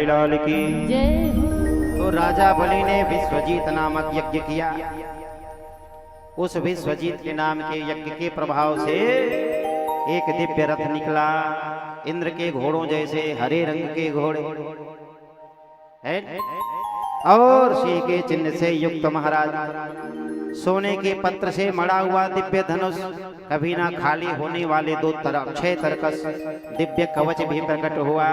लाल की जय। तो राजा बलि ने विश्वजीत नामक यज्ञ किया। उस विश्वजीत के नाम के यज्ञ के प्रभाव से एक दिव्य रथ निकला, इंद्र के घोड़ों जैसे हरे रंग के घोड़े है और सिंह के चिन्ह से युक्त महाराज, सोने के पत्र से मड़ा हुआ दिव्य धनुष, कभी ना खाली होने वाले 6 तरकस दिव्य कवच भी प्रकट हुआ।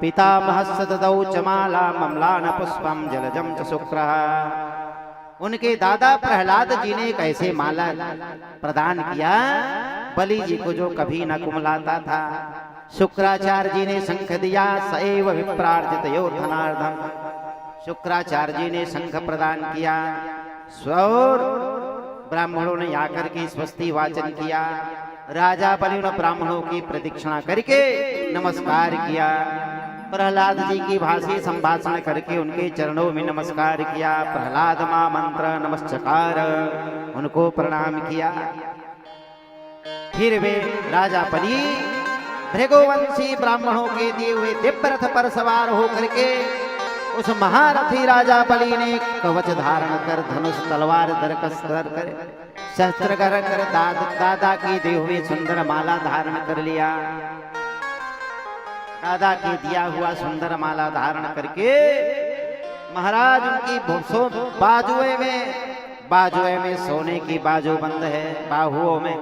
पितामहस्य ददौ चमाला ममलान पुष्पम जलजम च शुक्रः। उनके दादा प्रहलाद जी ने कैसे माला प्रदान किया बलि जी को, जो कभी न कुमलाता था। शुक्राचार्य जी ने शंख दिया, सएव विप्रार्जित योधनार्धम। शुक्राचार्य जी ने शंख प्रदान किया, स्वर ब्राह्मणों ने आकर के स्वस्ति वाचन किया। राजा बलि ने ब्राह्मणों की प्रदक्षिणा करके नमस्कार किया। प्रहलाद जी की भाषी संभाषण करके उनके चरणों में नमस्कार किया। प्रहलाद मां मंत्र नमस्कार, उनको प्रणाम किया। फिर वे राजा बलि भृगुवंशी ब्राह्मणों के दिए हुए दिव्य रथ पर सवार होकर के उस महारथी राजा बलि ने कवच धारण कर, धनुष तलवार दरकस कर, शस्त्र कर दादा की दी हुई सुंदर माला धारण कर लिया। दादा के दिया हुआ सुंदर माला धारण करके महाराज उनकी बाजुए में सोने की बाजूबंद है, बाहुओं में,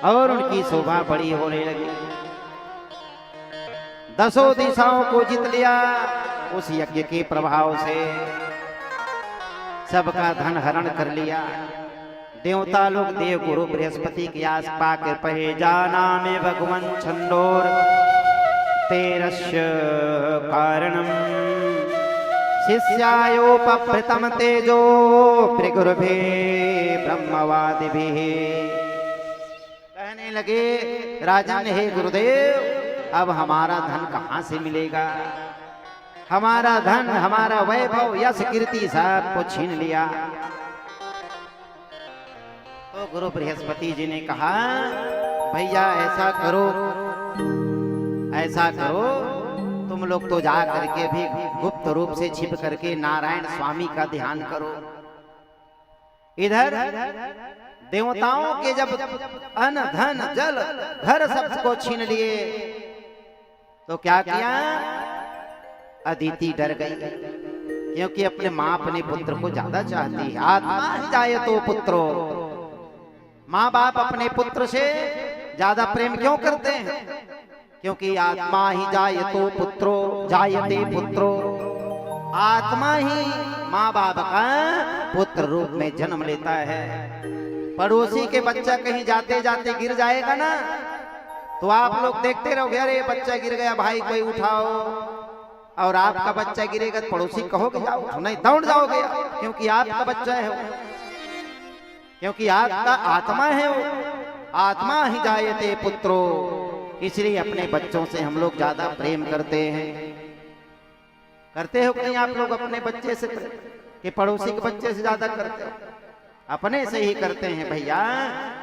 और उनकी शोभा बड़ी होने लगी। 10 दिशाओं को जीत लिया। उस यज्ञ के प्रभाव से सबका धन हरण कर लिया। देवता लोग देव गुरु बृहस्पति के आस पाकर पहे जाना में भगवन छंदोर तेरस्य कारणम शिष्यायोपभृतम तेजो भृगुर्भे ब्रह्मवादिभिः। कहने लगे राजन, हे गुरुदेव, अब हमारा धन कहाँ से मिलेगा? हमारा धन, हमारा वैभव, यश, कीर्ति सब को छीन लिया। तो गुरु बृहस्पति जी ने कहा, भैया ऐसा करो, तुम लोग तो जा करके भी गुप्त रूप से छिप करके नारायण स्वामी का ध्यान करो। इधर देवताओं के जब अन्न धन जल घर सबको छीन लिए तो क्या किया? अदिति डर गई, क्योंकि अपने माँ अपने पुत्र को ज्यादा चाहती है। आत्मा ही जाए तो पुत्रो, माँ बाप अपने पुत्र से ज्यादा प्रेम क्यों करते हैं? क्योंकि आत्मा ही जाए तो पुत्रो जायते पुत्रो, आत्मा ही माँ बाप का पुत्र रूप में जन्म लेता है। पड़ोसी के बच्चा कहीं जाते जाते गिर जाएगा ना, तो आप लोग देखते रहोगे, अरे बच्चा गिर गया, भाई कोई उठाओ। और आपका बच्चा गिरेगा तो पड़ोसी कहोगे जाओ, नहीं दौड़ जाओगे, क्योंकि आपका बच्चा है वो, क्योंकि आपका आत्मा है वो। आत्मा ही जायते पुत्रो, इसलिए अपने बच्चों से हम लोग ज्यादा प्रेम करते हैं। करते हो कहीं आप लोग अपने बच्चे से कि पड़ोसी के बच्चे से ज्यादा करते हो? अपने से ही करते हैं भैया।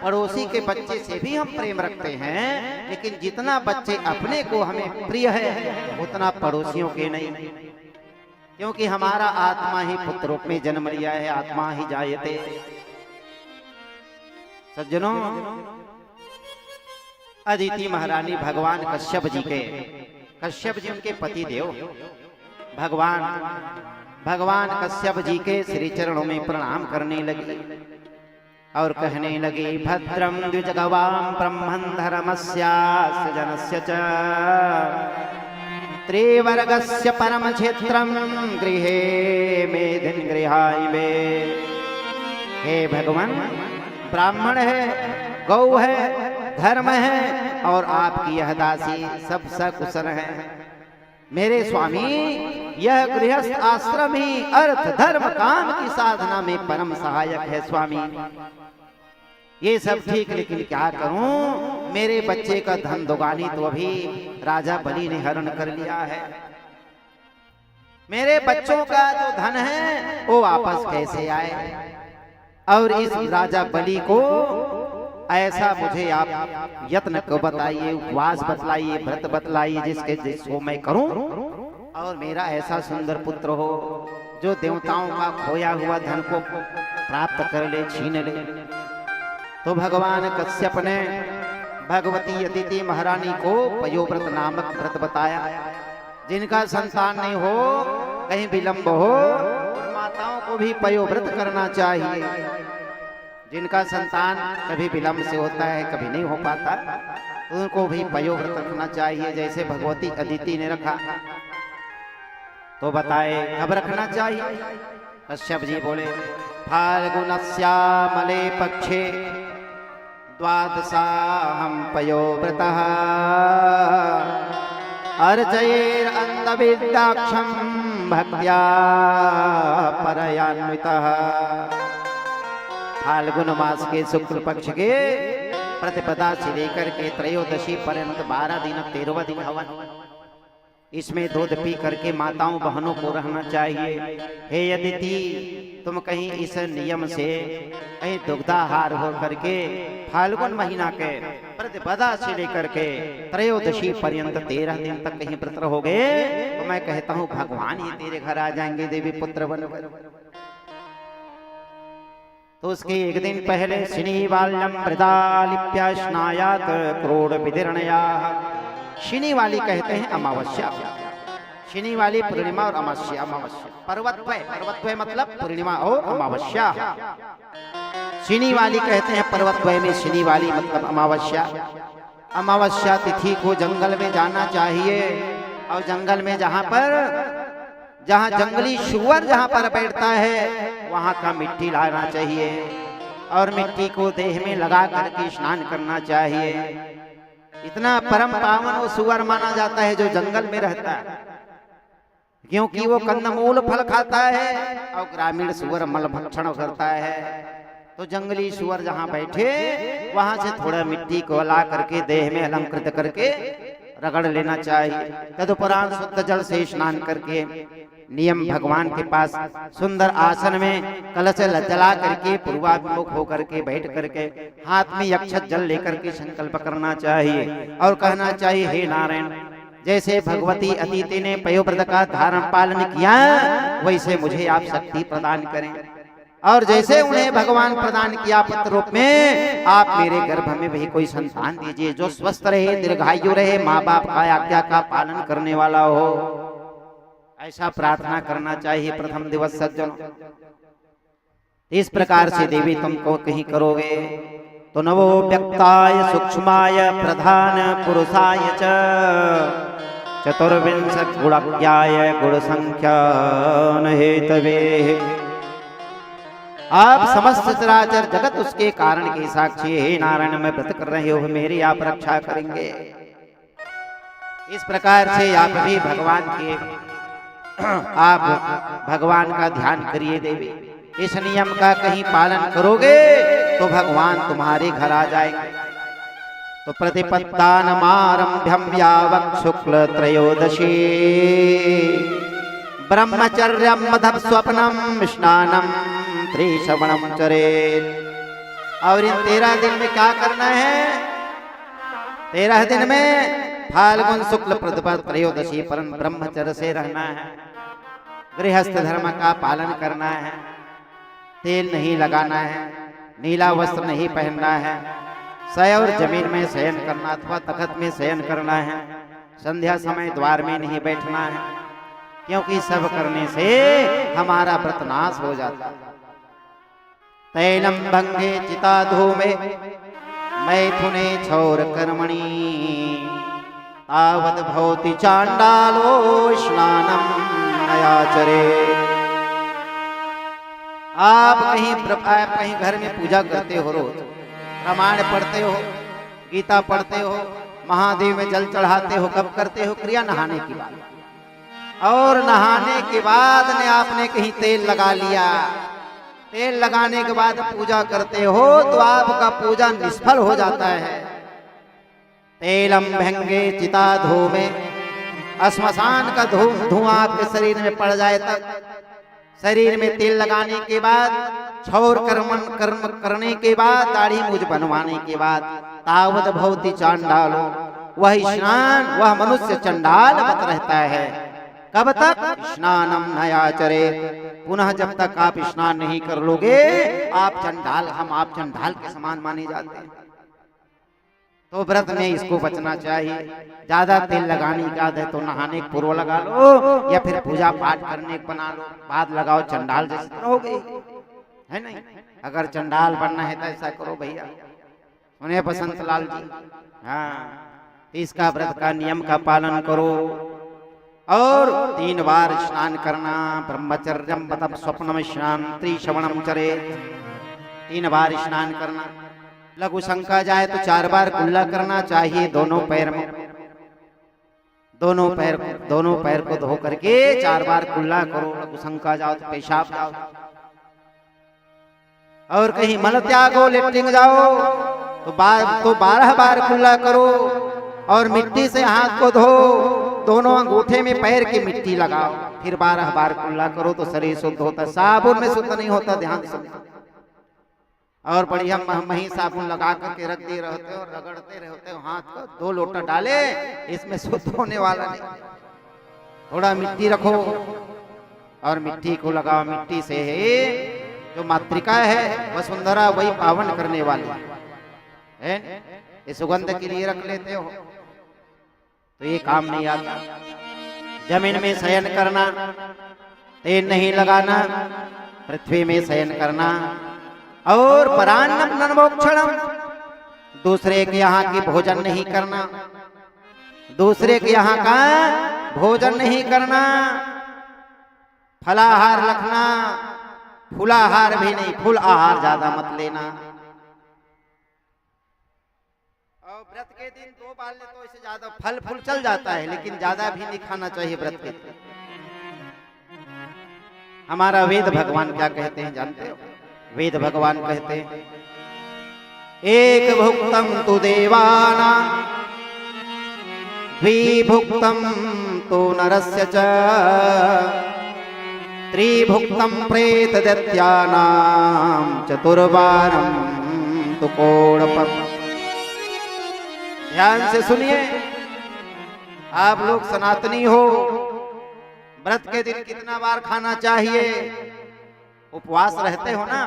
पड़ोसी के बच्चे से भी हम प्रेम रखते हैं, लेकिन जितना बच्चे अपने को हमें प्रिय है उतना पड़ोसियों के नहीं, क्योंकि हमारा आत्मा ही पुत्र रूप में जन्म लिया है। आत्मा ही जायते। सज्जनों, अदिति महारानी भगवान कश्यप जी उनके पति देव भगवान कश्यप जी के श्री चरणों में प्रणाम करने लगी और कहने लगे, भद्रम द्विजगवाम ब्रह्मन् धर्मस्यास्य जनस्य च त्रिवर्गस्य परम क्षेत्रम गृहे मेदिन गृहाइबे। हे भगवान, ब्राह्मण है, गौ है, धर्म है और आपकी यह दासी सब सकुशल है। मेरे स्वामी, यह गृहस्थ आश्रम ही अर्थ धर्म काम की साधना में परम सहायक है स्वामी। ये सब ठीक, लेकिन क्या करूं, मेरे बच्चे का धन दुगानी तो अभी राजा बलि ने हरण कर लिया है। मेरे बच्चों का जो धन है वो वापस कैसे आए? और इस राजा बलि को ऐसा मुझे आप यत्न को बताइए, उपवास बतलाइए, व्रत बतलाइए जिसके जिसको मैं करूं और मेरा ऐसा सुंदर पुत्र हो जो देवताओं का खोया हुआ धन को प्राप्त कर ले, छीन ले। तो भगवान कश्यप ने भगवती अदिति महारानी को पयोव्रत नामक व्रत बताया। जिनका संतान नहीं हो, कहीं विलंब हो, माताओं को भी पयोव्रत करना चाहिए। जिनका संतान कभी विलंब से होता है, कभी नहीं हो पाता, उनको भी पयोव्रत रखना चाहिए, जैसे भगवती अदिति ने रखा। तो बताए कब रखना चाहिए? कश्यप जी बोले, फाल्गुनस्यामले पक्षे द्वादशाहं पयोव्रतः अर्चयेर अंधविद्याक्षं भक्त्या परयान्वितः। फाल्गुन मास के शुक्ल पक्ष के प्रतिपदा से लेकर के त्रयोदशी पर्यंत 12 दिन 13वां दिन हवन। इसमें दूध पी करके माताओं बहनों को रहना चाहिए। हे अदिति, तुम कहीं इस नियम से कहीं दुग्धाहार हो करके फाल्गुन महीना के प्रतिपदा से लेकर के त्रयोदशी पर्यंत 13 दिन तक कहीं व्रत रहोगे तो मैं कहता हूँ भगवान ही तेरे घर आ जाएंगे देवी पुत्र बनकर। तो उसके एक दिन पहले शनिवाल्यम मृदालिप्या स्नायात क्रोड़ विदीर्णया। शनि वाली कहते हैं अमावस्या, शनि वाली पूर्णिमा और अमावस्या। अमावस्या पर्वतद्वय मतलब पूर्णिमा और अमावस्या। शनि वाली कहते हैं पर्वतद्वय में शनि वाली मतलब अमावस्या। अमावस्या तिथि को जंगल में जाना चाहिए और जंगल में जहाँ जंगली सुअर जहाँ पर बैठता है वहाँ का मिट्टी लाना चाहिए और मिट्टी को देह में लगा करके स्नान करना चाहिए। इतना परम पावन वो सुअर माना जाता है जो जंगल में रहता है, क्योंकि वो कंदमूल फल खाता है और ग्रामीण सुअर मल भक्षण करता है। तो जंगली सुअर जहाँ बैठे वहां से थोड़ा मिट्टी को ला करके देह में अलंकृत करके रगड़ लेना चाहिए। तदुपरांत शुद्ध जल से स्नान करके नियम भगवान के पास सुंदर आसन में कलश जला करके पूर्वाभिमुख होकर के बैठ करके हाथ में अक्षत जल लेकर के संकल्प करना चाहिए और कहना चाहिए, हे नारायण, जैसे भगवती अदिति ने पयोव्रत का धारण पालन किया वैसे मुझे आप शक्ति प्रदान करें और जैसे उन्हें भगवान प्रदान किया पुत्र रूप में, आप मेरे गर्भ में भी कोई संतान दीजिए जो स्वस्थ रहे, दीर्घायु रहे, माँ बाप का आज्ञा का पालन करने वाला हो। ऐसा प्रार्थना करना चाहिए प्रथम दिवस सज्जन। इस प्रकार से देवी तुमको कहीं करोगे तो नवो व्यक्ताय सूक्ष्माय प्रधान पुरुषाय च चतुर्विंशत् गुणज्ञाय गुण संख्यान हेतवे। आप समस्त चराचर जगत उसके कारण के साक्षी। हे नारायण, मैं व्रत कर रहे हो, मेरी आप रक्षा करेंगे। इस प्रकार से आप भी भगवान का ध्यान करिए देवी। इस नियम का कहीं पालन करोगे तो भगवान तुम्हारे घर आ जाएंगे। तो प्रतिपत्तानमारम्भ्यं यावत् शुक्ल त्रयोदशी ब्रह्मचर्यं मधव स्वप्नम स्नानम त्रिश्रवणम चरेत्। और इन 13 दिन में क्या करना है? 13 दिन में फाल्गुन शुक्ल प्रतिपद त्रयोदशी पर ब्रह्मचर्य से रहना है, गृहस्थ धर्म का पालन करना है, तेल नहीं लगाना है, नीला वस्त्र नहीं पहनना है, शय और जमीन में शयन करना अथवा तखत में शयन करना है, संध्या समय द्वार में नहीं बैठना है, क्योंकि सब करने से हमारा व्रत नाश हो जाता है। तैलम भंगे चिता धूमे मैथुने छौर कर्मणि तावद भवति चांडालो स्नानम नयाचरे। आप कहीं घर में पूजा करते हो, रोज रामायण पढ़ते हो, गीता पढ़ते हो, महादेव में जल चढ़ाते हो, कब करते हो क्रिया? नहाने के बाद। और नहाने के बाद ने आपने कहीं तेल लगा लिया, तेल लगाने के बाद पूजा करते हो तो आपका पूजा निष्फल हो जाता है। तेलम भंगे चिता धूमे, श्मशान का धुआं आपके शरीर में पड़ जाए तक, शरीर में तेल लगाने के बाद, क्षौर कर्म करने के बाद, दाढ़ी मूछ बनवाने के बाद, तावद भवति चांडालो, वह स्नान, वह मनुष्य चंडाल मत रहता है। कब तक? स्नानम नयाचरे, पुनः जब तक आप स्नान नहीं कर लोगे आप चंडाल, आप चंडाल के समान माने जाते हैं। तो व्रत में इसको बचना चाहिए। ज्यादा तेल लगाने की आदत है तो नहाने के पूर्व लगा लो, या फिर पूजा पाठ करने के बना लो, बाद लगाओ, चंडाल जैसे रहोगे, है नहीं? अगर चंडाल बनना है तो ऐसा करो भैया, सुने बसंत लाल जी, हाँ, इसका व्रत का नियम का पालन करो। और 3 बार स्नान करना, ब्रह्मचर्यम बतम स्वप्नम शांति श्रवणम चरे, 3 बार स्नान करना। लघु शंका जाए तो 4 बार कुल्ला करना चाहिए दोनों पैर में, दोनों पैर को धो करके 4 बार कुल्ला करो। लघु शंका जाओ तो पेशाब जाओ, और कहीं मल त्यागो, लेटरिंग जाओ तो 12 बार कुल्ला करो। और मिट्टी से हाथ को धो, दोनों अंगूठे में पैर की मिट्टी लगाओ, फिर 12 बार कुल्ला करो तो शरीर शुद्ध होता। साबुन में शुद्ध नहीं होता, ध्यान से। और बढ़िया मही साबुन लगा करके रख दे रहते हो, रगड़ते रहते हो हाथ को, 2 लोटा डाले, इसमें शुद्ध होने वाला नहीं। थोड़ा मिट्टी रखो और मिट्टी को लगाओ। मिट्टी से जो मातृका है वसुंधरा, वही पावन करने वाली है। ये सुगंध के लिए रख लेते हो तो ये काम नहीं आता। जमीन में शयन करना, तेल नहीं लगाना, पृथ्वी में शयन करना। और परान्नम नन्मोक्षणम, दूसरे के यहाँ की भोजन नहीं करना, दूसरे के यहाँ का भोजन नहीं करना। फलाहार रखना, फूलाहार भी नहीं, फूल आहार ज्यादा मत लेना। और व्रत के दिन 2 बार ले तो इससे ज्यादा फल फूल चल जाता है, लेकिन ज्यादा भी नहीं खाना चाहिए व्रत के दिन। हमारा वेद भगवान क्या कहते हैं जानते हो? वेद भगवान कहते हैं, एक भुक्तम तु देवाना, द्विभुक्तम तु नरस्य च, त्रिभुक्तम प्रेत दैत्यानां, चतुर्वारम तु कोड़पम। ध्यान से सुनिए, आप लोग सनातनी हो, व्रत के दिन कितना बार खाना चाहिए? उपवास रहते हो ना,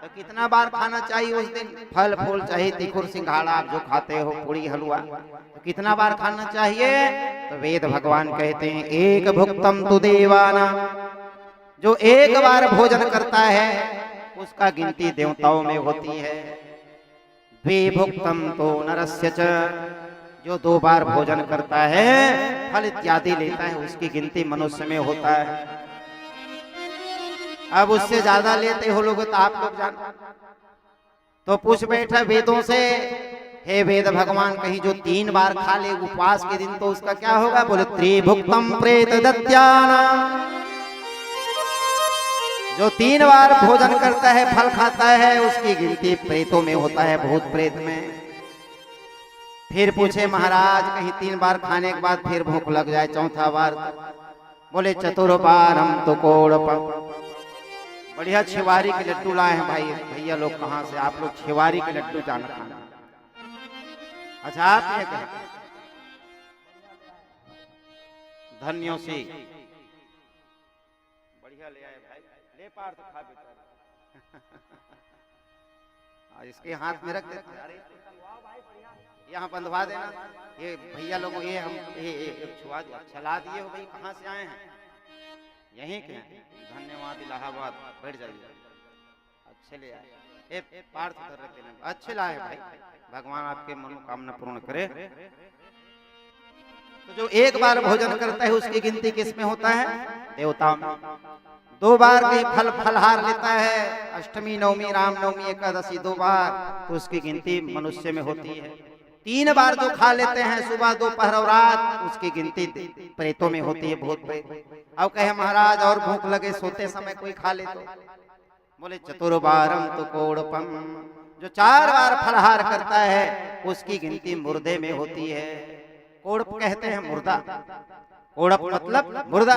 तो कितना बार खाना चाहिए उस दिन? फल फूल चाहिए, तिखुर सिंघाड़ा आप जो खाते हो, पूरी हलवा, तो कितना बार खाना चाहिए? तो वेद भगवान कहते हैं, एक भुक्तम तु देवाना, जो एक बार भोजन करता है उसका गिनती देवताओं में होती है। द्विभुक्तम तो नरस्य च, जो 2 बार भोजन करता है, फल इत्यादि लेता है, उसकी गिनती मनुष्य में होता है। अब उससे ज्यादा लेते हो लोग तो आप लोग जान, तो पूछ बैठा वेदों से, हे वेद भगवान, कहीं जो 3 बार खा ले उपवास के दिन तो उसका क्या होगा? बोले त्रिभुक्तम प्रेत दैत्याना, जो 3 बार भोजन करता है, फल खाता है, उसकी गिनती प्रेतों में होता है, भूत प्रेत में। फिर पूछे महाराज, कहीं 3 बार खाने के बाद फिर भूख लग जाए 4था बार? बोले चतुर्बारम तो कोड़पम। बढ़िया छिवारी के लड्डू लाए हैं भाई, भैया लोग कहाँ से? आप लोग छिवारी के लड्डू जाना खाना। अच्छा, आप ये कहें धन्यों से बढ़िया ले आए भाई, ले पार तो खा बेटा। इसके हाथ में रख देते, यहाँ बंधवा देना। ये भैया लोगों, ये हम छुआ चला दिए हो भाई, कहाँ से आए हैं? यहीं के हैं। धन्यवाद इलाहाबाद, बैठ जाइए। अच्छे ले आए, पार्थ कर रखे हैं, अच्छे लाए भाई। भगवान आपके मनोकामना पूर्ण करे। तो जो एक बार भोजन करता है उसकी गिनती किस में होता है? देवताओं में। 2 बार कहीं फलहार लेता है, अष्टमी नवमी रामनवमी एकादशी 2 बार, तो उसकी गिनती मनुष्य में होती है। 3 बार जो खा लेते हैं सुबह दोपहर और रात, उसकी गिनती प्रेतों में होती है, भूत प्रेत। अब कहे महाराज और भूख लगे सोते समय कोई खा ले तो? बोले चतुर्बारम तो कोड़पम, जो 4 बार फलहार करता है उसकी गिनती मुर्दे में होती है। कोड़प कहते हैं मुर्दा, कोड़प मतलब मुर्दा।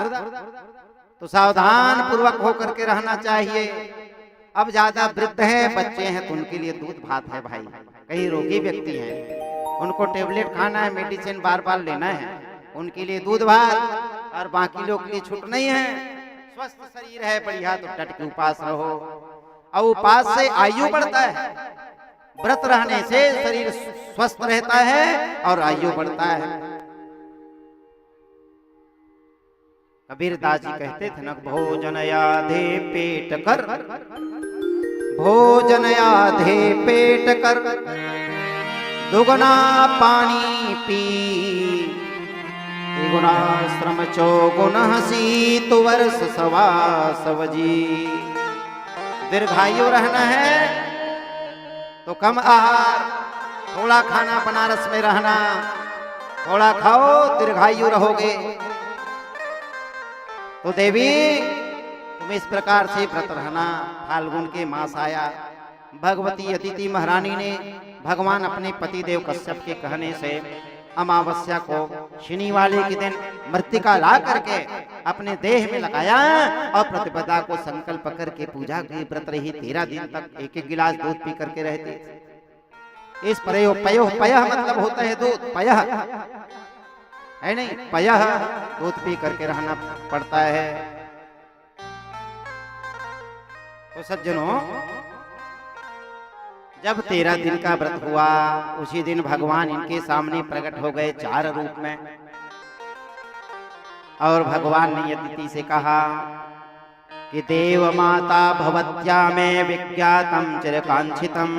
तो सावधान पूर्वक होकर के रहना चाहिए। अब ज्यादा वृद्ध हैं, बच्चे हैं, तो उनके लिए दूध भात है भाई। कई रोगी व्यक्ति हैं, उनको टेबलेट खाना है, मेडिसिन बार बार लेना है, उनके लिए दूध भात, और बाकी लोग के लिए छूट नहीं है। स्वस्थ शरीर है बढ़िया तो डट के उपास रहो, और उपास से आयु बढ़ता है। व्रत रहने से शरीर स्वस्थ रहता है और आयु बढ़ता है। कबीर दास जी कहते थे न, भोजन आधे पेट कर, भोजन आधे पेट कर, दुगना पानी पी, त्रिगुणा श्रम चौगुण हसी, तो वर्ष सवा सवजी। दीर्घायु रहना है तो कम आहार, थोड़ा खाना, बनारस में रहना, थोड़ा खाओ, दीर्घायु रहोगे। तो देवी तुम इस प्रकार से व्रत रहना। फाल्गुन के मास आया, भगवती अदिति महारानी ने भगवान अपने पति देव कश्यप के कहने से अमावस्या को शनि वाले के दिन मृतिका ला करके अपने देह में लगाया और प्रतिपदा को संकल्प करके पूजा की। व्रत रही 13 दिन तक, 1-1 गिलास दूध पी करके रहते। इस पयो पयः मतलब होता है दूध, पयः है नहीं, पयः दूध पी करके रहना पड़ता है। तो सज्जनों, जब 13 दिन का व्रत हुआ, उसी दिन भगवान इनके सामने प्रकट हो गए 4 रूप में। और भगवान ने अदिति से कहा कि देव माता भवत्या में विज्ञातम चिरकांक्षितम,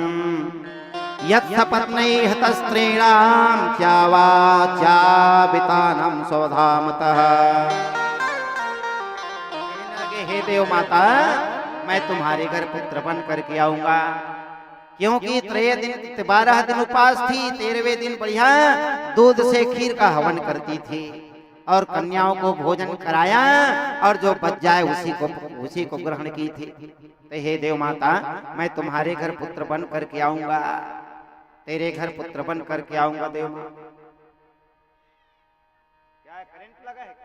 यत्सपत्नैः हतस्त्रीणां च्यावाच्यावितानं स्वधामतः। हे देव माता, मैं तुम्हारे घर पुत्र बन करके आऊंगा, क्योंकि 12 दिन उपास थी, 13वें दिन बढ़िया दूध से खीर का हवन करती थी और कन्याओं को भोजन कराया, और जो बच जाए उसी को ग्रहण की थी। तो हे देव माता, मैं तुम्हारे घर पुत्र बन करके आऊंगा, तेरे घर पुत्र बन करके आऊंगा। देव माता, क्या है, करंट लगा है?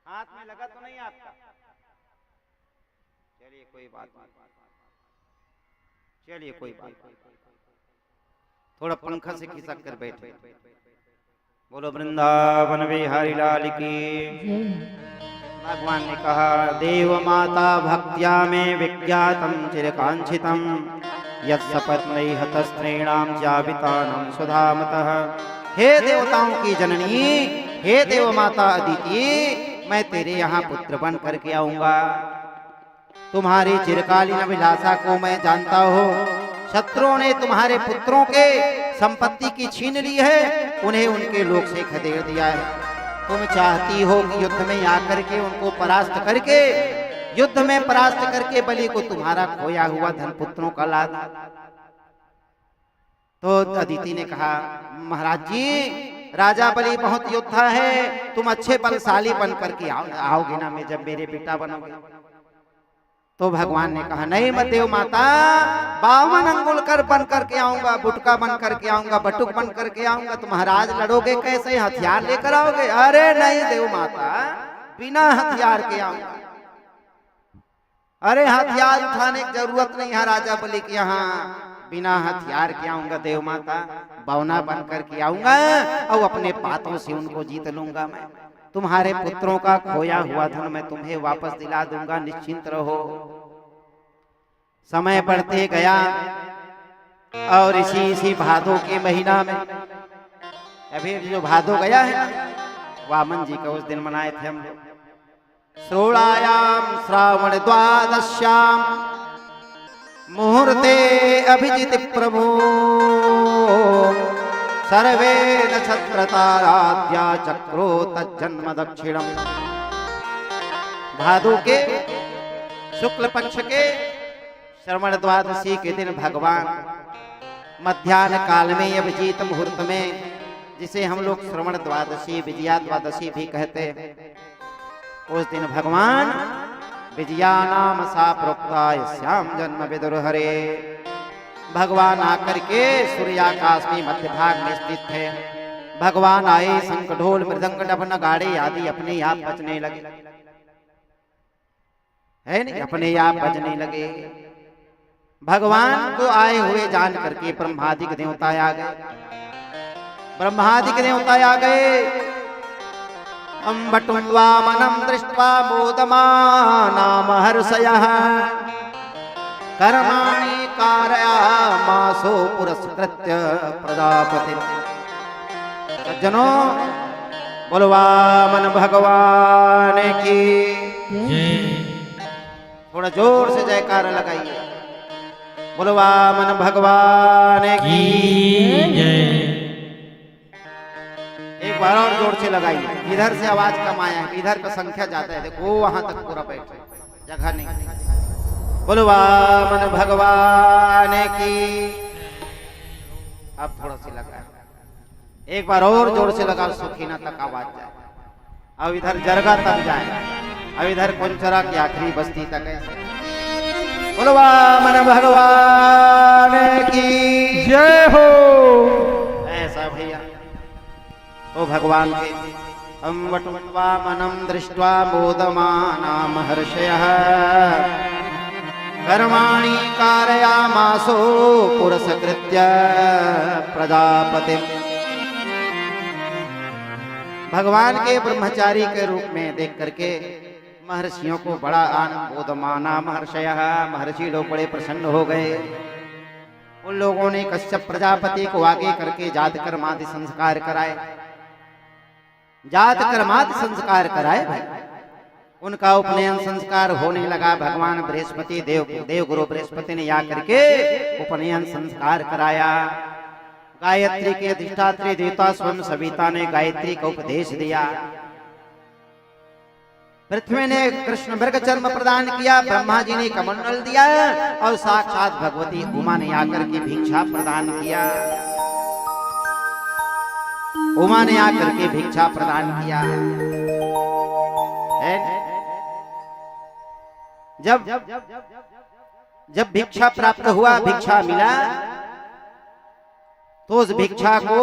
हाथ में लगा तो नहीं आपका? चलिए कोई बात नहीं, चलिए कोई बात नहीं, थोड़ा पंखा से खिसक कर बैठे। बोलो वृंदावन बिहारी लाल की। भगवान ने कहा, देव माता भक्त्या में विज्ञातम चिरकांक्षितम, यत्सपत्नैः हतस्त्रीणां च्यावितानं सुधामतः। हे देवताओं की जननी, हे देव माता अदिति, मैं तेरे यहाँ पुत्र बन करके आऊंगा। तुम्हारी चिरकालीन अभिलाषा को मैं जानता हूँ। शत्रुओं ने तुम्हारे पुत्रों के संपत्ति की छीन ली है, उन्हें उनके लोक से खदेड़ दिया है। तुम चाहती हो कि युद्ध में आकर के उनको परास्त करके, युद्ध में परास्त करके बलि को तुम्हारा खोया हुआ धन पुत्रों का लाद। तो अदिति ने कहा, महाराज जी, राजा बलि बहुत योद्धा है, तुम अच्छे बलशाली बन करके आओगे ना मैं जब मेरे बेटा बनोगे। तो भगवान ने कहा, नहीं मत देव माता, 52 अंगुल कर बन करके आऊंगा, बुटका बन करके आऊंगा, बटुक बन करके आऊंगा। तो महाराज लड़ोगे कैसे, हथियार लेकर आओगे? अरे नहीं देव माता, बिना हथियार के आऊंगा। अरे हथियार उठाने की जरूरत नहीं है राजा बलि के यहाँ, बिना हथियार के आऊंगा देव माता, बौना बन करके आऊंगा और अपने बातों से उनको जीत लूंगा। मैं तुम्हारे पुत्रों का खोया हुआ धन मैं तुम्हें वापस दिला दूंगा, निश्चिंत रहो। समय बढ़ते गया और इसी भादों के महीना में, अभी जो भादो गया है ना, वामन जी का उस दिन मनाए थे हम लोग। श्रोणायाम श्रावण द्वादश्याम मुहूर्ते अभिजित प्रभो सर्वे नक्षत्रताराद्या चक्रो तज्जन्म दक्षिणम। भादु के शुक्ल पक्ष के श्रवण द्वादशी के दिन भगवान मध्याह्न काल में अभिजीत मुहूर्त में, जिसे हम लोग श्रवण द्वादशी विजया द्वादशी भी कहते हैं, उस दिन भगवान विजया नाम सा प्रोक्ता श्याम जन्म विदुर हरे। भगवान आकर के सूर्याकाश में मध्य भाग में स्थित थे। भगवान आए, शंख ढोल मृदंग डब नगाड़े आदि अपने आप बजने लगे, है नहीं, अपने आप बजने लगे। भगवान को आए हुए जान करके ब्रह्मादिक देवता आ गए, ब्रह्मादिक देवता आ गए। अम्बटुं वामनं दृष्ट्वा मोदमाना महर्षयः कर्माणि कारयामासो पुरस्कृत्य प्रजापति। सज्जनों, बोलो वामन भगवान की, थोड़ा जोर से जयकारा लगाइए। बोलो वामन भगवान की जय। एक बार और जोर से लगाइए। इधर से आवाज कम आया है, इधर का संख्या ज्यादा है, देखो वहां तक पूरा बैठे, जगह नहीं। बोलो वामन भगवान की। अब थोड़ा सी लगा, एक बार और जोर से लगा, सुखीना तक आवाज जाए। अब इधर जरगा तक जाए, अब इधर कुंचरा की आखिरी बस्ती तक है। बोलो वामन भगवान की जय हो। ऐसा भैया तो भगवान के अम्बटुं वामनं दृष्ट्वा मोदमाना महर्षयः कर्माणि कारयामासो पुरस्कृत्य प्रजापति। भगवान के ब्रह्मचारी के रूप में देख करके महर्षियों को बड़ा आनंद, मोदमाना महर्षयः, महर्षि लोग बड़े प्रसन्न हो गए। उन लोगों ने कश्यप प्रजापति को आगे करके जात कर्मादि संस्कार कराए, जात कर्मादि संस्कार कराए भाई। उनका उपनयन संस्कार होने लगा। भगवान बृहस्पति देव गुरु बृहस्पति ने आकर के उपनयन संस्कार कराया। गायत्री के अधिष्ठात्री देवता स्वयं सविता ने गायत्री का उपदेश दिया। पृथ्वी ने कृष्ण मृग चर्म प्रदान किया, ब्रह्मा जी ने कमंडल दिया और साक्षात भगवती उमा ने आकर के भिक्षा प्रदान किया। उमा ने आकर के भिक्षा प्रदान किया। जब भिक्षा प्राप्त हुआ, भिक्षा मिला, तो उस भिक्षा को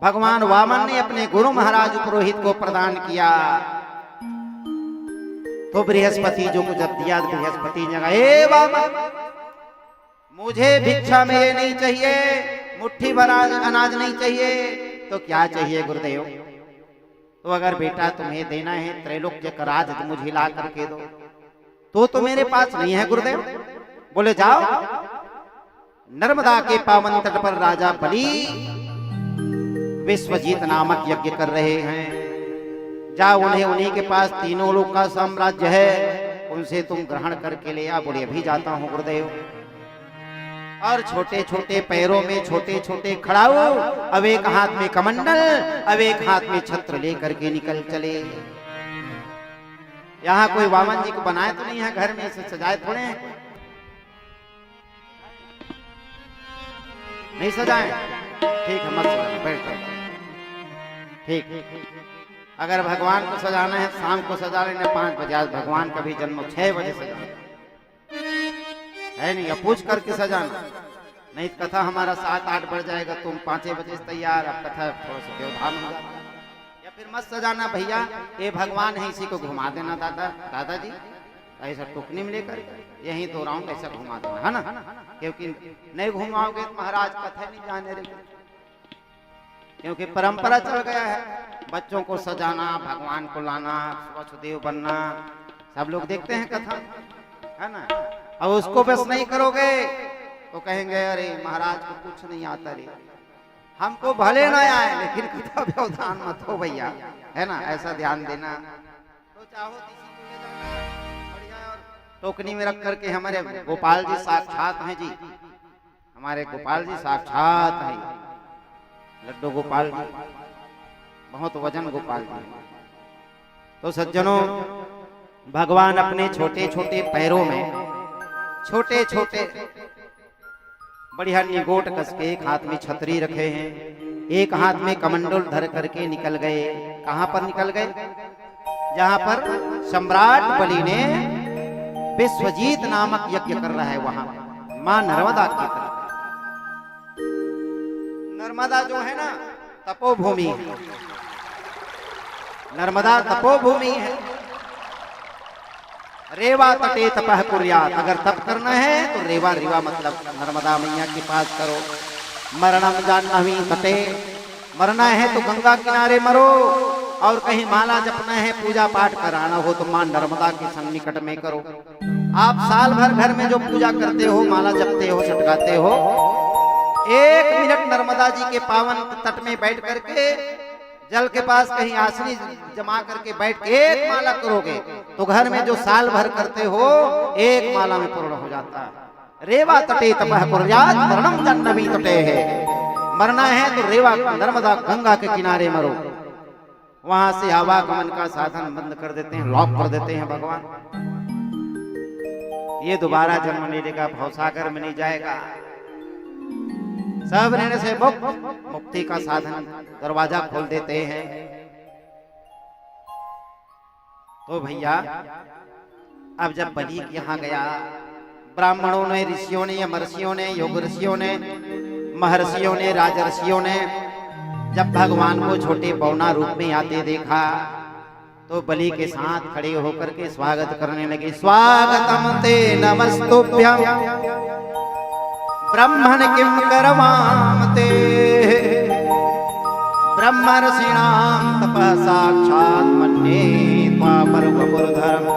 भगवान वामन ने अपने गुरु महाराज पुरोहित को प्रदान किया। तो बृहस्पति जो को जब दिया, बृहस्पति ने कहा, ए वामन, मुझे भिक्षा में ये नहीं चाहिए, मुट्ठी भर अनाज नहीं चाहिए, तो क्या चाहिए गुरुदेव? तो अगर बेटा तुम्हें देना है त्रैलोक्य का राज मुझे ला करके दो, तो मेरे पास नहीं है गुरुदेव। बोले जाओ, नर्मदा के पावन तट पर राजा बलि विश्वजीत नामक यज्ञ कर रहे हैं, जाओ उन्हीं के पास तीनों लोक का साम्राज्य है, उनसे तुम ग्रहण करके ले आ। बोले अभी जाता हूँ गुरुदेव। और छोटे छोटे पैरों में छोटे छोटे खड़ाऊ, अब एक हाथ में कमंडल, अब एक हाथ में छत्र लेकर के निकल चले। यहाँ कोई वामन जी को बनाए तो नहीं है, घर में से सजाए थोड़े हैं, नहीं सजाए, ठीक है मत सजाए, बैठ जाओ, ठीक। अगर भगवान को सजाना है शाम को सजा लेना 5 बजे, आज भगवान का भी जन्म 6 बजे सजाना है नहीं, या पूछ करके सजाना, नहीं तो कथा हमारा 7-8 बढ़ जाएगा, तुम 5 बजे से तैयार, अब कथा थोड़ा सा व्यवधान होगा। या फिर मत सजाना भैया, ये भगवान है, इसी को घुमा देना दादाजी, ऐसा टुकनी में लेकर यहीं दो राउंड ऐसा घुमा देना, है ना, क्योंकि नहीं घुमाओगे तो महाराज कथा नहीं जाने रहे, क्योंकि परंपरा चल गया है बच्चों को सजाना, भगवान को लाना, वसुदेव बनना, सब लोग देखते हैं कथा, है ना। अब उसको बस नहीं करोगे तो कहेंगे अरे महाराज को कुछ नहीं आता रे, हमको भले ना आए लेकिन कथा व्यवधान मत हो भैया, है ना, ऐसा ध्यान देना। तो चाहो टोकनी में रख करके हमारे गोपाल जी साक्षात हैं जी, हमारे गोपाल जी साक्षात हैं, लड्डू गोपाल जी, बहुत वजन गोपाल जी। तो सज्जनों, भगवान अपने छोटे छोटे पैरों में छोटे छोटे बढ़िया निगोट कस के एक हाथ में छतरी रखे हैं, एक हाथ में कमंडल धर करके निकल गए। कहां पर निकल गए? जहां पर सम्राट बलि ने विश्वजीत नामक यज्ञ कर रहा है, वहां मां नर्मदा की तरफ। नर्मदा जो है ना तपोभूमि है, नर्मदा तपोभूमि है। रेवा तटे तपह कुर्यात, अगर तप करना है तो रेवा, रेवा मतलब नर्मदा मैया के पास करो। मरणम जाह्नवी तटे, मरना है तो गंगा किनारे मरो, और कहीं माला जपना है, पूजा पाठ कराना हो तो मां नर्मदा के सन्निकट में करो। आप साल भर घर में जो पूजा करते हो, माला जपते हो, सटकाते हो, 1 मिनट नर्मदा जी के पावन तट में बैठ करके जल के पास कहीं आसनी जमा करके बैठ के एक माला करोगे तो घर में जो साल भर करते हो 1 माला में पूर्ण हो जाता है। रेवा तटे तपः कुर्यात् मरणम जाह्नवी तटे है, मरना है तो रेवा नर्मदा गंगा के किनारे मरो। वहां से आवागमन का साधन बंद कर देते हैं, लॉक कर देते हैं भगवान। ये दोबारा जन्म लेने का भवसागर में नहीं जाएगा, सब ऋण से मुक्ति का साधन दरवाजा खोल देते हैं। तो भैया अब जब बलि यहां गया, ब्राह्मणों ने, ऋषियों ने, महर्षियों ने, योग ऋषियों ने, महर्षियों ने, राजर्षियों ने जब भगवान को छोटे पौना रूप में आते देखा तो बलि के साथ खड़े होकर के स्वागत करने लगे। स्वागतम ते नमस्तुभ्यं ब्रह्मण किम करवाम ते, ब्रह्मर्षिणाम तपः साक्षात् मन्ये त्वापर वपुर्धरम्।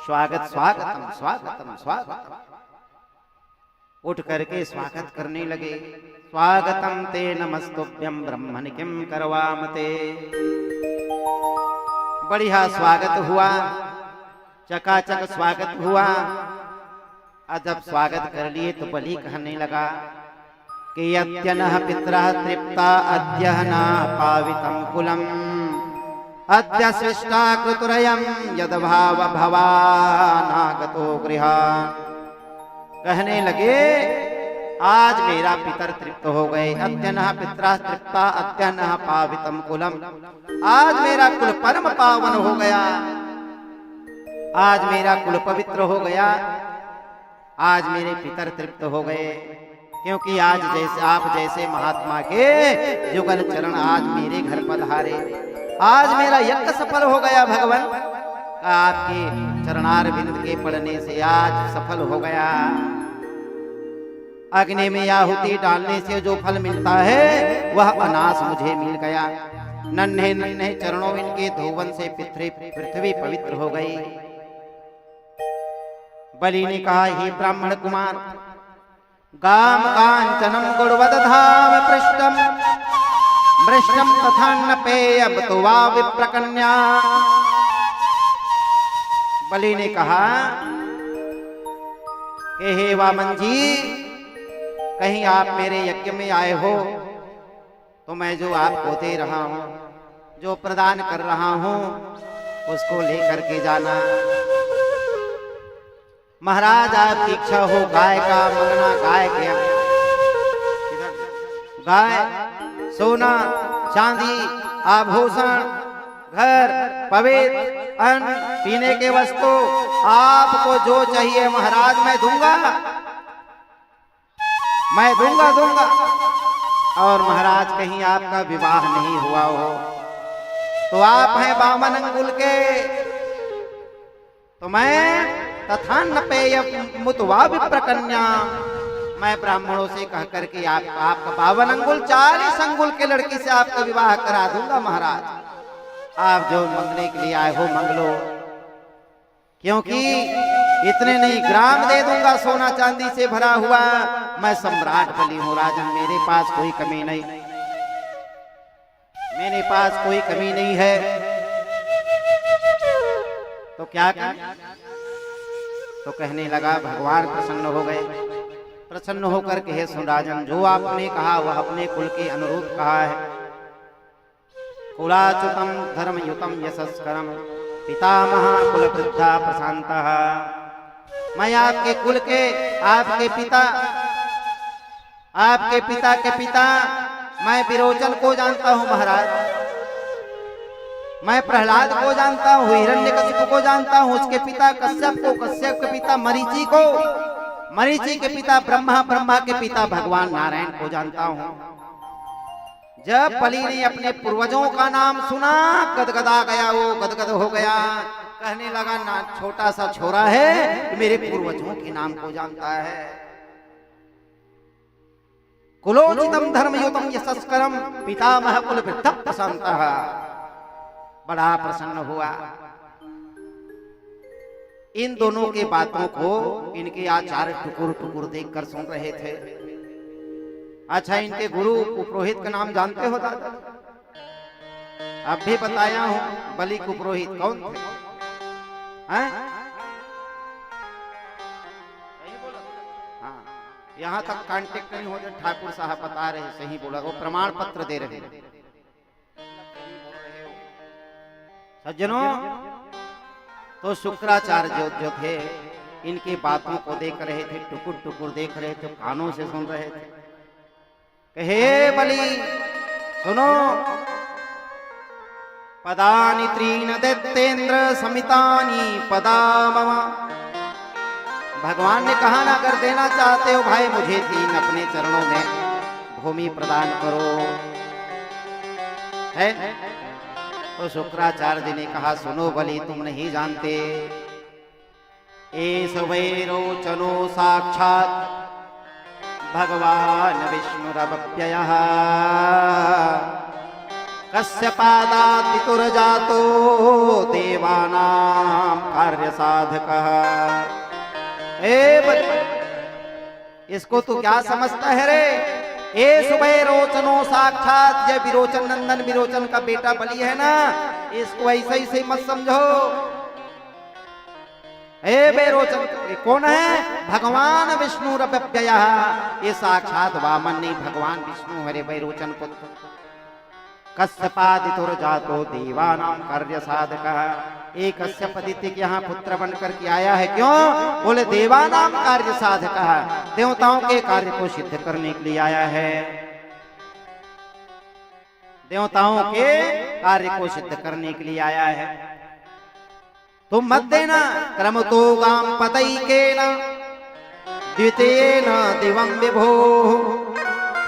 स्वागत स्वागतम स्वागतम स्वागतम, उठ करके स्वागत करने लगे। स्वागतम ते नमस्तुभ्यं ब्रह्मण किम करवाम ते। बढ़िया स्वागत हुआ, चकाचक स्वागत हुआ। जब स्वागत कर लिए तो बलि कहने लगा कि अद्यनः पितरः तृप्ता अद्य न पावितं कुलम्, अद्य सृष्टा कृतुरयं यद्भाव भवानागतो गृहान्। कहने लगे आज मेरा पितर तृप्त हो गए। अद्यनः पितरः तृप्ता अद्य न पावितं कुलम्, आज मेरा कुल परम पावन हो गया, आज मेरा कुल पवित्र हो गया, आज मेरे पितर तृप्त हो गए। क्योंकि आज जैसे आप जैसे महात्मा के युगल चरण आज मेरे घर पधारे, आज मेरा यज्ञ सफल हो गया। भगवान आपके चरणार बिंद के पड़ने से आज सफल हो गया। अग्नि में आहुति डालने से जो फल मिलता है वह अनास मुझे मिल गया। नन्हे नन्हे चरणों इनके धोवन से पृथ्वी पवित्र हो गई। बलि ने कहा, हे ब्राह्मण कुमार, गाम कांचनम गुणवदधाम पृष्ठम मृष्टम तथान्न पेयम तो वा विप्रकन्या। बलि ने कहा कि हे वामन जी, कहीं आप मेरे यज्ञ में आए हो तो मैं जो आपको दे रहा हूं, जो प्रदान कर रहा हूं, उसको लेकर के जाना। महाराज आपकी इच्छा हो गाय का मंगना, गाय के गाय, सोना, चांदी, आभूषण, घर, पवित्र, अन्न, पीने के वस्तु, आपको जो चाहिए महाराज मैं दूंगा, मैं दूंगा दूंगा। और महाराज कहीं आपका विवाह नहीं हुआ हो तो आप हैं बामन अंगुल के, तो मैं तथान्न पेय मुतवा विप्रकन्या, मैं ब्राह्मणों से कह करके आपका 52 अंगुल 40 अंगुल के लड़की से आपका विवाह करा दूंगा महाराज। आप जो मंगने के लिए आए हो मंग लो, क्योंकि इतने नहीं ग्राम दे दूंगा सोना चांदी से भरा हुआ। मैं सम्राट बलि हूं राजन, मेरे पास कोई कमी नहीं, मेरे पास कोई कमी नहीं है। तो क्या करें? तो कहने लगा, भगवान प्रसन्न हो गए। प्रसन्न होकर कहे, सुन राजन, जो आपने कहा वह अपने कुल के अनुरूप कहा है। कुलाच्युतम धर्मयुतम यशस्करम पितामह कुल वृद्धा प्रशांतः। मैं आपके कुल के, आपके पिता के पिता मैं विरोचन को जानता हूं महाराज। मैं प्रहलाद को जानता हूं, हिरण्यकशिपु को जानता हूं, उसके पिता कश्यप को, कश्यप के पिता मरीचि को, मरीचि के पिता ब्रह्मा, ब्रह्मा के पिता भगवान नारायण को जानता हूं। जब बलि ने अपने पूर्वजों का नाम सुना, गदगदा गया, वो गदगद हो गया। कहने लगा, ना छोटा सा छोरा है, मेरे पूर्वजों के नाम को जानता है। कुलोचितम धर्मयुतम यशस्करम पितामह कुल वृद्धा प्रशांतः। बड़ा प्रसन्न हुआ। इन दोनों के बातों को इनके आचार्य टुकुर टुकुर देखकर सुन रहे थे। अच्छा, इनके गुरु कुपुरोहित का नाम जानते हो दादा? अब भी बताया हूं, बलि कुपुरोहित कौन थे? हाँ, यहाँ तक कांटेक्ट नहीं हो जाए, ठाकुर साहब बता रहे, सही बोला, वो प्रमाण पत्र दे रहे हैं। सज्जनों, तो शुक्राचार्य जो थे, इनकी बातों को देख रहे थे, टुकुर टुकुर देख रहे थे, कानों से सुन रहे थे। कहे, बलि सुनो, पदानि त्रीन दैत्येन्द्र समितानि पदा मम। भगवान ने कहा, ना अगर देना चाहते हो भाई मुझे 3 अपने चरणों में भूमि प्रदान करो, है? तो शुक्राचार्य जी ने कहा, सुनो बलि, तुम नहीं जानते, एष वैरोचनो साक्षात् भगवान विष्णुरव्ययः कश्यपादादितुर्जातो देवानां कार्य साधकः। इसको तू क्या समझता है रे? ए सुबह रोचनो साक्षात, जय विरोचन नंदन, विरोचन का बेटा बलि है ना, इसको ऐसे ही से मत समझो। ए बेरोचन कौन है? भगवान विष्णु रव्ययः, ये साक्षात वामन नहीं, भगवान विष्णु हरे बेरोचन पुत्र। कश्यपादितुर्जातो देवानां कार्य साधकः, एक कश्यप आदित्य के यहाँ पुत्र बनकर के आया है। क्यों? बोले देवानां कार्य साधकः, देवताओं के कार्य को सिद्ध करने के लिए आया है। देवताओं के कार्य को सिद्ध करने के लिए आया है। तुम मत देना, क्रमतो गाम पतैकेन द्वितीयेन दिवं विभो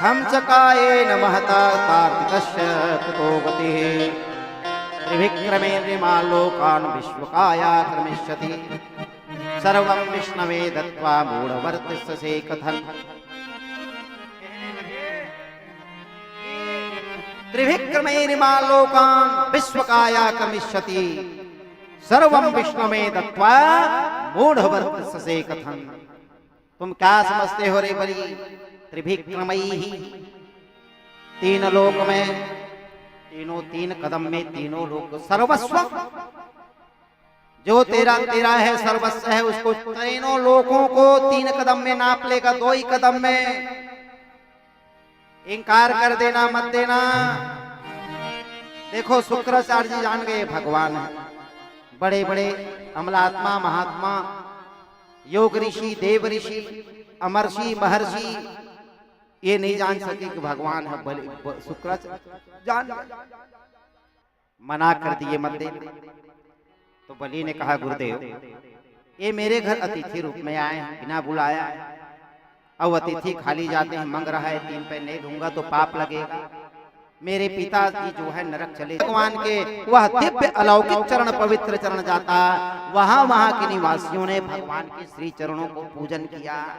हम चकायेन महता कार्तिकस्य कुतो गतिः त्रिविक्रमेन्द्रिमा लोकान् विश्वकाया क्रमिष्यति सर्वं विष्णवे दत्त्वा मूढवर्तिष्यसे कथन्। त्रिविक्रमेन्द्रिमा लोकान् विश्वकाया क्रमिष्यति सर्वं विष्णवे दत्त्वा मूढवर्तिष्यसे कथन्। तुम क्या समझते हो रे बलि? त्रिभिक्रमैहि, 3 लोक में, तीनों 3 कदम में, तीनों लोक सर्वस्व, जो तेरा है, सर्वस्व है, उसको तीनों लोकों को 3 कदम में नाप लेगा, 2 ही कदम में। इंकार कर देना, मत देना। देखो शुक्राचार्य जी जान गए भगवान है, बड़े बड़े अमलात्मा, महात्मा, योग ऋषि, देव ऋषि, अमर्षि, महर्षि, ये नहीं जान सके कि भगवान है। बलि शुक्राचार्य जान मना कर दिए, मत दे। तो बलि ने कहा, गुरुदेव ये मेरे घर अतिथि रूप में आए हैं, बिना बुलाया। अब अतिथि खाली जाते हैं, मांग रहा है 3 पैसे नहीं दूंगा तो पाप लगेगा, मेरे पिताजी जो है नरक चले। भगवान के वह दिव्य अलौकिक चरण, पवित्र चरण जाता, वहां के निवासियों ने भगवान के श्री चरणों को पूजन किया,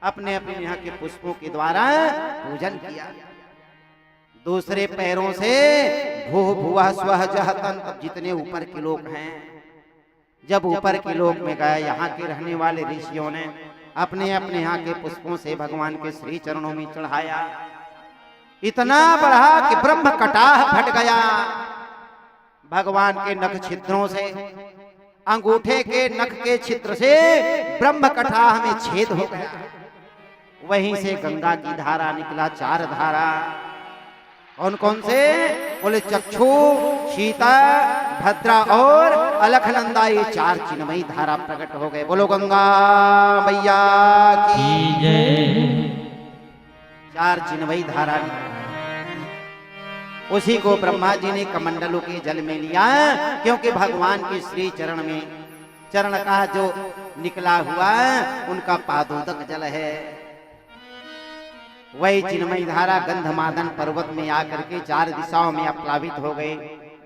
अपने अपने यहाँ के पुष्पों के द्वारा पूजन किया। दूसरे पैरों से भूः भुवः स्वः जः तन्, जितने ऊपर के लोग हैं, जब ऊपर के लोग में गए, यहाँ के रहने वाले ऋषियों ने अपने अपने यहाँ के पुष्पों से भगवान के श्री चरणों में चढ़ाया। इतना बढ़ा कि ब्रह्म कटाह फट गया भगवान के नख छिद्रों से। अंगूठे के नख के छिद्र से ब्रह्म कटा हमें छेद हो गया। वहीं से गंगा की धारा निकला, 4 धारा। कौन कौन से? बोले चक्षु, सीता, भद्रा और अलखनंदा, ये 4 चिन्मयी धारा प्रकट हो गए। बोलो गंगा मैया की जय। 4 चिन्मयी धारा, उसी को ब्रह्मा जी ने कमंडलों के जल में लिया, क्योंकि भगवान के श्री चरण में, चरण का जो निकला हुआ उनका पादोदक जल है। वही चिन्मयी धारा गंधमादन पर्वत में आकर के 4 दिशाओं में अप्लावित हो गए।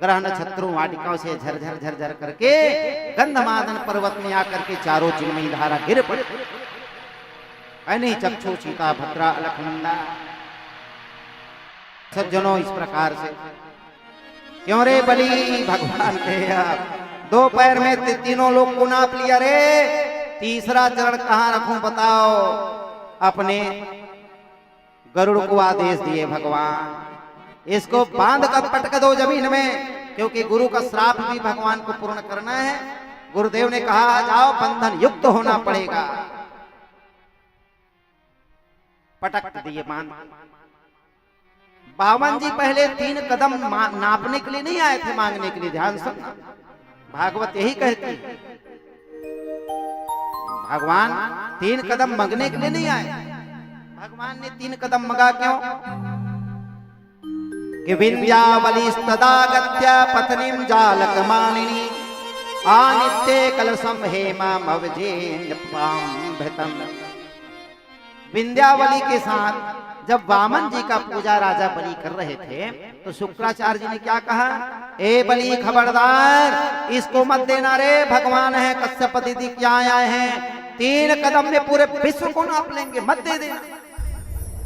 ग्रह नक्षत्रों वाटिकाओं से झरझर झरझर करके गंधमादन पर्वत में आकर के चारों चिन्मयी धारा गिर पड़े। चक्षु, सीता, भद्रा, अलखनंदा। सज्जनों, इस प्रकार से क्यों रे बलि भगवान के 2 पैर में तीनों लोग को नाप लिया रे, तीसरा चरण कहाँ रखूं बताओ? अपने गरुड़ को आदेश दिए भगवान, इसको बांध कर पटक दो जमीन में, क्योंकि गुरु का श्राप भी भगवान को पूर्ण करना है। गुरुदेव ने कहा जाओ, बंधन युक्त होना पड़ेगा। पटक दिए बांध। बावन जी पहले 3 कदम नापने के लिए नहीं आए थे, मांगने के लिए। ध्यान सुनना, भागवत यही कहती है, भगवान 3 कदम मांगने के लिए नहीं आए। भगवान ने 3 कदम मगा क्यों? कि विंध्यावलिस्तदागत्य पत्नीं जालकमानिनी आनित्ये कलशम हेमं अवजेन्द्रपाम्भृतम्। विंध्यावली के साथ जब वामन जी का पूजा राजा बलि कर रहे थे, तो शुक्राचार्य जी ने क्या कहा? ए बलि खबरदार, इसको मत देना रे, भगवान है, कश्यप दीदी क्या आए हैं, 3 कदम में पूरे विश्व को नाप लेंगे, मत दे देना।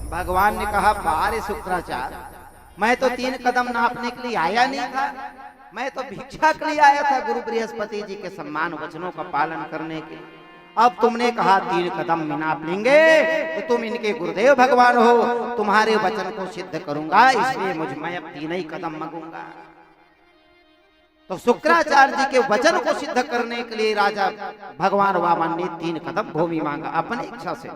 भगवान ने कहा बारे शुक्राचार्य, मैं तो 3 कदम नापने के लिए आया नहीं था, मैं तो भिक्षा के लिए आया था गुरु बृहस्पति जी के सम्मान वचनों का पालन करने के। अब तुमने कहा 3 कदम में नाप लेंगे, तो तुम इनके गुरुदेव भगवान हो, तुम्हारे वचन को सिद्ध करूंगा, इसलिए मैं अब 3 ही कदम मांगूंगा। तो शुक्राचार्य जी के वचन को सिद्ध करने के लिए राजा भगवान वामन ने 3 कदम भूमि मांगा अपनी इच्छा से।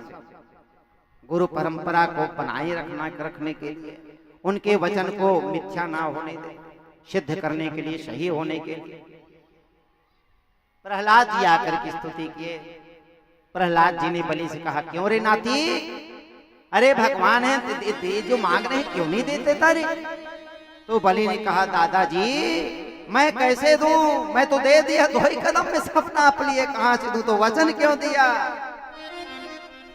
गुरु परंपरा को बनाए रखने के लिए, उनके वचन को मिथ्या ना होने दे, सिद्ध करने के लिए, सही होने के लिए। प्रहलाद जी आकर की स्तुति किए। प्रहलाद जी ने बलि से कहा क्यों रे नाती, अरे भगवान है, दे जो मांग रहे क्यों नहीं देते तारे? तो बलि ने कहा दादाजी मैं कैसे दूं, मैं तो दे दिया, 2 ही कदम में सब नाप लिए, कहां से दूं? तो वचन क्यों दिया?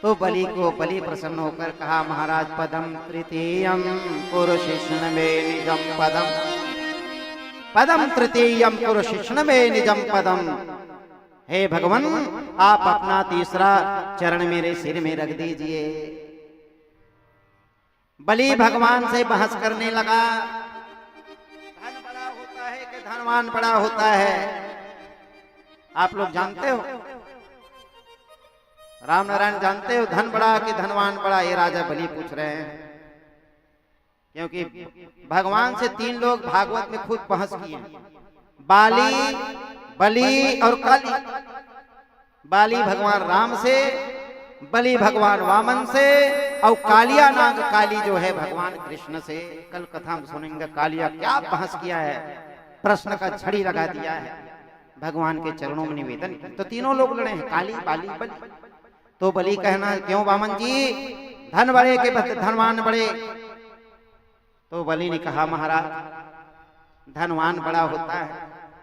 तो बलि प्रसन्न होकर कहा महाराज पदम तृतीयम पुरुषिष्ण में निजम पदम, पदम तृतीयम पुरुषिष्ण में निजम पदम। हे भगवान, आप अपना 3रा चरण मेरे सिर में रख दीजिए। बलि भगवान से बहस करने लगा, धन बड़ा होता है कि धनवान बड़ा होता है? आप लोग जानते हो, राम नारायण जानते हो, धन बड़ा कि धनवान बड़ा? ये राजा बलि पूछ रहे हैं, क्योंकि भगवान से 3 लोग भागवत में खुद बहस किए, बाली, बलि और काली। बाली भगवान राम से, बलि भगवान वामन से, और कालिया नाग काली जो है भगवान कृष्ण से। कल कथा में सुनेंगे कालिया क्या बहस किया है, प्रश्न का छड़ी लगा दिया है, भगवान के चरणों में निवेदन। तो तीनों लोग लड़े हैं, काली, बाली, बलि। तो बलि कहना क्यों वामन जी, धन बड़े के धनवान बड़े? तो बलि ने कहा महाराज धनवान बड़ा होता है,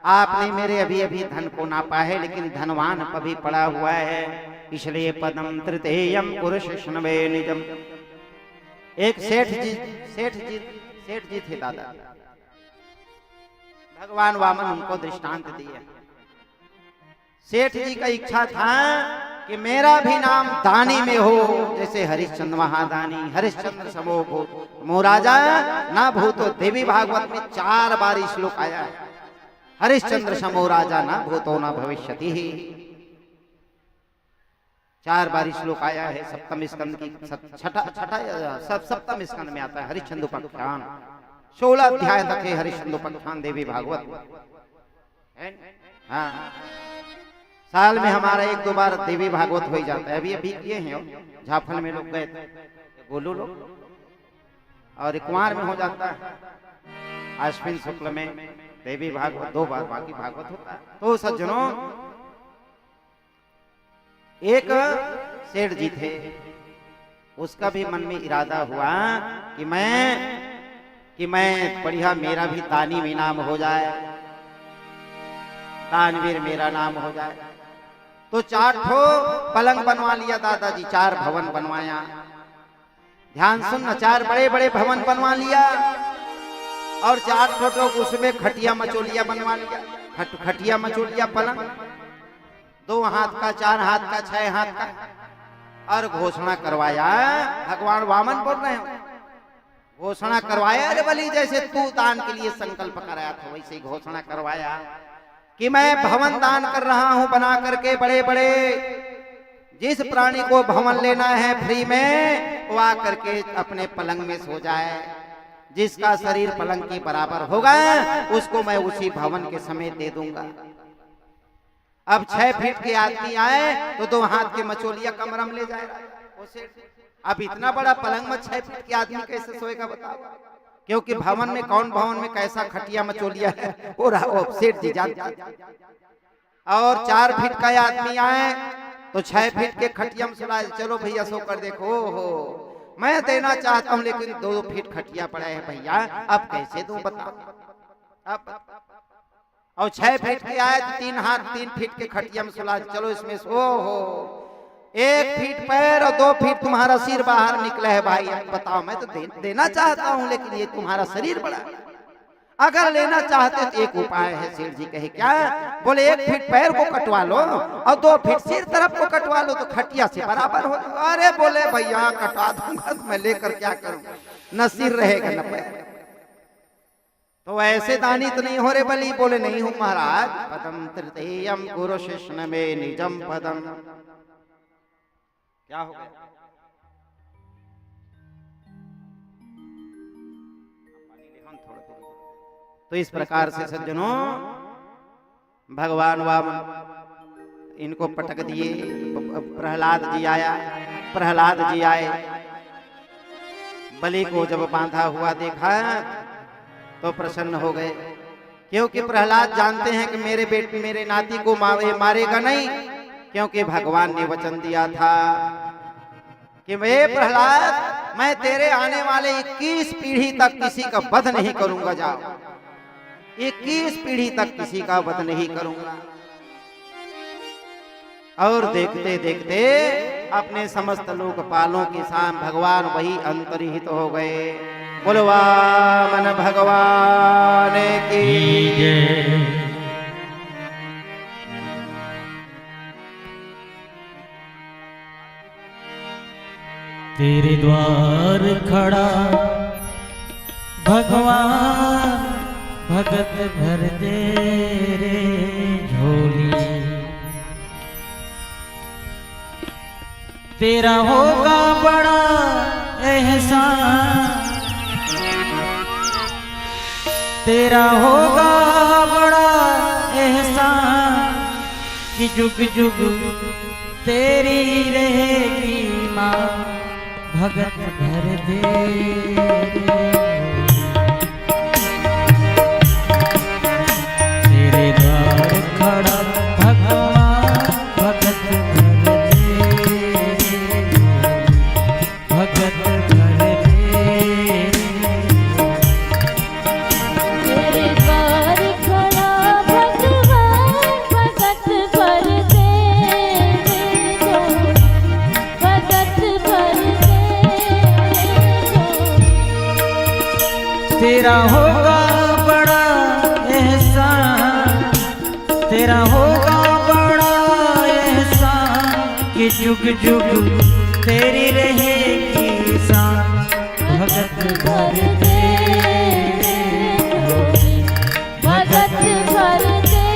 आपने मेरे अभी अभी धन को नापा है, लेकिन धनवान अभी पड़ा हुआ है, इसलिए पदम तृतीयम पुरुषिष्ण में निजम। एक सेठ जी थे दादा, भगवान वामन उनको दृष्टांत दिए। सेठ जी का इच्छा था कि मेरा भी नाम दानी में हो, जैसे हरिश्चंद्र महादानी, हरिश्चंद्र समो भूत मो राजा ना भूतो। देवी भागवत में 4 बार श्लोक आया है, हरिश्चंद्र समो राजा ना भूतो ना भविष्यति ही। 4 बार श्लोक आया है। सप्तम स्कंद की सप्तम स्कंद में आता है हरिश्चंद्र उपाख्यान। 16 अध्याय तक है हरिश्चंद्र उपाख्यान देवी भागवत। हाँ, साल में हमारा 1-2 बार देवी भागवत हो ही जाता है। अभी किए हैं, झाफल में लोग गए थे, बोलो लोग, और कुंवार में हो जाता है। आश्विन शुक्ल में देवी भागवत 2 बार, बाकी भागवत होता है। तो सज्जनों, एक सेठ जी थे, उसका भी मन में इरादा हुआ कि मैं बढ़िया, मेरा भी दानी नाम हो जाए, दानवीर मेरा नाम हो जाए। तो 4 ठो पलंग बनवा लिया दादाजी, 4 भवन बनवाया। ध्यान सुनना, 4 बड़े बड़े भवन बनवा लिया और 4 ठो उसमें खटिया मचोलिया बनवा लिया। खटिया मचोलिया पलंग 2 हाथ का, 4 हाथ का, 6 हाथ का, और घोषणा करवाया। भगवान वामन बोल रहे हो, घोषणा करवाया। अरे बलि, जैसे तू दान के लिए संकल्प कराया था वैसे घोषणा करवाया कि मैं भवन दान कर रहा हूं बना करके, बड़े बड़े। जिस प्राणी को भवन लेना है फ्री में, वो आकर के अपने पलंग में सो जाए। जिसका शरीर पलंग के बराबर होगा उसको मैं उसी भवन के समेत दे दूंगा। अब 6 फीट के आदमी आए तो 2 हाथ के मचोलिया कमरा में ले जाएगा। अब इतना बड़ा पलंग में 6 फीट के आदमी कैसे सोएगा बताओ? क्योंकि भवन में, कौन भवन में कैसा खटिया मचोलिया है वो सेठ जी जानते। और 4 फीट का आदमी आए तो 6 फीट के खटिया में सुलाए, चलो भैया सो कर देखो। हो मैं देना चाहता हूँ लेकिन 2 फीट खटिया पड़ा है भैया, अब कैसे दूं बताओ? अब और 6 फीट के आए तो 3 हाथ 3 फीट के खटिया में सुला, चलो इसमें सो। हो 1 फीट पैर और 2 फीट तुम्हारा सिर बाहर निकला है भाई, अब बताओ। मैं तो देना चाहता हूँ लेकिन ये तुम्हारा शरीर बड़ा है। अगर लेना चाहते तो एक उपाय है। सेठ जी कहे क्या? बोले 1 फीट पैर को कटवा लो और 2 फीट सिर तरफ को कटवा लो तो खटिया से बराबर हो। अरे बोले भैया कटवा दूंगा तो मैं लेकर क्या करूंगा, न सिर रहेगा न पैर। तो ऐसे दानी तो नहीं हो रे बलि? बोले नहीं हूं महाराज। पदम तृतीयम गुरु शिष्ण में निजम पदम। क्या हो गया? तो इस प्रकार से सज्जनों, भगवान वामन इनको पटक दिए। प्रहलाद जी आया, प्रहलाद जी आए, बलि को जब बांधा हुआ देखा तो प्रसन्न हो गए। क्योंकि प्रहलाद जानते हैं कि मेरे बेटे, मेरे नाती को मारेगा नहीं, क्योंकि भगवान ने वचन दिया था कि मैं प्रहलाद, मैं तेरे आने वाले 21 पीढ़ी तक किसी का वध नहीं करूंगा। जाओ, 21 पीढ़ी तक किसी का वध नहीं करूंगा। और देखते देखते अपने समस्त लोकपालों के साथ भगवान वही अंतर्हित हो गए। बोलो वामन भगवान की जय। तेरे द्वार खड़ा भगवान, भगत भर दे रे झोली। तेरा होगा बड़ा एहसान, तेरा होगा बड़ा एहसान कि जुग जुग तेरी रहेगी माँ, भगत भर दे। तेरे द्वार खड़ा भगवान, भगत भर दे, भगत भर दे। तेरे द्वार खड़ा भगवान, भगत भर दे, भगत भर दे। तेरा होगा बड़ा एहसान, तेरा होगा बड़ा एहसान कि जुग जुग तेरी रहेगी शान, भगत भर दे, भगत भर दे।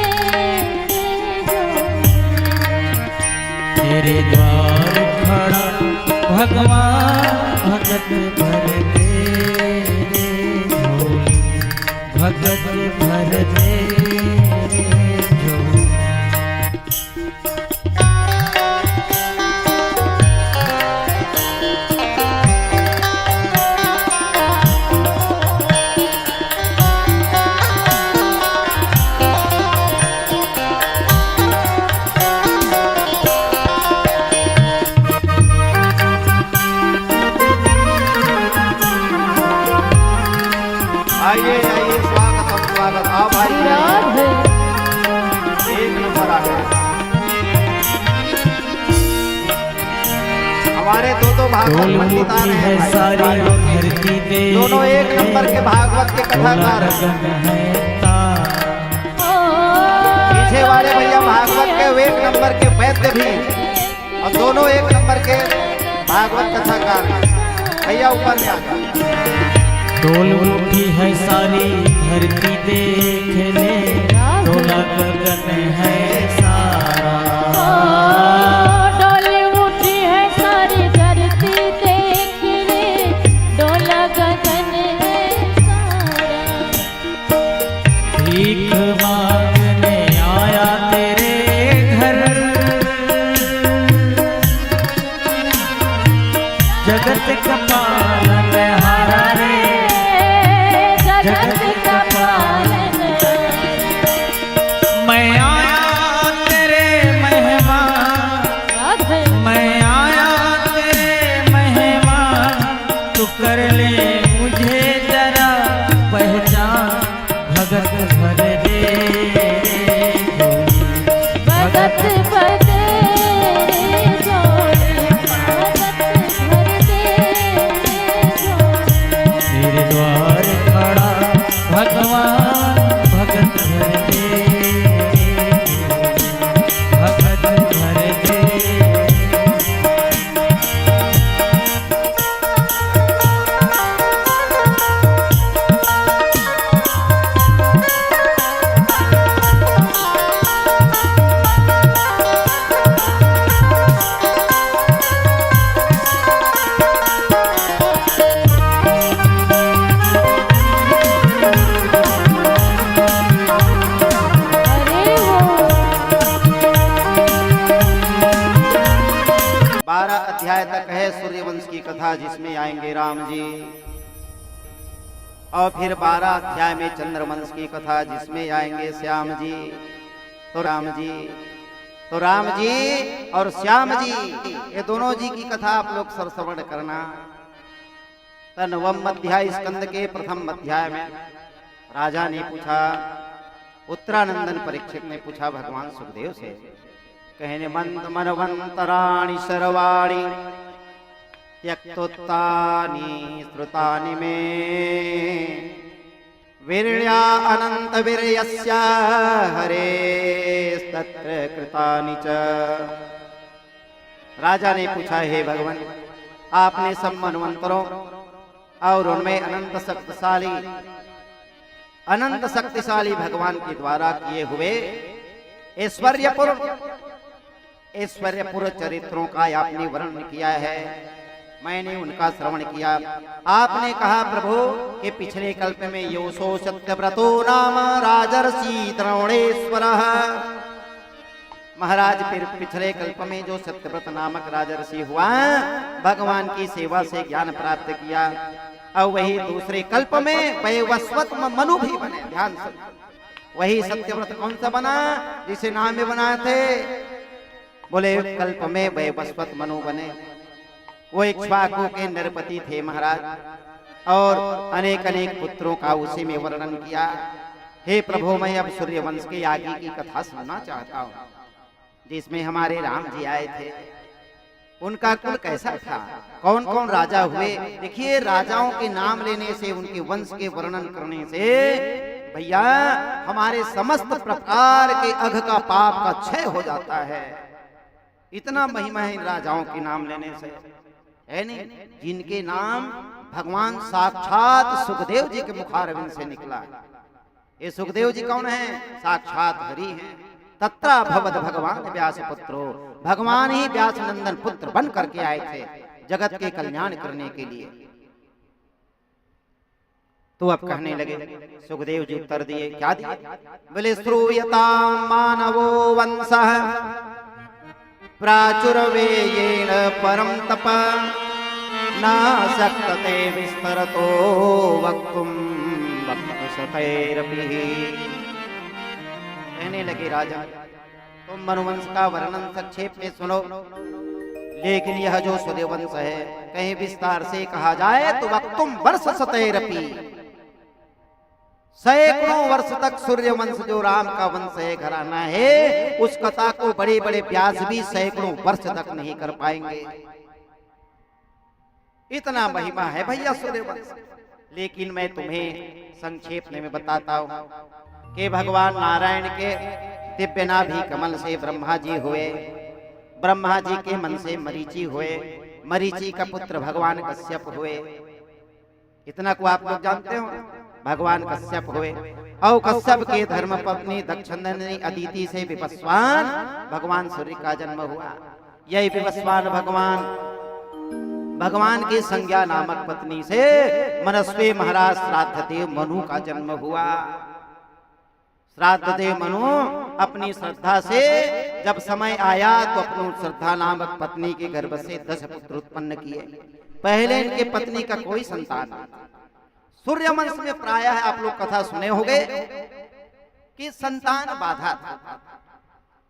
तेरे द्वार खड़ा भगवान, भगत भर दे, भगत भर दे। आइए स्वागत आओ भाई राधे एक नंबर आ गए हमारे दो भागवत पंडितान है हैं सारी भाई। धरती पे दोनों एक नंबर के भागवत के कथाकार हैं। पीछे वाले भैया भागवत के वो एक नंबर के वैद्य भी हैं और दोनों एक नंबर के भागवत कथाकार हैं। भैया ऊपर में आ जाओ। डोल उठी है सारी धरती देख ले डोला गगन है सारा डोली उठी है सारी धरती देख ले डोला गगन है सारा भीख मांगने आया तेरे घर जगत का पालनहारा रे जगत का पालन मैं आया तेरे मेहमान राधे मैं आया तेरे मेहमान तू कर ले मुझे जरा पहचान भगत भर दे भगत बदे जोड़े भगत भर दे जोड़े तेरे द्वार खड़ा भगवान भगत भर दे भगत भर दे अरे वो 12 अध्याय तक है सूर्यवंश की कथा जिसमें आएंगे राम जी और फिर 12 अध्याय में चंद्रवंश की कथा जिसमें आएंगे श्याम जी तो राम जी और श्याम जी ये दोनों जी की कथा आप लोग सरश्रवण करना। नवम अध्याय स्कंद के प्रथम अध्याय में राजा ने पूछा उत्तरानंदन परीक्षित ने पूछा भगवान सुखदेव से कहने मंद मनवंतराणि सर्वाणि त्यक्तोत्तानि श्रुतानि मे वीर्या अनंत वीर्यस्य हरेस्तत्र कृतानि च। राजा ने पूछा हे भगवान आपने सब मनवंतरों और उनमें अनंत शक्तिशाली भगवान के द्वारा किए हुए ऐश्वर्यपूर्ण चरित्रों का आपने वर्णन किया है। मैंने उनका श्रवण किया। आपने कहा प्रभु कि पिछले कल्प में योषो सत्यव्रतो नाम राजर्षि द्रोणेश्वरः। महाराज फिर पिछले कल्प में जो सत्यव्रत नामक राजर्षि हुआ भगवान की सेवा से ज्ञान प्राप्त किया और वही दूसरे कल्प में वैवस्वत मनु भी बने। ध्यान से वही सत्यव्रत कौन सा बना जिसे नाम में बनाए थे बोले कल्प में वैवस्वत मनु बने। वो इक्ष्वाकु के नरपति थे महाराज और अनेक अनेक पुत्रों का उसी में वर्णन किया। हे प्रभु मैं अब सूर्यवंश के आगे की कथा सुनना चाहता हूँ जिसमें हमारे राम जी आए थे। उनका कुल कैसा था, कौन कौन राजा हुए। देखिए राजाओं के नाम लेने से उनके वंश के वर्णन करने से भैया हमारे समस्त प्रकार के अघ का पाप का क्षय हो जाता है। इतना महिमा है इन राजाओं के नाम लेने से है नहीं, जिनके नाम भगवान साक्षात सुखदेव जी के मुखारविंद से निकला। ये सुखदेव जी कौन है, साक्षात हरि हैं। तत्रा भवद भगवान व्यास पुत्रो, भगवान ही व्यास नंदन पुत्र बन करके आए थे जगत के कल्याण करने के लिए। तो अब कहने लगे सुखदेव जी उत्तर दिए, क्या दिए बोले श्रूयतां मानवो वंशः प्राचुर्वेयेण परम तप न शक्यते विस्तरतो वक्तुं वक्तशतैरपि। कहने लगे राजा तुम मनुवंश का वर्णन संक्षेप में सुनो, लेकिन यह जो सूर्यवंश है कहीं विस्तार से कहा जाए तो वक्तुम वर्ष शतैरपि सैकड़ों वर्ष तक सूर्य वंश जो राम का वंश है घराना है, उस कथा को बड़े बड़े व्यास भी सैकड़ों वर्ष तक नहीं कर पाएंगे। इतना महिमा है भैया सूर्य वंश। लेकिन मैं तुम्हें संक्षेप में बताता हूं कि भगवान नारायण के दिव्य नाभि कमल से ब्रह्मा जी हुए, ब्रह्मा जी के मन से मरीचि हुए, मरीचि का पुत्र भगवान कश्यप हुए। इतना को आप लोग जानते हो, भगवान कश्यप हुए। और कश्यप के धर्म पत्नी दक्षिणा अदिति से विवस्वान भगवान सूर्य का जन्म हुआ। यही विवस्वान भगवान की संज्ञा नामक पत्नी से मनस्वी महाराज श्राद्ध देव मनु का जन्म हुआ। श्राद्ध देव मनु अपनी श्रद्धा से जब समय आया तो अपनी श्रद्धा नामक पत्नी के गर्भ से 10 पुत्र उत्पन्न किए। पहले इनके पत्नी का कोई संतान नहीं। सूर्य वंश में प्रायः आप लोग कथा सुने होंगे कि संतान बाधा था।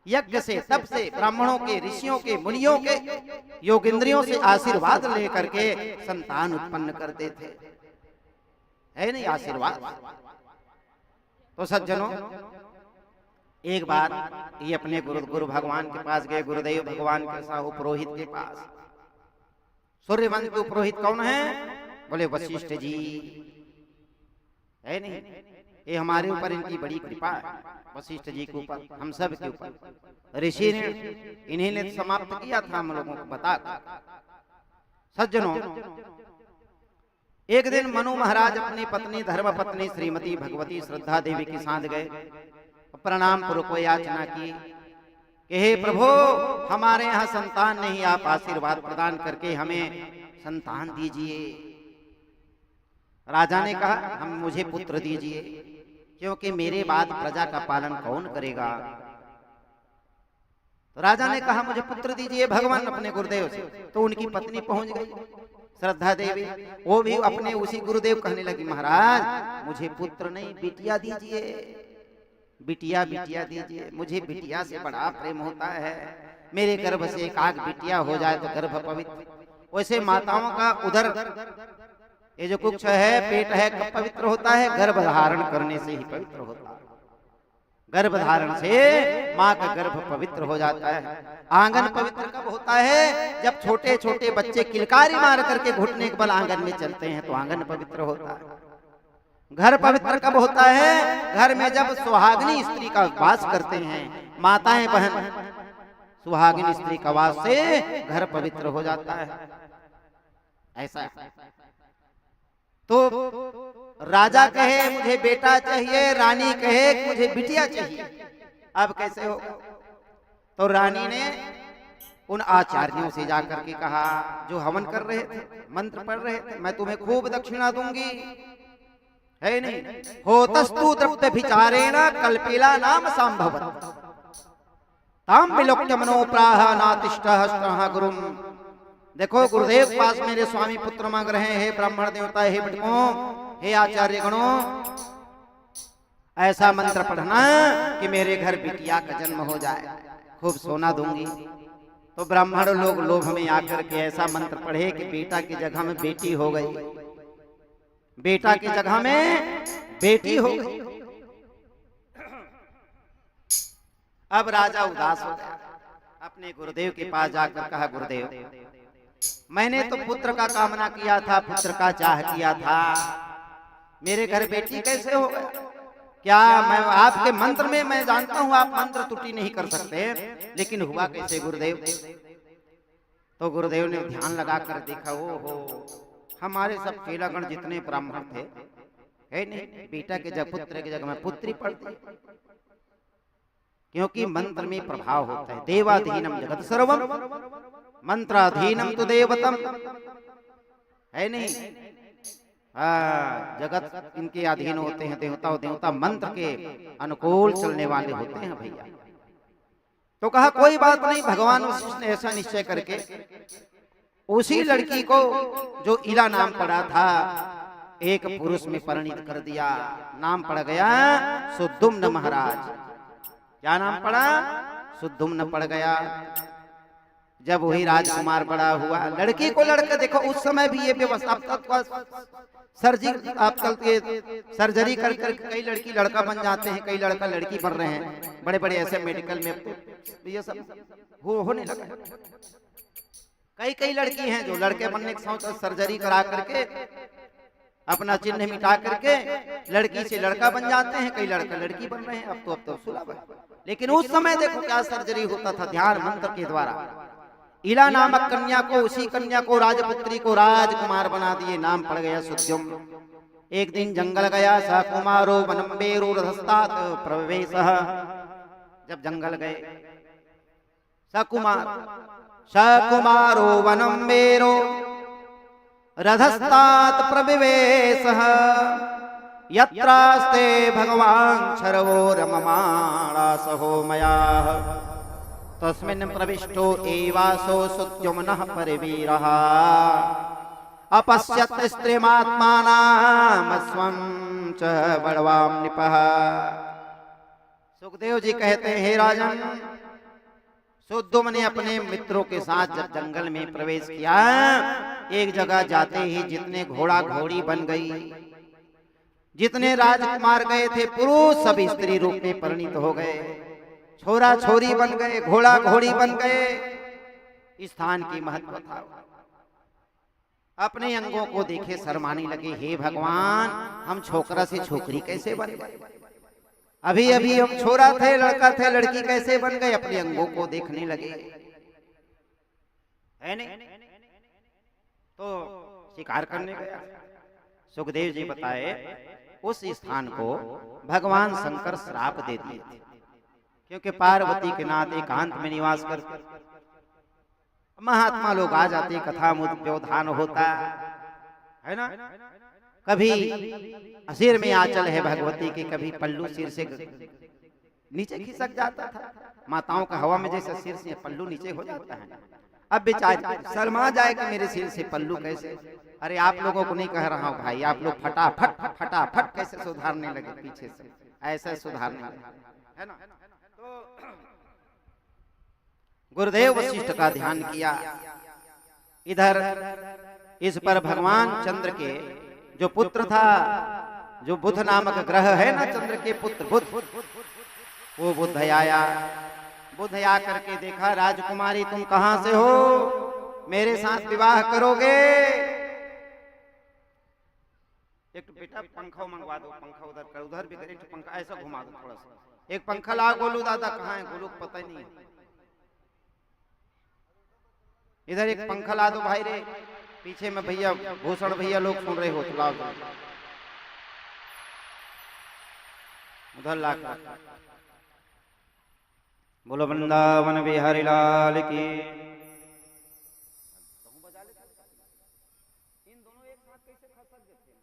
यज्ञ से, तप से, ब्राह्मणों के, ऋषियों के, मुनियों के, योगेंद्रियों से आशीर्वाद लेकर के संतान उत्पन्न करते थे, है नहीं आशीर्वाद। तो सज्जनों, एक बार ये अपने गुरु भगवान के पास गए, गुरुदेव भगवान के साहू पुरोहित के पास। सूर्यवंश के पुरोहित कौन है? बोले वशिष्ठ जी, है नहीं, ये हमारे ऊपर इनकी बड़ी कृपा है, वशिष्ठ जी के ऊपर, हम सब के ऊपर। ऋषि ने इन्हीं ने समाप्त किया था हम लोगों को बता। सज्जनों, एक दिन मनु महाराज अपनी पत्नी धर्म पत्नी श्रीमती भगवती श्रद्धा देवी के साथ गए। प्रणाम पूर्वक याचना की कि हे प्रभु, हमारे यहाँ संतान नहीं, आप आशीर्वाद प्रदान करके हमें संतान दीजिए। राजा ने कहा, हम मुझे पुत्र दीजिए, क्योंकि मेरे बाद प्रजा का पालन कौन करेगा। तो राजा ने कहा, मुझे पुत्र दीजिए भगवान अपने गुरुदेव से। तो उनकी पत्नी पहुंच गई श्रद्धा देवी, वो भी अपने उसी गुरुदेव कहने लगी, महाराज मुझे पुत्र नहीं, बिटिया दीजिए, बिटिया बिटिया दीजिए, मुझे बिटिया से बड़ा प्रेम होता है। मेरे गर्भ से एक आग बिटिया हो जाए तो गर्भ पवित्र। वैसे माताओं का उधर ये जो कुक्ष है, पेट है, कब पवित्र होता है? गर्भ धारण करने से ही पवित्र होता है। गर्भ धारण से माँ का गर्भ पवित्र हो जाता है। आंगन पवित्र कब होता है? जब छोटे छोटे बच्चे किलकारी मार करके घुटने के बल आंगन में चलते हैं तो आंगन पवित्र होता है। घर पवित्र कब होता है? घर में जब सुहागिनी स्त्री का वास करते हैं, माताएं बहन, सुहागिनी स्त्री का वास से घर पवित्र हो जाता है। ऐसा तो राजा कहे मुझे बेटा चाहिए, रानी कहे मुझे बिटिया चाहिए, अब कैसे होगा? तो रानी ने उन आचार्यों से जाकर के कहा, जो हवन कर रहे थे, मंत्र पढ़ रहे थे, मैं तुम्हें खूब दक्षिणा दूंगी, है नहीं, होतस्तु द्रव्य विचारेण कल्पिला नाम संभवत ताम विलोक्य मनो प्राह नातिष्ठः स्त्रः गुरुम। देखो, गुरुदेव पास मेरे स्वामी पुत्र मांग रहे हैं, हे ब्राह्मण देवता, हे बटकों, हे आचार्य गणों, ऐसा मंत्र पढ़ना कि मेरे घर बिटिया का जन्म हो जाए, खूब सोना दूंगी। तो ब्राह्मण लोग लोभ में आकर के ऐसा मंत्र पढ़े कि बेटा की जगह में बेटी हो गई, बेटा की जगह में बेटी हो गई। अब राजा उदास हो गया, अपने गुरुदेव के पास जाकर कहा, गुरुदेव मैंने तो पुत्र का कामना किया था, पुत्र का चाह किया था, मेरे घर बेटी कैसे हो गया? क्या मैं आपके मंत्र में, मैं जानता हूं आप मंत्र त्रुटि नहीं कर सकते, लेकिन हुआ कैसे गुरुदेव? तो गुरुदेव ने ध्यान लगाकर देखा, ओ हो, हमारे सब चेलागण जितने ब्राह्मण थे, है नहीं, बेटा के जगह पुत्र की जगह में पुत्री पढ़ती, क्योंकि मंत्र में प्रभाव होता है। देवाधीनम जगत सर्वम मंत्राधीनम तो देवतम, है नहीं, जगत इनके अधीन होते हैं देवता, और देवता मंत्र के अनुकूल चलने वाले होते हैं भैया। तो कहा कोई बात नहीं, भगवान वशिष्ठ ने ऐसा निश्चय करके उसी लड़की को जो इला नाम पड़ा था एक पुरुष में परिणित कर दिया। नाम पड़ गया सुद्दुम्न महाराज। क्या नाम पड़ा? सुद्दुम्न पड़ गया। जब वही राजकुमार बड़ा हुआ, लड़की को लड़का, देखो उस समय भी ये व्यवस्था, सर्जरी आजकल के सर्जरी कर कर कई लड़की लड़का बन जाते हैं, कई लड़का लड़की बन रहे हैं, बड़े बड़े ऐसे मेडिकल में तो ये सब होने लगा। कई लड़की हैं जो लड़के बनने के सोच सर्जरी करा करके अपना चिन्ह मिटा करके लड़की से लड़का बन जाते हैं, कई लड़का लड़की बन रहे हैं। अब तो सुलभ है, लेकिन उस समय देखो क्या सर्जरी होता था, ध्यान मंत्र के द्वारा। इला नामक कन्या को, उसी कन्या को राजपुत्री को राजकुमार बना दिए, नाम पड़ गया सुद्युम। एक दिन जंगल गया स कुमारो वनम्बेरो रधस्तात प्रवेशः। जब जंगल गए सकुमारो वनम्बेरो रधस्तात प्रविवेशः। यत्रास्ते भगवान शर्वो रममाणा सहो मयाः। तस्मिन् प्रविष्टो एवासो सुद्युम्नः परिवीरः। अपश्यत् स्त्रीमात्मानाम् स्वं च बलवान् नृपः। सुखदेव जी कहते हैं, हे राजन, सुद्युम्न ने अपने मित्रों के साथ जब जंगल में प्रवेश किया, एक जगह जाते ही जितने घोड़ा घोड़ी बन गई, जितने राजकुमार गए थे पुरुष सब स्त्री रूप में परिणित हो गए, छोरा छोरी बन गए, घोड़ा घोड़ी बन गए। स्थान की महत्व था। अपने अंगों को देखे शर्माने लगे, हे भगवान, हम छोकरा से छोकरी कैसे बन गए? अभी अभी हम छोरा थे, लड़का थे, लड़की कैसे बन गए? अपने अंगों को देखने लगे, है नहीं? तो शिकार करने गया। सुखदेव जी बताए, उस स्थान को भगवान शंकर श्राप दे दिए थे, क्योंकि पार्वती के नाथ एकांत में निवास करते, महात्मा लोग आ जाते, कथा व्यवधान होता है ना। कभी सिर में आंचल है भगवती के, कभी पल्लू सिर से नीचे खिसक जाता था। माताओं का हवा में जैसे सिर से पल्लू नीचे हो जाता है। अब बेचारी शर्मा जाए कि मेरे सिर से पल्लू कैसे। अरे आप लोगों को नहीं कह रहा हूँ भाई, आप लोग फटाफट कैसे सुधारने लगे, पीछे से ऐसा सुधारने लगे, है ना। गुरुदेव वशिष्ठ का ध्यान किया। इधर इस पर भगवान चंद्र के जो पुत्र था, जो बुध नामक ग्रह है ना, चंद्र के पुत्र बुध, वो बुध आया। बुध आ करके देखा, राजकुमारी तुम कहां से हो, मेरे साथ विवाह करोगे? एक बेटा पंखा मंगवा दो, पंखा उधर कर, उधर भी कर, एक पंखा ऐसा घुमा दो थोड़ा सा, एक पंखा ला। गोलू दादा कहाँ है? गोलू को पता ही नहीं। इधर एक पंखा ला दो भाई रे, पीछे में भैया भूषण भैया लोग सुन रहे हो तो लाओ उधर ला। बोलो वृंदावन बिहारी लाल की। इन दोनों एक साथ कैसे खसक देते हैं?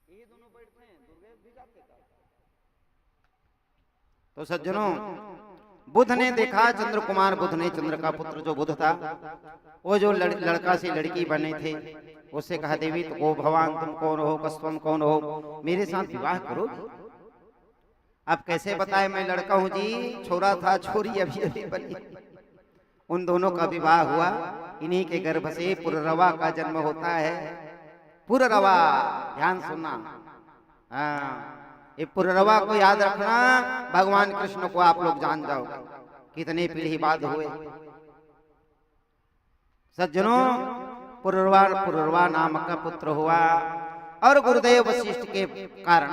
ये दोनों बैठते हैं, दुर्गे भी जाते हैं। तो सज्जनों, बुध ने देखा, चंद्र कुमार बुध ने, चंद्र का पुत्र जो बुध था, वो जो लड़का से लड़की बने थे, उससे कहा, देवी तो भगवान तुम कौन हो, कस्वम कौन हो, मेरे साथ विवाह करो। अब कैसे बताए, मैं लड़का हूं जी, छोरा था, छोरी अभी अभी बनी। उन दोनों का विवाह हुआ। इन्हीं के गर्भ से पुररवा का जन्म होता है। पुररवा, ध्यान सुनना, ये पुररवा को याद रखना। भगवान कृष्ण को आप लोग जान जाओगे, कितने पीढ़ी बाद हुए। सज्जनों, पुररवा नामक का पुत्र हुआ। और गुरुदेव वशिष्ठ के कारण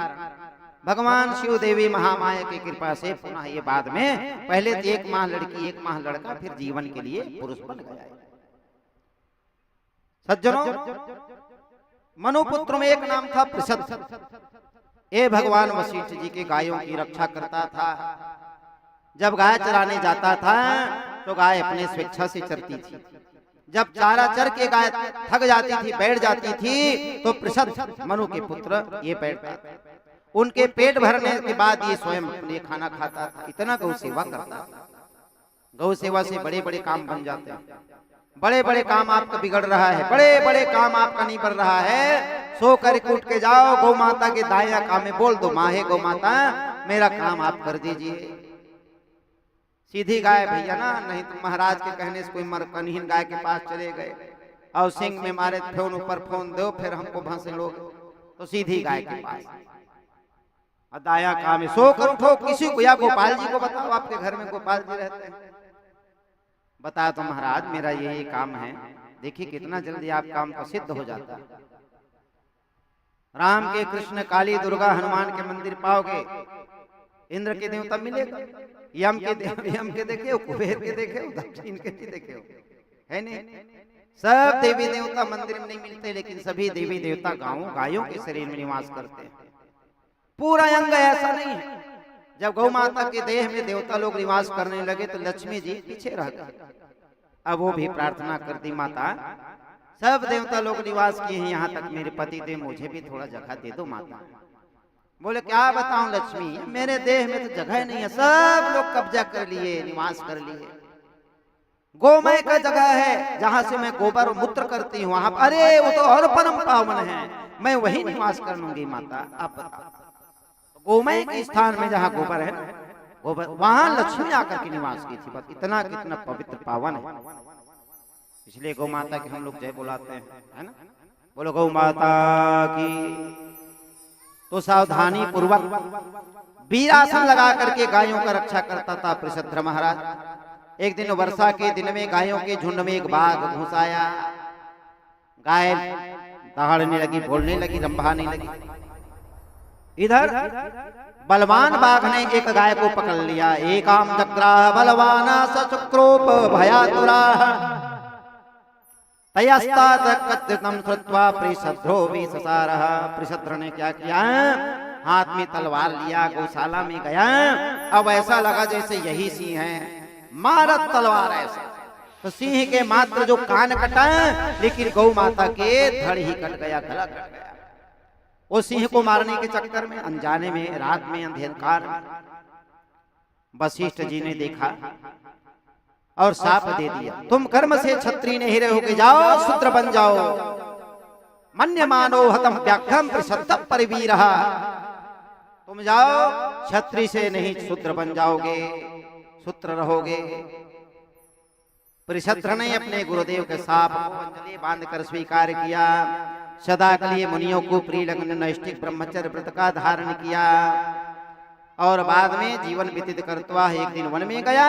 भगवान शिव देवी महामाया की कृपा से पुनः ये बाद में, पहले तो 1 माह लड़की 1 माह लड़का, फिर जीवन के लिए पुरुष बन गया। सज्जनों, मनुपुत्र में एक नाम था पृषद। ये भगवान वशिष्ठ जी के गायों की रक्षा करता था। जब गाय चराने जाता था तो गाय अपने स्वेच्छा से चरती थी। जब चारा चर के गाय थक जाती थी, बैठ जाती थी, तो पृषद मनु के पुत्र ये बैठता था। उनके पेट भरने के बाद ये स्वयं अपने खाना खाता था। इतना गौ सेवा करता था। गौ सेवा से बड़े बड़े काम बन जाते हैं। बड़े बड़े काम आपका बिगड़ रहा है, बड़े बड़े काम आपका नहीं बढ़ रहा है, सो कर कूट के जाओ, गौ माता के दाया काम में बोल दो, माहे गौ माता मेरा काम आप कर दीजिए। सीधी गाय भैया ना, नहीं तो महाराज के कहने से कोई मरकनहीन गाय के पास चले गए, और सिंह में मारे फोन ऊपर फोन दो, फिर हमको भंसे लोग तो सीधी गाय के पास। दाया काम सो कर उठो, किसी को या गोपाल जी को बताओ, आपके घर में गोपाल जी रहते हैं। बता तो महाराज मेरा ये काम है। देखिए कितना जल्दी आप काम का सिद्ध हो जाता है। राम के, कृष्ण, काली, दुर्गा, हनुमान के मंदिर पाओगे, इंद्र के देवता मिलेगा, यम के देखे हो, कुबेर के देखे हो, दक्षिण के नहीं देखे हो, है नहीं? सब देवी देवता मंदिर में नहीं मिलते, लेकिन सभी देवी देवता गायों के शरीर में निवास करते हैं। पूरा अंग ऐसा नहीं है। जब गौ माता के देह में देवता लोग निवास करने लगे तो लक्ष्मी जी पीछे रह गए। अब वो भी प्रार्थना कर दी, माता सब देवता लोग निवास किए हैं, यहाँ तक मेरे पति देव, मुझे भी थोड़ा जगह दे दो माता। बोले क्या बताऊं लक्ष्मी, मेरे देह में तो जगह नहीं है, सब लोग कब्जा कर लिए, निवास कर लिए। गोमय का जगह है जहां से मैं गोबर और मूत्र करती हूँ, वहां अरे वो तो और परम पावन है, मैं वही निवास कर लूंगी माता। आप बताओ, गोमय के स्थान में जहाँ गोबर है, गोबर वहां लक्ष्मी आकर के निवास की थी। बस इतना कितना पवित्र पावन है, इसलिए गौ माता की हम लोग जय बुलाते हैं, है ना? बोलो गौ माता की। तो सावधानी पूर्वक वीरासन लगा करके गायों का रक्षा करता था पृषद्र महाराज। एक दिन वर्षा के दिन में गायों के झुंड में एक बाघ घुस आया। गाय दहाड़ने लगी, बोलने लगी, रंभाने लगी। इधर बलवान बाघ ने एक गाय को पकड़ लिया। एकाम चक्राह बलवाना सचक्रोप भयातुरा तयस्तादकत्यतम श्रुत्वा पृषद्रो विससारः। पृषद्र ने क्या किया, हाथ में तलवार लिया, गौशाला में गया। अब ऐसा लगा जैसे यही सिंह है, मारत तलवार ऐसा। तो सिंह के मात्र जो कान कटा, लेकिन गौ माता के धड़ ही कट गया, गला कट गया। वो सिंह को मारने के चक्कर में अनजाने में, रात में, अंधकार में वशिष्ठ जी ने देखा और साप दे दिया, तुम कर्म से क्षत्रिय नहीं रहोगे, जाओ शूद्र बन जाओ। मन्यमानो हतम व्याघ्रम पृषद्ध परिवीरः। तुम जाओ, क्षत्रिय से नहीं शूद्र बन जाओगे, शूद्र रहोगे। पृषद्र ने अपने गुरुदेव के साप को अंजलि बांधकर स्वीकार किया। सदा के लिए मुनियों को प्रिय लगने नैष्ठिक ब्रह्मचर्य व्रत का धारण किया और बाद में जीवन व्यतीत करता एक दिन वन में गया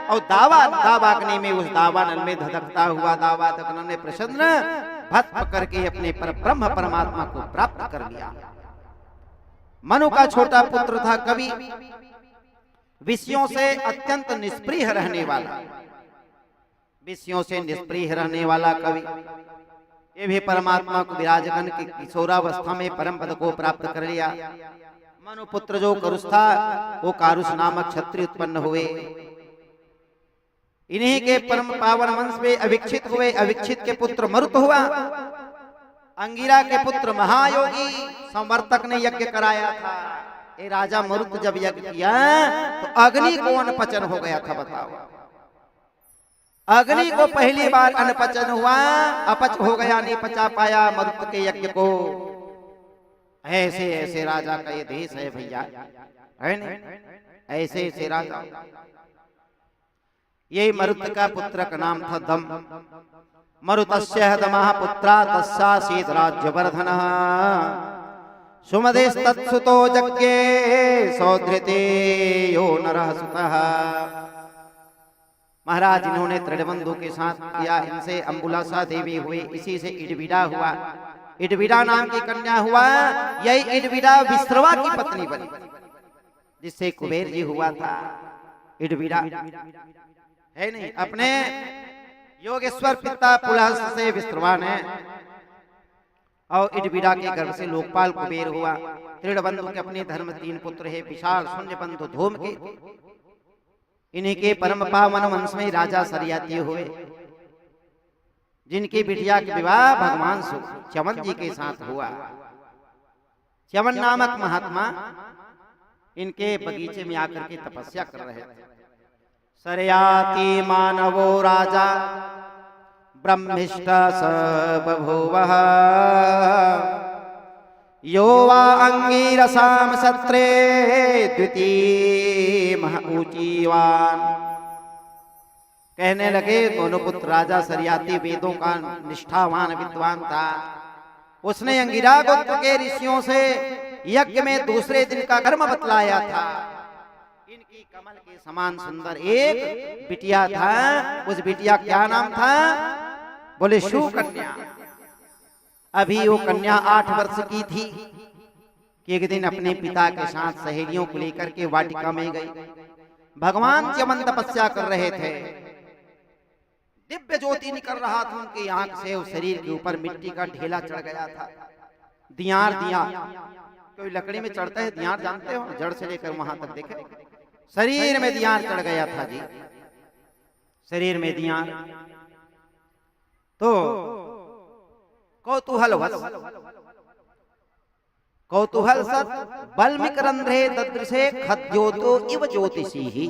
और दावाग्नि में, उस दावानल में धधकता हुआ दावाग्नि ने प्रसन्न भस्म करके अपने पर ब्रह्म परमात्मा को प्राप्त कर लिया। मनु का छोटा पुत्र था कवि, विषयों से अत्यंत निष्प्रिय रहने वाला, विषयों से निष्प्रिय रहने वाला कवि, ये भी परमात्मा को विराजगण की किशोरावस्था में परम पद को प्राप्त कर लिया। मनुपुत्र जो करुष था, वो कारुष नामक क्षत्रिय उत्पन्न हुए। इन्हीं के परम पावन वंश में अविक्षित हुए। अविक्षित के पुत्र मरुत हुआ। अंगिरा के पुत्र महायोगी संवर्तक ने यज्ञ कराया था। ये राजा मरुत जब यज्ञ किया तो अग्नि को अनपचन हो गया था। बताओ, अग्नि को पहली बार अनपचन हुआ, अपच हो गया, नहीं पचा पाया मरुत के यज्ञ को। ऐसे ऐसे राजा का ये देश है भैया, है नहीं? ऐसे ऐसे राजा। यही मरुत का पुत्र का नाम था दम। मरुतस्य दमः पुत्रा तस्यासीत् राज्यवर्धनः। सुमदेस्तत्सुतो जज्ञे सौधृते यो नरः सुतः। महाराज इन्होंने त्रिडबंधु के साथ किया, इनसे अंबुलासा देवी हुई, इसी से इडविडा हुआ, इडविडा नाम की कन्या हुआ। यही इडविडा विश्रवा की पत्नी बनी, जिससे कुबेर जी हुआ था। इडविडा है नहीं, अपने योगेश्वर पिता पुलहस्य से विश्रवा ने, और इडविडा के गर्भ से लोकपाल कुबेर हुआ। त्रिडबंधु के अपने धर्म 3 पुत्र है, विशाल, शून्य बंधु, धूमकेतु। इन्हीं के परम पावन वंश में राजा सरियाती हुए, जिनकी बिटिया के विवाह भगवान च्यवन जी के साथ हुआ। च्यवन नामक महात्मा इनके बगीचे में आकर के तपस्या कर रहे थे। सरियाती मानवो राजा ब्रह्मिष्ठ स बभूवः। यो वा अंगीरसाम सत्रे द्वितीय ऊंचीवान। कहने लगे मनुपुत्र राजा सरियाती वेदों का निष्ठावान विद्वान था। उसने अंगिरा गोत्र के ऋषियों से यज्ञ में दूसरे दिन का कर्म बतलाया था। इनकी कमल के समान सुंदर एक बिटिया था। उस बिटिया क्या नाम था? बोले सुकन्या। अभी वो कन्या 8 वर्ष की थी कि एक दिन अपने पिता के साथ सहेलियों को लेकर के वाटिका में गई। भगवान च्यवन तपस्या कर रहे थे। दिव्य ज्योति निकल रहा था उनकी आंख से। उस शरीर के ऊपर मिट्टी का ढेला चढ़ गया था। दियार दिया कोई लकड़ी में चढ़ता है, दियार जानते हो, जड़ से लेकर वहां तक देखे। शरीर में दियार चढ़ गया था जी, शरीर में दियार। तो कौतूहल सत बल्मिक रंध्रे ददृशे खद्योतो इव ज्योतिषी ही।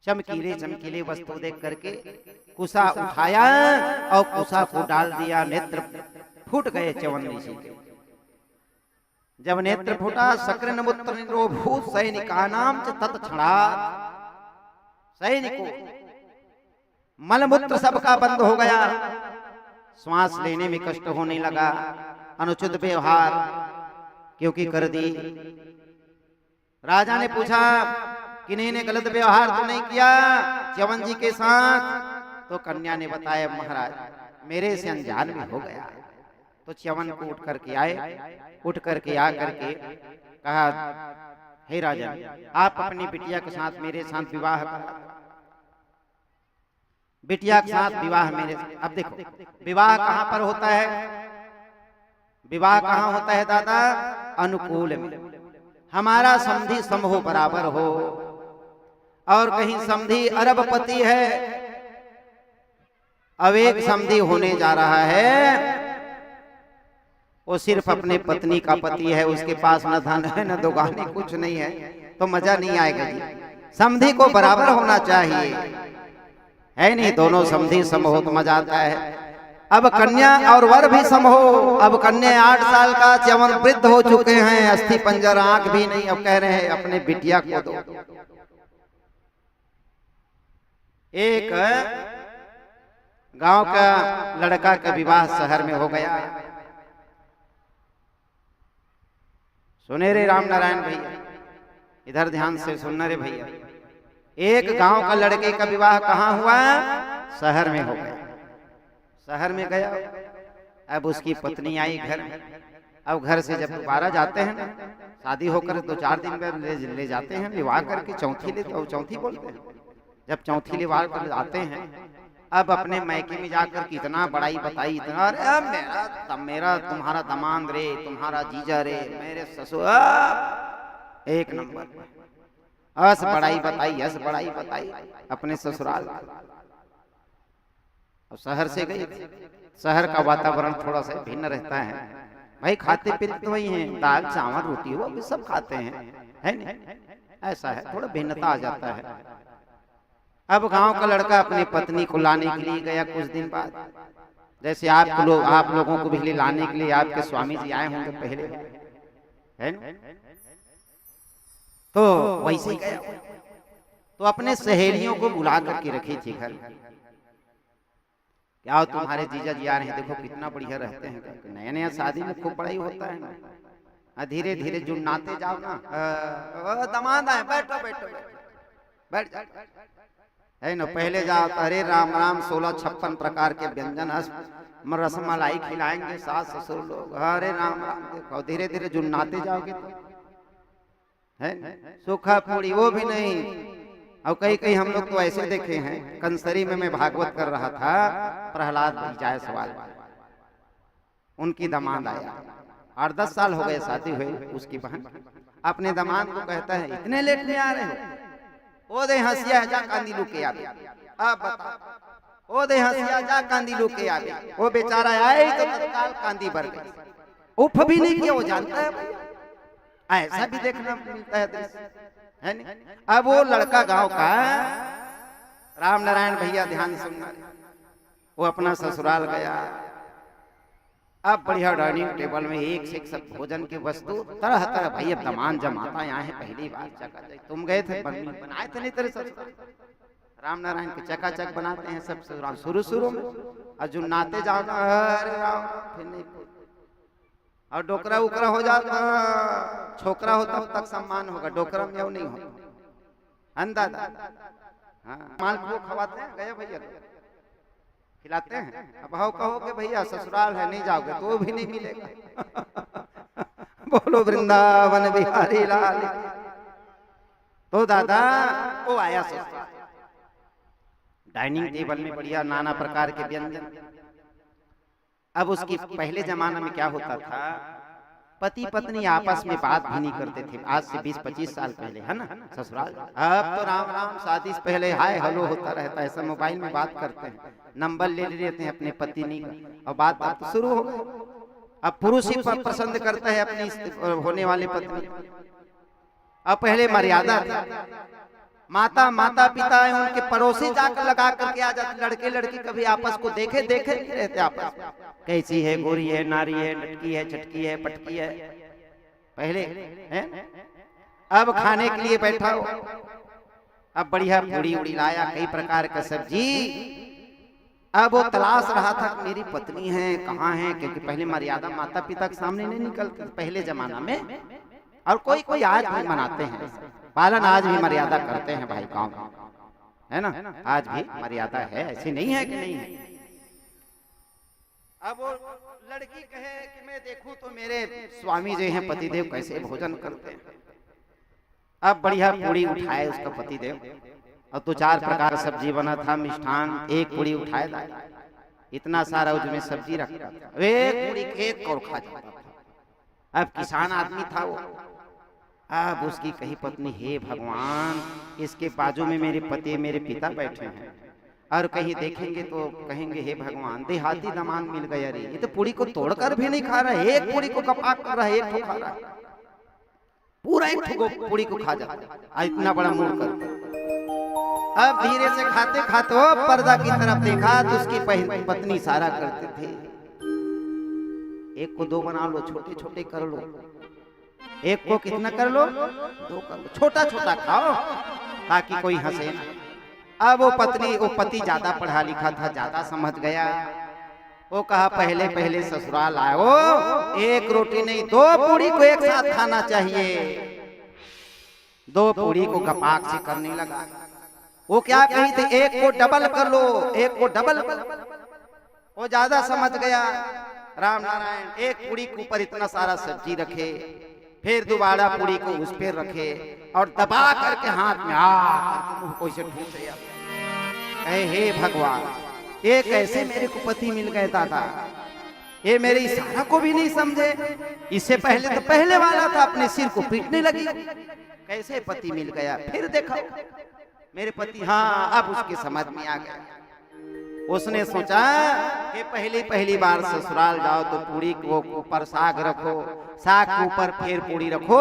चमकीले चमकीले वस्तु देख करके कुसा उठाया और कुसा को डाल दिया। नेत्र फूट गए च्यवन ऋषि के। जब नेत्र फूटा शक्र मूत्र निरोभूत सैनिकानाम च तत्क्षणा। सैनिकों मलमूत्र सबका बंद हो गया। श्वास लेने में कष्ट होने लगा। अनुचित व्यवहार क्योंकि कर दी। राजा ने पूछा किन्हीं ने गलत व्यवहार तो नहीं किया च्यवन जी के साथ? तो कन्या ने बताया महाराज मेरे से अनजान में हो गया। तो च्यवन को उठ करके आए। उठ करके आ करके कहा हे राजा आप अपनी बिटिया के साथ मेरे साथ विवाह करा। बिटिया के साथ विवाह मेरे। अब देखो विवाह कहां पर होता है? विवाह कहां होता है दादा? अनुकूल में। हमारा समधी समूह बराबर हो। और कहीं समधी अरबपति है, अब एक समधी होने जा रहा है, वो सिर्फ अपने पत्नी का पति है, उसके पास न धन है न दुगानी कुछ नहीं है, तो मजा नहीं आएगा जी। समधी को बराबर होना चाहिए, है नहीं? दोनों समधी सम हो तो मजा आता है। अब कन्या और वर भी सम हो। अब कन्या 8 साल का, च्यवन वृद्ध हो चुके हैं, अस्थि पंजर आंख भी नहीं। अब कह रहे हैं अपने बिटिया को दो। एक गांव का लड़का का विवाह शहर में हो गया। सुने रे राम नारायण भैया, इधर ध्यान से सुनना रे भैया। एक गांव का लड़के का विवाह कहाँ हुआ? शहर में हो गया। शहर में गया, अब उसकी पत्नी आई घर में। अब घर से जब दोबारा जाते हैं ना, शादी होकर 2-4 दिन में ले जाते हैं विवाह करके, चौथी बोलते हैं। जब चौथी विवाह कर आते हैं, अब अपने मैके में जाकर कितना बड़ाई बताई, इतना अरे मेरा तुम्हारा दामाद रे, तुम्हारा जीजा रे, मेरे ससुर एक नंबर। हस बड़ाई बताई अपने ससुराल। और शहर से गई। शहर का वातावरण थोड़ा सा भिन्न रहता है भाई। खाते पीते तो वही हैं, दाल चावल रोटी वो भी सब खाते हैं, है नहीं? ऐसा है, थोड़ा भिन्नता आ जाता है। अब गांव का लड़का अपनी पत्नी को लाने के लिए गया कुछ दिन बाद। जैसे आप लोगों को भी लाने के लिए आपके स्वामी जी आए होंगे पहले, है ना? तो वैसे ही गया। तो अपने सहेलियों को बुला करके रखी थी घर। क्या तुम्हारे जीजा जी आ रहे हैं, देखो कितना बढ़िया रहते हैं। नया नया शादी में खूब बड़ाई होता है ना, धीरे धीरे जुड़नाते जाओ ना। दामाद आए, बैठो बैठ है ना। पहले जाओ, अरे राम राम 16-56 प्रकार के व्यंजन, रसमलाई खिलाएंगे सास ससुर लोग, अरे राम राम। देखो धीरे धीरे जुड़नाते जाओगे तो है। सूखा पूरी वो भी नहीं। और कई हम लोग तो ऐसे देखे हैं। कंसरी में मैं भागवत कर रहा था, प्रहलाद जायसवाल, उनकी दामाद आया। 8-10 साल हो गए शादी हुए। उसकी बहन अपने दामाद को कहता है इतने लेट में आ रहे हो? ओ दे हंसिया जा कांदी लुके आ गया। अब बता, ओ दे हंसिया जा कांदी लुके आ गया। वो बेचारा आए तो तत्काल कांदी भर गई। उफ भी नहीं किया, वो जानता है। ऐसा भी देखना मिलता है दृश्य, है नहीं? अब वो लड़का गांव का, राम नारायण भैया ध्यान सुनना, वो अपना ससुराल गया। अब बढ़िया डाइनिंग टेबल में एक से एक सब भोजन की वस्तु तरह तरह। भाई अब दमान जमाता यहाँ है पहली बार चकाचक। तुम गए थे बनाए थे नहीं तेरे ससुराल? राम नारायण के चकाचक बनाते हैं सब ससुराल शुरू शुरू में। और जो नाते जाओ अरे राम फिर नहीं। और डोकरा उकरा हो जाता, छोकरा हो तब तक सम्मान होगा, डोकरा में वो नहीं होता। अंदाजा हाँ माल को खवाते हैं गया भैया खिलाते हैं। अब भाव कहोगे भैया ससुराल है नहीं जाओगे तो भी नहीं मिलेगा। बोलो वृंदावन बिहारी लाल। तो दादा वो आया ससुराल, डाइनिंग टेबल में बढ़िया नाना प्रकार के व्यंजन। अब उसकी पहले जमाने में क्या होता था, पति पत्नी आपस में बात भी नहीं करते थे। आज से 20-25 साल पहले है ना ससुराल। अब तो राम राम शादी से पहले हाय हेलो होता रहता है, सब मोबाइल में बात करते हैं, नंबर ले लेते हैं अपने पत्नी का और बात तो शुरू हो गई। अब पुरुष ही पसंद करता है अपनी होने वाले पत्नी। अब पहले मर्यादा थी, माता पिता है उनके पड़ोसी जाकर लगा करके आ जाते। लड़के लड़की कभी आपस को देखे नहीं रहते आपस में। कैसी है, गोरी है, नारी है, लटकी है, चटकी है, पटकी है पहले है। अब खाने के लिए बैठा हो, अब बढ़िया पूड़ी उड़ी लाया, कई प्रकार का सब्जी। अब वो तलाश रहा था मेरी पत्नी है कहाँ है, क्योंकि पहले मर्यादा माता पिता के सामने नहीं निकलती पहले जमाना में। और कोई आज भी मनाते हैं पालन, आज भी मर्यादा करते हैं भाई गाँव है ना, आज भी मर्यादा है, ऐसी नहीं है कि नहीं है। अब वो लड़की कहे कि मैं देखूं तो मेरे स्वामी जो हैं पतिदेव कैसे भोजन करते हैं। अब बढ़िया पूड़ी उठाए उसका पतिदेव और तो 4 प्रकार का सब्जी बना था, मिष्ठान। एक पूड़ी उठाए था, इतना सारा उसमें सब्जी रखा था, एक पूड़ी एक और खा जाता था। अब किसान आदमी था वो। अब उसकी कही पत्नी हे भगवान, इसके बाजू में मेरे पति मेरे पिता बैठे हैं और कहीं देखेंगे तो कहेंगे हे भगवान देहाती दामाद मिल गया रे, ये तो पूड़ी को तोड़कर भी नहीं खा रहा है, एक पूड़ी को कपाक कर रहा है, एक ठो खा रहा है, पूरा एक ठो पूड़ी को खा जाता है इतना बड़ा मुंह कर। अब धीरे से खाते खाते वो पर्दा की तरफ देखा तो उसकी पत्नी सारा करते थे, एक को 2 बना लो, छोटे छोटे कर लो, एक को कितना कर लो 2 कर लो, छोटा छोटा खाओ ताकि कोई हंसे ना। अब वो पति ज्यादा पढ़ा लिखा था, ज्यादा समझ गया। वो कहा पहले पहले ससुराल आओ, एक रोटी नहीं 2 पूड़ी को एक साथ खाना चाहिए। 2 पूड़ी को गपाक से करने लगा। वो क्या कही थी, एक को डबल कर लो, एक को डबल। वो ज्यादा समझ गया। राम नारायण, एक पूड़ी के ऊपर इतना सारा सब्जी रखे, फिर दोबारा पूड़ी को उस पर रखे और दबा करके हाथ में करके मुंह को इसे ठूसे। हे भगवान, ये कैसे मेरे को पति मिल गए दादा, ये मेरे इशारा को भी नहीं समझे। इससे पहले तो पहले वाला था अपने सिर को पीटने लगी, कैसे पति मिल गया। फिर देखा मेरे पति, हाँ अब उसके समझ में आ गया। उसने सोचा कि पहली बार ससुराल जाओ तो पूड़ी को ऊपर साग रखो, साग के ऊपर फिर पूड़ी रखो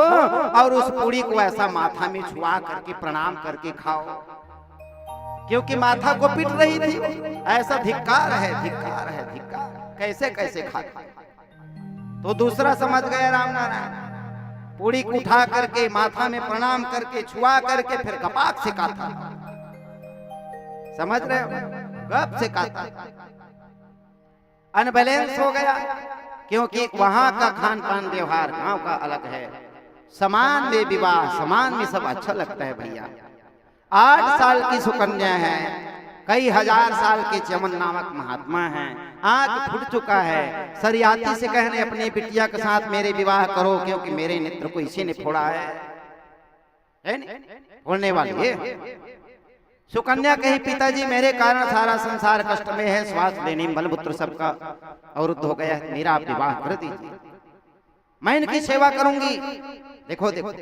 और उस पूड़ी को ऐसा माथा में छुआ करके प्रणाम करके खाओ, क्योंकि माथा को पीट रही थी। ऐसा धिक्कार है, धिक्कार है, धिक्कार, कैसे कैसे खाता। तो दूसरा समझ गया राम नारायण, पूड़ी को उठा करके माथा में प्रणाम करके छुआ करके फिर कपाक से खाता। समझ रहे हो, गप से खाता। अनबैलेंस हो गया, क्योंकि वहां का खान पान व्यवहार गांव का अलग है। समान में विवाह, समान में सब अच्छा लगता है भैया। 8 साल की सुकन्या है, कई हजार साल के चमन नामक महात्मा हैं, आंख फूट चुका है, सरियाती से कहने अपनी बिटिया के साथ मेरे विवाह करो, क्योंकि मेरे नेत्र को इसी ने फोड़ा है फोड़ने वाली है। सुकन्या कही पिताजी मेरे कारण सारा संसार कष्ट में है, श्वास लेने में बलपुत्र सबका अवरुद्ध हो गया है, मेरा आप विवाह कर दीजिए, मैं इनकी सेवा करूंगी। देखो देखो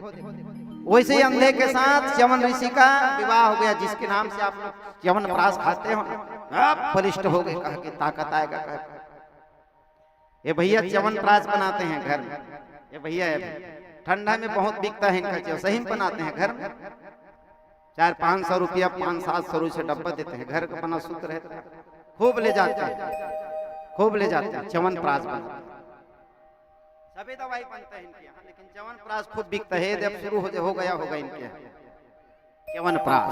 वैसे ही अंधे के साथ च्यवन ऋषि का विवाह हो गया, जिसके नाम से आप लोग च्यवन प्रास खाते हो। आप बलिष्ठ हो गए, कह के ताकत आएगा। ये भैया च्यवन प्रास बनाते हैं घर में, ये भैया ठंडा में बहुत बिकता है इनका, सही में बनाते हैं घर में। 400-500 रुपया 500-700 रुपये से डब्बा देते हैं, घर का बना शुद्ध रहता है, खूब ले जाते हैं, खूब ले जाते हैं च्यवन प्रास बनाते हैं। सभी दवाई बनते हैं इनके यहाँ, लेकिन च्यवनप्राश खुद बिकता है। जब शुरू हो गया होगा इनके यहाँ च्यवनप्राश।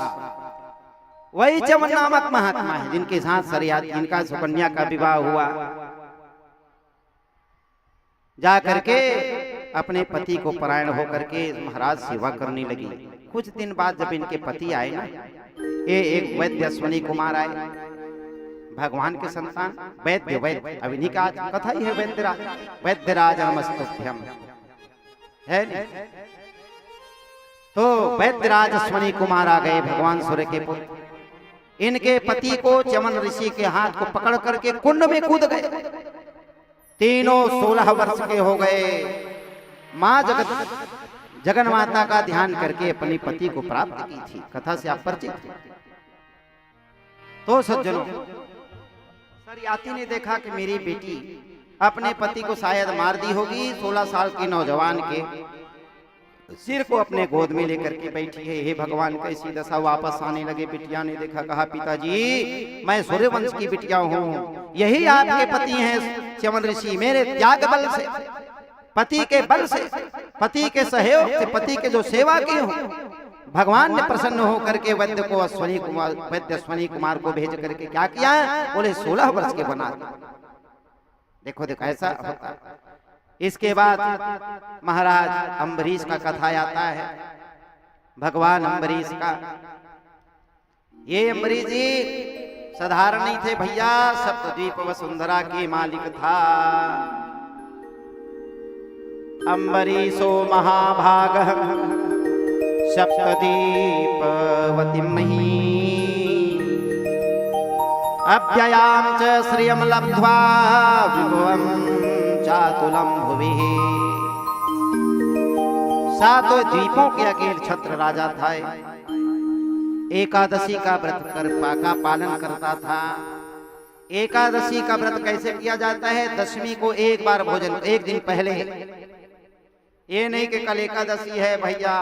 वही च्यवन नामक महात्मा है जिनके साथ सरियात इनका सुकन्या का विवाह हुआ। जा करके अपने पति को परायण होकर के महाराज सेवा करने लगी। कुछ दिन बाद जब इनके पति आए ना, ये एक वैद्य अश्वनी कुमार आए, भगवान के संतान वैद्य वैद्य अभी का कथा ही है वैद्यराज। वैद्यराज नमस्तुभ्यम है नहीं? तो वैद्यराज अश्वनी कुमार आ गए, भगवान सूर्य के पुत्र। इनके पति को च्यवन ऋषि के हाथ को पकड़ करके कुंड में कूद गए। तीनों 16 वर्ष के हो गए। माँ जगन माता का ध्यान करके अपने पति को प्राप्त की थी। कथा से आप परिचित हैं। तो सज्जनों, सरियाती ने देखा कि मेरी बेटी अपने पति को शायद मार दी होगी। 16 साल के नौजवान के सिर को अपने गोद में लेकर के बैठी है। हे भगवान, कैसी दशा। वापस आने लगे। बिटिया ने देखा, कहा पिताजी मैं सूर्यवंश की बिटिया हूँ, यही आपके पति हैं च्यवन ऋषि। मेरे त्याग बल से, पति के बल से, पति के सहयोग से, पति के जो सेवा की हूँ, भगवान ने प्रसन्न होकर के वैद्य को वैद्य अश्वनी कुमार को भेज करके क्या किया, बोले 16 वर्ष के बना। देखो देखो ऐसा होता है। इसके बाद महाराज अम्बरीश का कथा आता है। भगवान अम्बरीश का, ये अम्बरीश जी साधारण नहीं थे भैया, सप्तद्वीप वसुंधरा के मालिक था। अम्बरीशो महाभागः सप्तद्वीपवतीमहि अव्ययां च श्रियं लब्ध्वा विभवं चातुलम भुवि। 7 द्वीपों के अकेल छत्र राजा था। एकादशी का व्रत का पालन करता था। एकादशी का व्रत कैसे किया जाता है? दशमी को एक बार भोजन, एक दिन पहले। ये नहीं कि कल एकादशी है भैया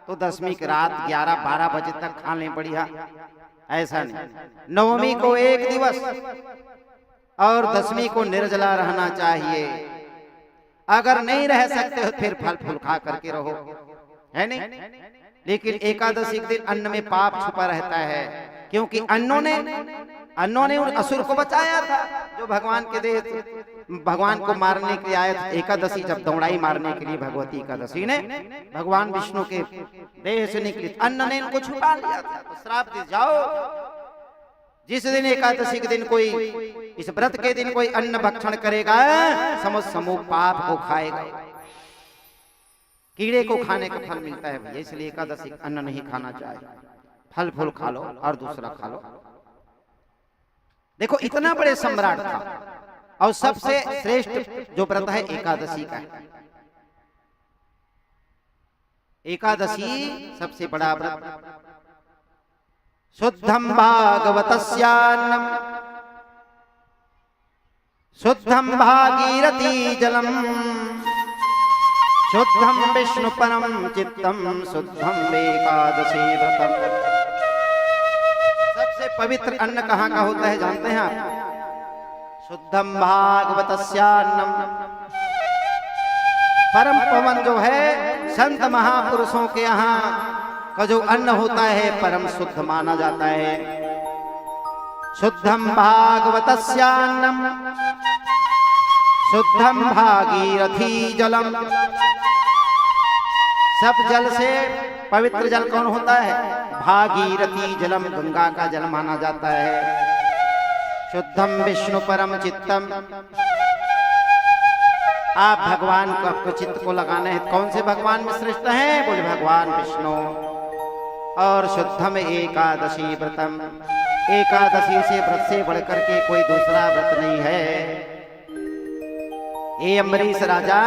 तो दशमी की रात 11-12 बजे तक खा लें बढ़िया, ऐसा नहीं। नवमी को एक दिवस और दशमी को निर्जला रहना चाहिए। अगर नहीं रह सकते हो फिर फल फूल खा करके रहो, है नहीं? लेकिन एकादशी के दिन अन्न में पाप छुपा रहता है, क्योंकि अन्नों ने उन असुर को बचाया था जो भगवान के देह, भगवान को मारने के लिए आए थे। एकादशी जब दौड़ाई मारने के लिए भगवती एकादशी ने भगवान विष्णु के देह से निकली, अन्न ने इनको छुपा लिया था। तो श्राप दे जाओ, जिस दिन एकादशी के दिन कोई, इस व्रत के दिन कोई अन्न भक्षण करेगा, समस्त समूह पाप को खाएगा। कीड़े को खाने का फल मिलता है भैया, इसलिए एकादशी अन्न नहीं खाना चाहिए। फल फूल खा लो और दूसरा खा लो। देखो इतना बड़े सम्राट था और सबसे श्रेष्ठ जो व्रत है एकादशी का है। एकादशी सबसे बड़ा व्रत। शुद्धम भागवतस्यान्नम शुद्धम भागीरथी जलम शुद्धम विष्णु परम चित्तम शुद्धम एकादशी व्रतम। सबसे पवित्र अन्न कहाँ का होता है जानते हैं आप? शुद्धम भागवतस्यान्नम। परम पवन जो है संत महापुरुषों के यहाँ का जो अन्न होता है परम शुद्ध माना जाता है। शुद्धम भागवतस्यान्नम शुद्धम भागीरथी जलम। सब जल से पवित्र जल कौन होता है? भागीरथी जलम, गंगा का जल माना जाता है। शुद्धम विष्णु परम चित्तम। आप भगवान को, आपको चित्त को लगाना है, कौन से भगवान में श्रेष्ठ हैं? बोले भगवान विष्णु। और शुद्धम एकादशी व्रतम। एकादशी से व्रत से बढ़कर के कोई दूसरा व्रत नहीं है। ये अम्बरीश राजा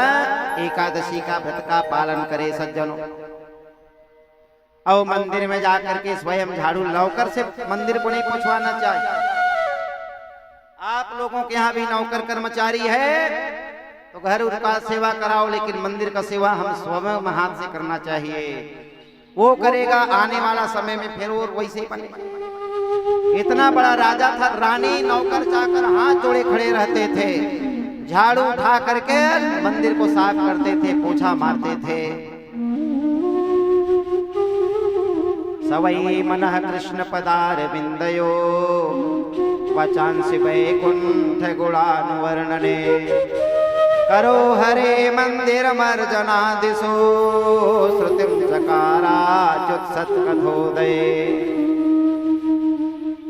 एकादशी का व्रत का पालन करे सज्जनों, और मंदिर में जाकर के स्वयं झाड़ू नौकर से मंदिर को नहीं पहुंचवाना चाहिए। आप लोगों के यहाँ भी नौकर कर्मचारी है तो घर उनका सेवा कराओ, लेकिन मंदिर का सेवा हम स्वयं हाथ से करना चाहिए। वो करेगा, आने वाला समय में फिर वो वैसे ही बनेगा। इतना बड़ा राजा था, रानी नौकर चाकर हाथ जोड़े खड़े रहते थे। झाड़ू उठा करके मंदिर को साफ करते थे, पोछा मारते थे। सवै मनः कृष्ण पदार बिंदयो वचांसि वैकुंठ गुणानुवर्णने करो हरे मंदिर मर्जनादिशो श्रुतिं चकाराच्युत कथोदय।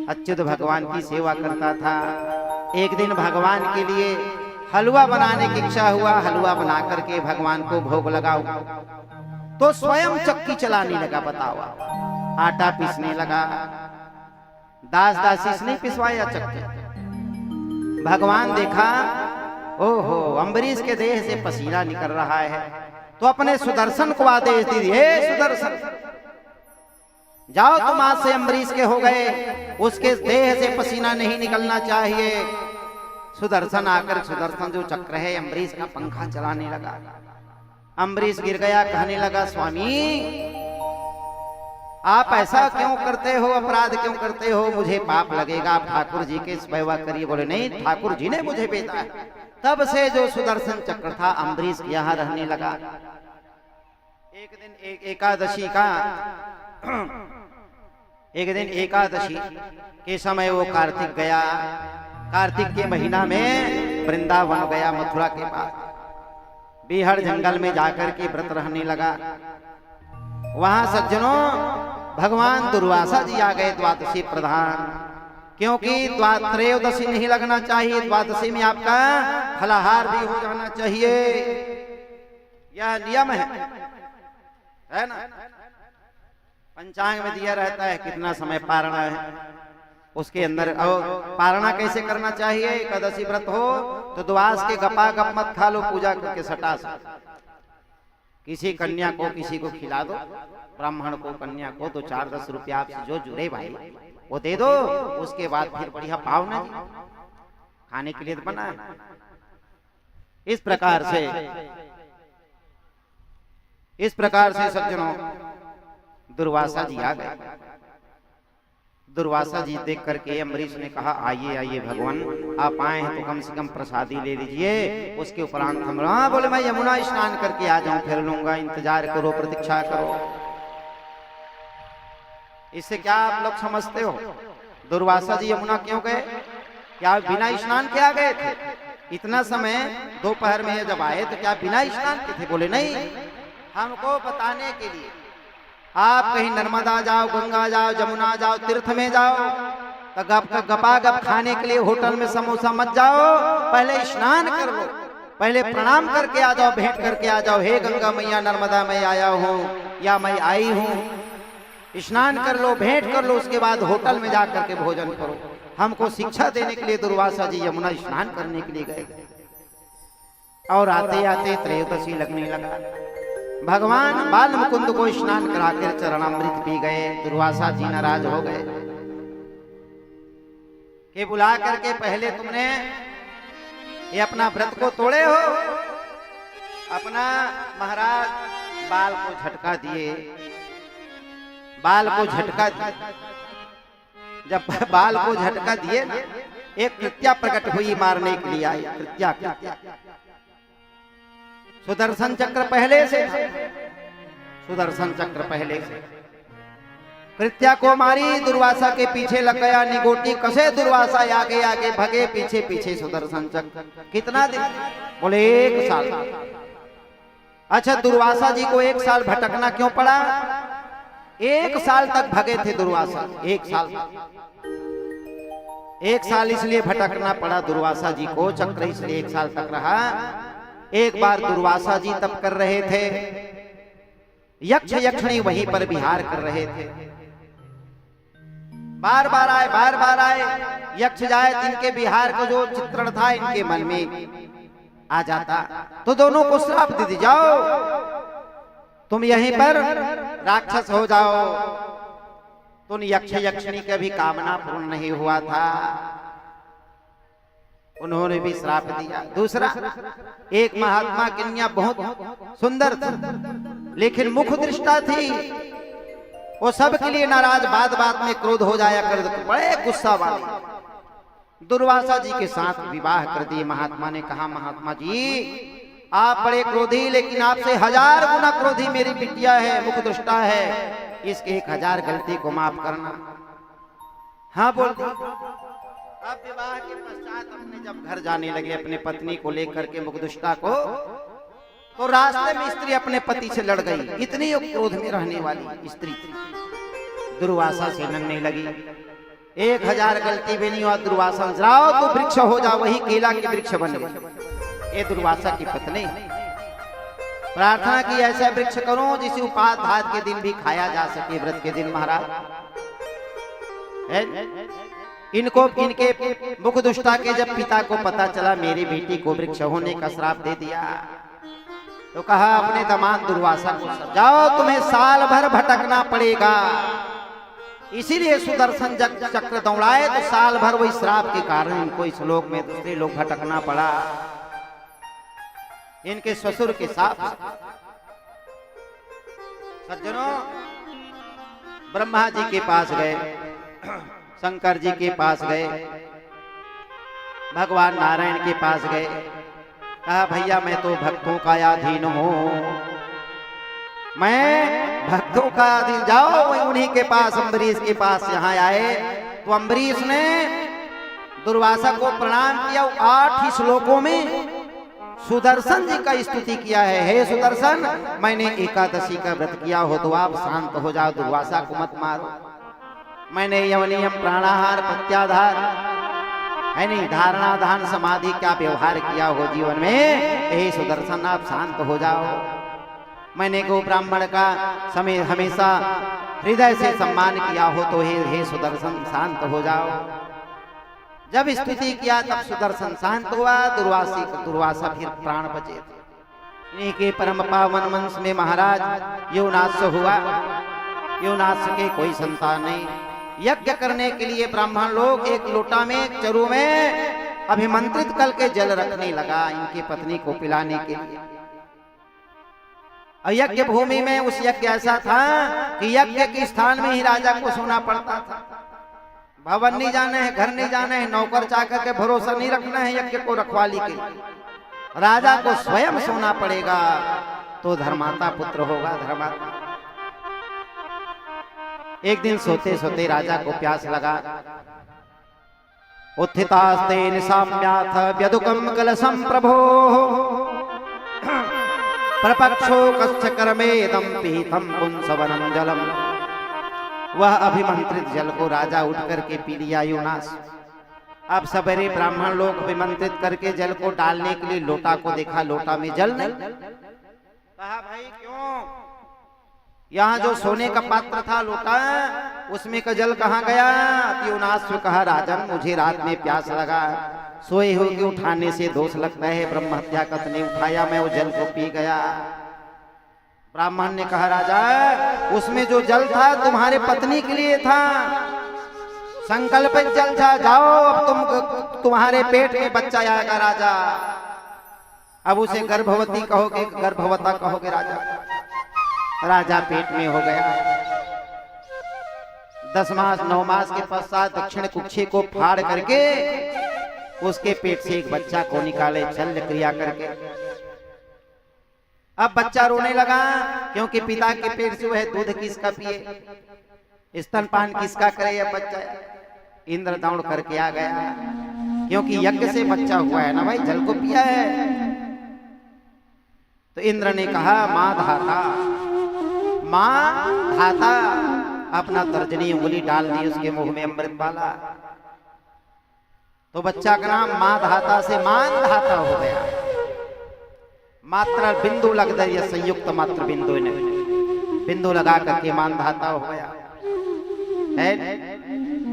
अच्युत भगवान की सेवा करता था। एक दिन भगवान के लिए हलवा बनाने की इच्छा हुआ। हलवा बना करके भगवान को भोग लगाओ तो स्वयं चक्की चलाने लगा। बताओ, आटा पीसने लगा। दास दासी से नहीं पिसवाया चक्की। भगवान देखा, ओहो अम्बरीश के देह से पसीना निकल रहा है, तो अपने सुदर्शन को आदेश दी, हे सुदर्शन जाओ, तुम आज से अम्बरीश के हो गए, उसके देह से पसीना नहीं निकलना चाहिए। सुदर्शन आकर, सुदर्शन जो चक्र है अम्बरीश का पंखा चलाने लगा। अम्बरीश गिर गया, कहने लगा, स्वामी आप ऐसा क्यों करते हो, अपराध क्यों करते हो, मुझे पाप लगेगा, आप ठाकुर जी के सेवा करिए। बोले नहीं, ठाकुर जी ने मुझे भेजा है। तब से जो सुदर्शन चक्र था अम्बरीश यहाँ रहने लगा। एक दिन एकादशी के समय वो कार्तिक गया। कार्तिक के महीना में वृंदावन गया, मथुरा के पास बीहड़ जंगल में जाकर के व्रत रहने लगा। वहां सज्जनों भगवान दुर्वासा जी आ गए, द्वादशी प्रधान, क्योंकि त्रयोदशी नहीं लगना चाहिए, द्वादशी में आपका फलाहार भी हो जाना चाहिए, यह नियम है ना। पंचांग में दिया रहता है कितना समय पारणा है, उसके अंदर पारणा कैसे करना चाहिए। एकादशी व्रत हो तो द्वास के गपा गप मत खा लो, पूजा करके सटा सा किसी कन्या को किसी को खिला दो, ब्राह्मण को कन्या को तो 4-10 रुपया आपसे जो जुड़े भाई वो दे दो। उसके बाद फिर बढ़िया पाव ना खाने के लिए तो बना है। इस प्रकार से सज्जनों दुर्वासा जी आ गए। दुर्वासा जी देख करके अम्बरीश ने कहा, आइए आइए भगवान, आप आए हैं तो कम से कम प्रसादी ले लीजिए। उसके उपरांत हम बोले मैं यमुना स्नान करके आ जाऊं, फिर लूंगा, इंतजार करो, प्रतीक्षा करो। इससे क्या आप लोग समझते हो? दुर्वासा जी यमुना क्यों गए? क्या बिना स्नान के आ गए थे? इतना समय दोपहर में जब आए तो क्या बिना स्नान के थे? बोले नहीं, हमको बताने के लिए आप कहीं नर्मदा जाओ, गंगा जाओ, जमुना जाओ, तीर्थ में जाओ तो गपा गप खाने के लिए होटल में समोसा मत जाओ, पहले स्नान कर लो, पहले प्रणाम करके आ जाओ, भेंट करके आ जाओ, हे गंगा मैया, नर्मदा मैं आया हूँ या मैं आई हूँ, स्नान कर लो, भेंट कर लो, उसके बाद होटल में जाकर के भोजन करो। हमको शिक्षा देने के लिए दुर्वासा जी यमुना स्नान करने के लिए गए और आते आते त्रयोदशी लगने लगा। भगवान बाल मुकुंद को स्नान कराकर चरणामृत पी गए। दुर्वासा जी नाराज हो गए कि बुला करके पहले तुमने ये अपना व्रत को तोड़े हो। अपना महाराज बाल को झटका दिए, बाल को झटका दिए। जब बाल को झटका दिए ना, एक कृत्या प्रकट हुई, मारने के लिए आई। कृत्या सुदर्शन चक्र पहले से था, सुदर्शन चक्र पहले से। कृत्या को मारी, दुर्वासा के पीछे लग गया, निगोटी कसे दुर्वासा आगे आगे भगे, पीछे पीछे सुदर्शन चक्र। कितना दिन? बोले 1 साल। अच्छा, दुर्वासा जी को 1 साल भटकना क्यों पड़ा? 1 साल तक भगे थे दुर्वासा। 1 साल इसलिए भटकना पड़ा दुर्वासा जी को, चक्र इसलिए 1 साल तक रहा। एक बार दुर्वासा जी तप कर रहे थे, यक्ष यक्षिणी वहीं पर विहार कर रहे थे। बार बार आए यक्ष जाए, जिनके विहार का जो चित्रण था इनके मन में आ जाता, तो दोनों को श्राप दे दी, जाओ तुम यहीं पर राक्षस हो जाओ। तुम यक्ष यक्षिणी का भी कामना पूर्ण नहीं हुआ था, उन्होंने भी श्राप दिया। दूसरा, एक महात्मा कन्या बहुत सुंदर थी लेकिन मुख दृष्टा थी, वो सब के लिए नाराज, बात बात में क्रोध हो जाया कर, बड़े गुस्सा वाले। दुर्वासा जी के साथ विवाह कर दिए। महात्मा ने कहा, महात्मा जी आप बड़े क्रोधी, लेकिन आपसे 1000 गुना क्रोधी मेरी बिटिया है, मुख दुष्टा है, इसके 1000 गलती को माफ करना। हाँ बोल दी। अब विवाह के पश्चात अपने जब घर जाने लगे अपने पत्नी को लेकर के मुख दुष्टा को, तो रास्ते में स्त्री अपने पति से लड़ गई। इतनी क्रोध में रहने वाली स्त्री दुर्वासा से लड़ने लगी। 1000 गलती भी नहीं हुआ। दुर्वासा जाओ तो वृक्ष हो जा, वही केला के वृक्ष बन गए। ये दुर्वासा की पत्नी प्रार्थना की, ऐसा वृक्ष करो जिसे उपाध्याय के दिन भी खाया जा सके, व्रत के दिन। महाराज इनको इनके मुख दुष्टा के जब पिता को पता चला मेरी बेटी को वृक्ष होने का श्राप दे दिया, तो कहा अपने दामाद दुर्वासा को, जाओ तुम्हें साल भर भटकना पड़ेगा। इसीलिए सुदर्शन चक्र दौड़ाए, तो साल भर वही श्राप के कारण इनको इस लोक में दूसरे लोग भटकना पड़ा। इनके ससुर के साथ सज्जनों ब्रह्मा जी के पास गए, शंकर जी के पास गए, भगवान नारायण के पास गए। कहा भैया मैं तो भक्तों का अधीन हूं, मैं भक्तों का अधीन। जाओ उन्हीं के पास, अम्बरीश के पास यहाँ आए तो अम्बरीश ने दुर्वासा को प्रणाम किया। 8 श्लोकों में सुदर्शन जी का स्तुति किया है। हे सुदर्शन, मैंने एकादशी का व्रत किया हो तो आप शांत हो जाओ, दुर्वासा को मत मारो। मैंने यमनियम प्राणाहार प्रत्याधार है नहीं, धारणा धान समाधि का व्यवहार किया हो जीवन में, हे सुदर्शन आप शांत हो जाओ। मैंने गो ब्राह्मण का समय हमेशा हृदय से सम्मान किया हो तो हे सुदर्शन शांत हो जाओ। जब स्तुति किया तब सुदर्शन शांत हुआ। दुर्वासा फिर प्राण बचे थे। इन्हीं के परम पावन वंश में महाराज योनास हुआ। योनास के कोई संतान नहीं। यज्ञ करने के लिए ब्राह्मण लोग एक लोटा में चरु में अभिमंत्रित करके जल रखने लगा इनकी पत्नी को पिलाने के लिए। और यज्ञ भूमि में उस यज्ञ ऐसा था कि यज्ञ के स्थान में ही राजा को सोना पड़ता था। भवन नहीं जाना है, घर नहीं जाना है, नौकर चाकर के भरोसा नहीं रखना है। यज्ञ को रखवाली के लिए राजा को स्वयं सोना पड़ेगा, तो धर्माता पुत्र होगा। धर्माता एक दिन सोते सोते राजा को प्यास लगा। उत्थितास्ते निशाम्याथ व्यदुकम कलशम प्रभो प्रपक्षो कच्छ कर्मेदम पीतम पुंसवनम जलम। वह अभिमंत्रित जल को राजा उठ करके पी लिया योनास। अब सवेरे ब्राह्मण लोग अभिमंत्रित करके जल को डालने के लिए लोटा को देखा, लोटा में जल नहीं। कहा भाई क्यों, यहाँ जो सोने का पात्र था लोटा, उसमें का जल कहाँ गया? योनास ने कहा राजन मुझे रात में प्यास लगा, सोए हो के उठाने से दोष लगता है, ब्रह्म हत्या ने उठाया, मैं वो जल को पी गया। ब्राह्मण ने कहा राजा उसमें जो जल था तुम्हारे पत्नी के लिए था, संकल्पित जल था। जाओ अब तुम्हारे पेट में बच्चा आएगा राजा। अब उसे गर्भवती कहोगे, गर्भवता कहोगे राजा। राजा पेट में हो गया। 10 मास 9 मास के पश्चात दक्षिण कुक्षे को फाड़ करके उसके पेट से एक बच्चा को निकाले शल्य क्रिया करके। अब बच्चा रोने लगा क्योंकि पिता के पेट से वह दूध किसका पिए, स्तनपान किसका करे। अब बच्चा इंद्र दौड़ करके आ गया क्योंकि यज्ञ से बच्चा हुआ है ना भाई, जल को पिया है। तो इंद्र ने कहा मां धाता, मां धाता। अपना तर्जनी उंगली डाल दी उसके मुंह में अमृत वाला। तो बच्चा का नाम मां धाता से मान धाता हो गया। मात्र बिंदु लग गई, संयुक्त मात्र बिंदु ने बिंदु लगा करके मान धाता हो गया है।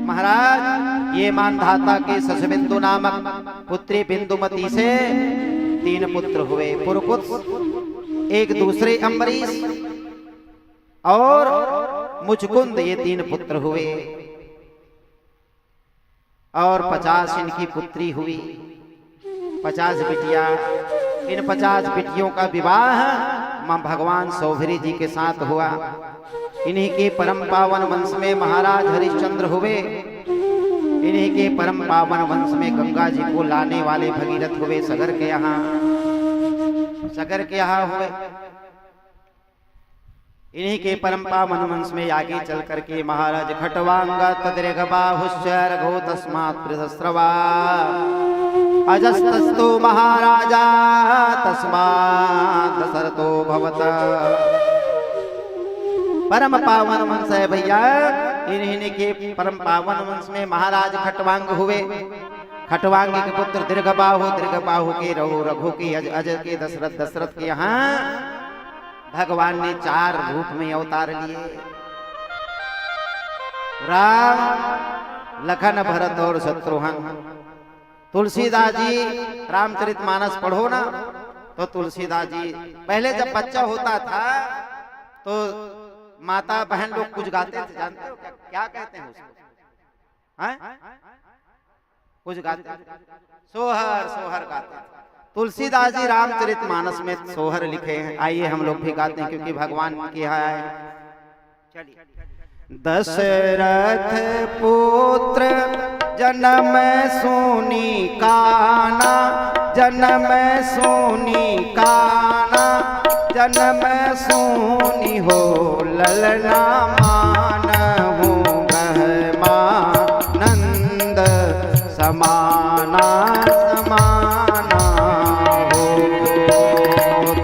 महाराज ये मान धाता के शशबिंदु नामक पुत्री बिंदुमती से 3 पुत्र हुए। पुरकुत, एक दूसरे अम्बरीश और मुचकुंद, ये 3 पुत्र हुए। और 50 इनकी पुत्री हुई, 50 बिटिया। इन 50 बिटियों का विवाह मां भगवान सौभरी जी के साथ हुआ। इन्हीं के परम पावन वंश में महाराज हरिश्चंद्र हुए। इन्हीं के परम पावन वंश में गंगा जी को लाने वाले भगीरथ हुए सगर के यहाँ हुए। इन्हीं के परम पावन वंश में आगे चल करके महाराज खटवांगा तद्रेगबाहुश्च रघो तस्मात् पृथस्रवा अजस्तस्तु महाराजा तस्मात् दशरथो भवत। परम पावन वंश है भैया, इन्हीं के परम पावन वंश में महाराज खटवांग हुए। खटवांग के पुत्र दीर्घबाहु, दीर्घबाहु के रघु के अज के दशरथ के यहाँ भगवान ने 4 रूप में अवतार लिए। राम, लखन, भरत और शत्रुघ्न। तुलसीदास जी रामचरितमानस पढ़ो ना तो तुलसीदास जी पहले जब बच्चा होता था तो माता बहन लोग कुछ गाते थे, जानते हो क्या कहते हैं उसको? कुछ गाते, सोहर गाते थे। तुलसीदास जी रामचरितमानस में सोहर लिखे हैं। आइए हम लोग भी गाते हैं क्योंकि भगवान के यहाँ आए। चलिए। दशरथ पुत्र जन्म सोनी काना, जन्म सोनी काना, जन्म सोनी हो ललना मानहु ब्रह्मानंद समाना समाना हो।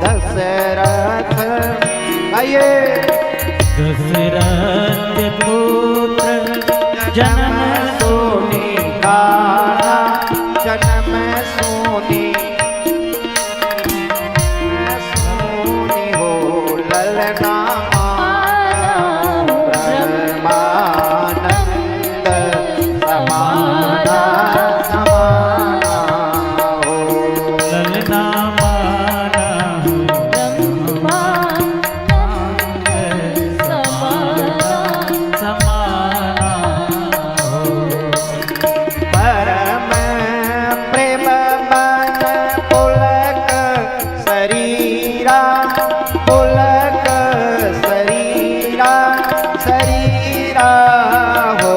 दशरथ आइए। दशरथ पुत्र जन्म सोनी काना, जन्म सोनी सोनी हो ललना ब्रह्मानंद समाना समाना हो। ललना माना समाना हो। परम प्रेम मन पुलक शरीरा, पुलक शरीरा, शरीरा हो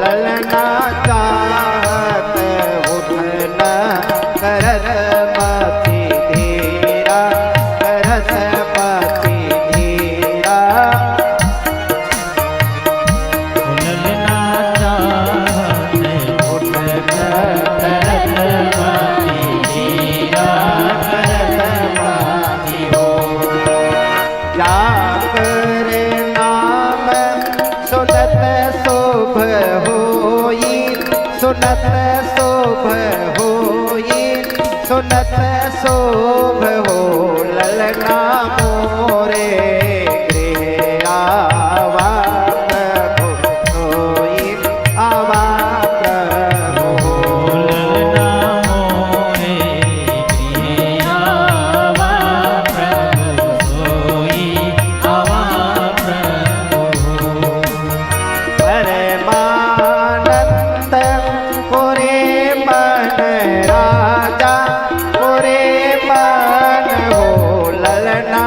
ललना चाहत उठन करत पति धीरा, करत पति धीरा। ललना चाहते उठन करत पति धीरा, करत पति हो। जाकर नाम सुनत शोभ होई, सुनत शोभ होई, सुनत शोभ हो ललना मोरे गृह आवा प्रभु सोई, आवा प्रभु ललना मोरे गृह आवा प्रभु सोई, आवा प्रभु। परमानंद पुरे मन राजा, पुरे मन हो ललना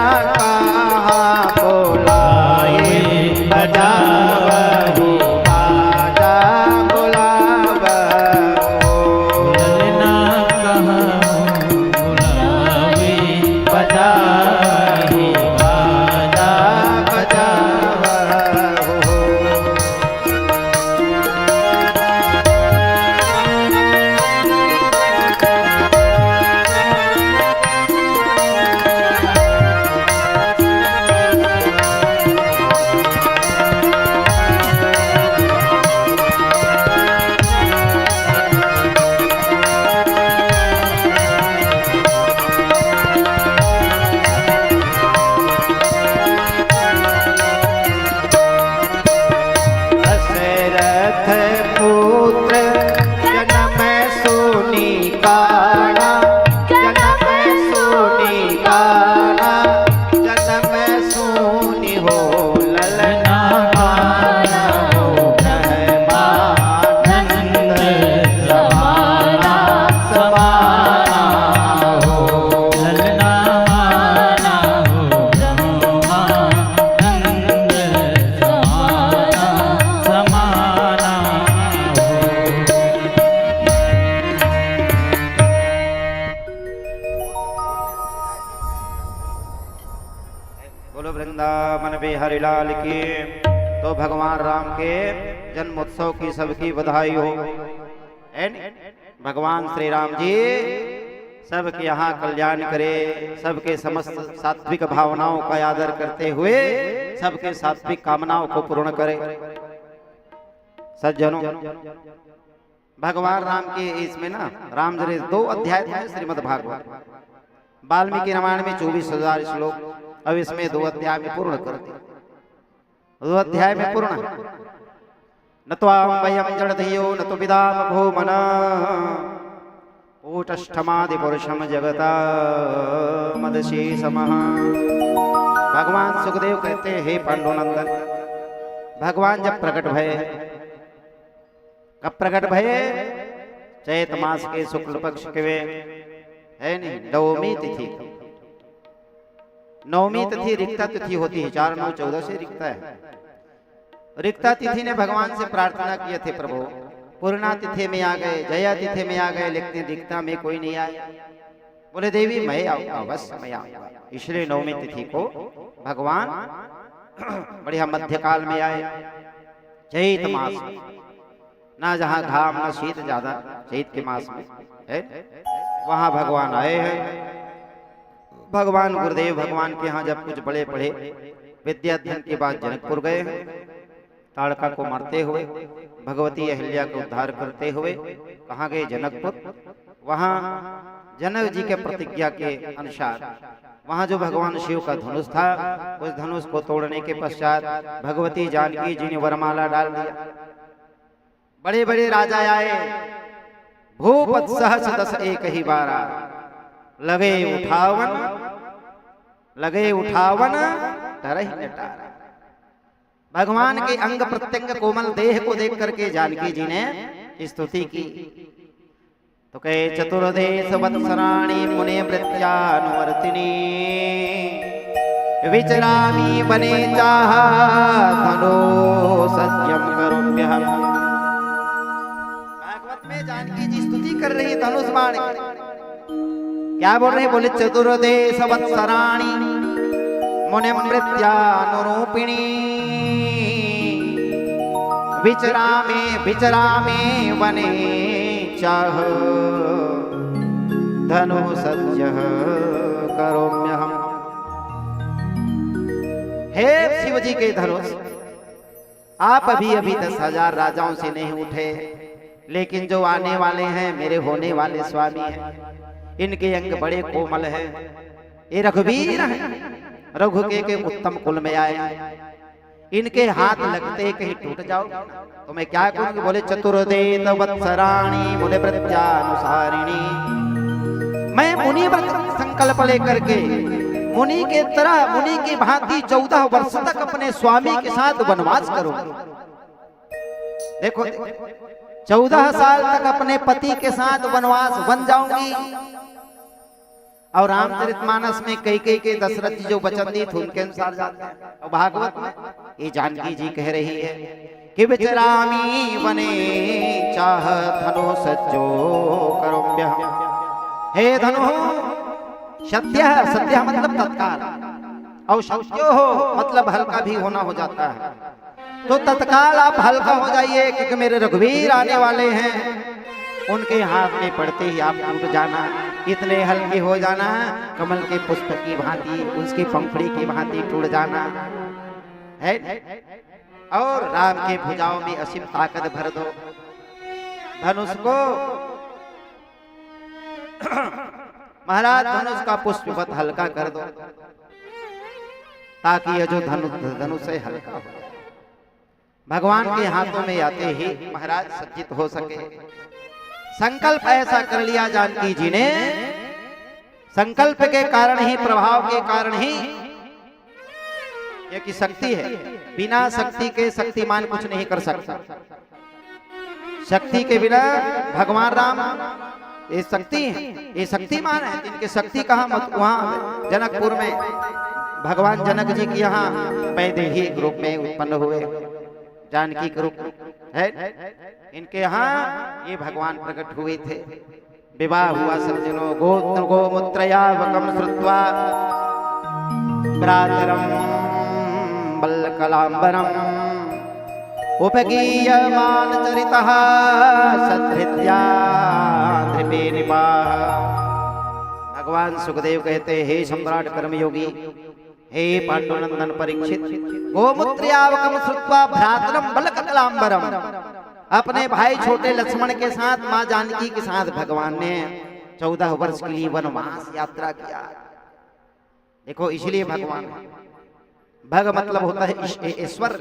कभी हरिलाल की। तो भगवान राम के जन्मोत्सव की सबकी बधाई हो। भगवान श्री राम जी सबके यहाँ कल्याण करे, सबके समस्त सात्विक भावनाओं का आदर करते हुए सबके सात्विक कामनाओं को पूर्ण करे। सज्जनों, भगवान राम के इसमें ना रामचरित 2 अध्याय है श्रीमद् भागवत। वाल्मीकि रामायण में 24,000 श्लोक, अब इसमें 2 अध्याय में पूर्ण कर दिए। 2 अध्याय में पूर्ण। न त्वां वयं जडधियो न तु विदाम भूमन ऊटष्ठमादि पुरुषम जगता मदशीसमः। भगवान सुखदेव कहते हैं, हे पांडुनंदन, भगवान जब प्रकट भये, कब प्रकट भये? चैत मास के शुक्ल पक्ष के है नहीं, नवमी तिथि। नवमी तिथि रिक्ता तिथि होती है, 4, 9, 14 से रिक्ता है। रिक्ता तिथि ने भगवान से प्रार्थना किए थे, प्रभु पूर्णा तिथि में आ गए, जया तिथि में आ गए, लेकिन रिक्ता में कोई नहीं आया। बोले देवी मैं आऊंगा, अवश्य मैं आऊंगा। इसलिए नवमी तिथि को भगवान बढ़िया मध्यकाल में आए, चैत मास में, ना जहाँ घाम ना शीत ज्यादा, चैत के मास में है, वहां भगवान आए हैं। भगवान गुरुदेव भगवान के यहाँ जब कुछ बड़े पढ़े, विद्या अध्ययन के बाद जनकपुर गए, ताड़का को मारते हुए, भगवती अहिल्या को उद्धार करते हुए कहाँ गए? जनकपुर। वहां जनक जी के प्रतिज्ञा के अनुसार वहां जो भगवान शिव का धनुष था, उस धनुष को तोड़ने के पश्चात भगवती जानकी जी ने वरमाला डाल दिया। बड़े बड़े राजा आए, भूपत सहस 10 एक ही बारा, लगे उठावन तरह नटारा। भगवान के अंग प्रत्यंग कोमल देह को देख करके जानकी जी ने स्तुति की। तो कहे चतुर्देश वत्सराणि मुने वृत्यानुवर्तिनी, विचरामि वने चाह धनो सत्यम करोम्यहम्। भागवत में जानकी जी स्तुति कर रही है धनुष बाण। क्या बोल रहे? बोले चतुर्देश वत्सराणि मुने वृत्यानुरूपिणी, विचरामे वने चाह धनु सत्य करोम्यहम्। हे शिव जी के धनुष, आप अभी 10,000 राजाओं से नहीं उठे, लेकिन जो आने वाले हैं मेरे होने वाले स्वामी हैं, इनके अंग बड़े कोमल हैं। ये रघुवीर हैं, रघु के उत्तम कुल में आए, इनके हाथ लगते कहीं टूट जाओ तो मैं क्या करूंगी? बोले चतुर्देश वत्सराणि मुनि व्रत्यानुसारिणी, मैं मुनि व्रत संकल्प लेकर के मुनि के तरह, मुनि की भांति 14 वर्ष तक अपने स्वामी के साथ वनवास करूंगी। देखो 14 साल तक अपने पति के साथ वनवास बन जाऊंगी। और रामचरितमानस में कई के दशरथ जी जो वचन दिए थे उनके अनुसार जाते हैं। और भागवत में ये जानकी जी कह रही है कि विचरामी वने चाह धनु सज्जो करोम्यहम्। हे धनु, सत्य मतलब तत्काल, और सत्यो हो मतलब हल्का भी होना हो जाता है। तो तत्काल आप हल्का हो जाइए, क्योंकि मेरे रघुवीर आने वाले हैं। उनके हाथ में पड़ते ही आप टूट जाना, इतने हल्के हो जाना, कमल के पुष्प की भांति, उसकी पंखुड़ी की भांति टूट जाना है। और राम के भुजाओं में असीम ताकत भर दो, धनुष को महाराज धनुष का पुष्पवत हल्का कर दो, ताकि यह जो धनुष है हल्का हो। भगवान के हाथों में आते ही महाराज सज्जित हो सके। संकल्प ऐसा कर लिया जानकी जी ने, संकल्प के कारण ही, प्रभाव के कारण ही ये की शक्ति है। बिना शक्ति के शक्तिमान कुछ नहीं कर सकता। शक्ति के बिना भगवान राम ये शक्ति है, ये शक्तिमान है। इनकी शक्ति कहाँ? मत वहाँ जनकपुर में भगवान जनक जी के यहाँ वैदेही रूप में उत्पन्न हुए, जानकी के रूप है। इनके यहाँ ये भगवान प्रकट हुए थे। विवाह हुआ सज्जनों, गोत्र गोमूत्रयावकम श्रुत्वा भ्रातरम वल्कलाम्बरम् उपगीयमान चरितः सद्भृत्या नृपे निपाः। भगवान सुखदेव कहते, हे सम्राट कर्मयोगी, हे पांडुनंदन परीक्षित, गोमूत्र्यावकम श्रुत्वा भ्रातरम वल्कलाम्बरम, अपने भाई छोटे लक्ष्मण के साथ मां जानकी के साथ भगवान ने 14 वर्ष के लिए वनवास यात्रा किया। देखो इसलिए भगवान, भग मतलब होता है ईश्वर,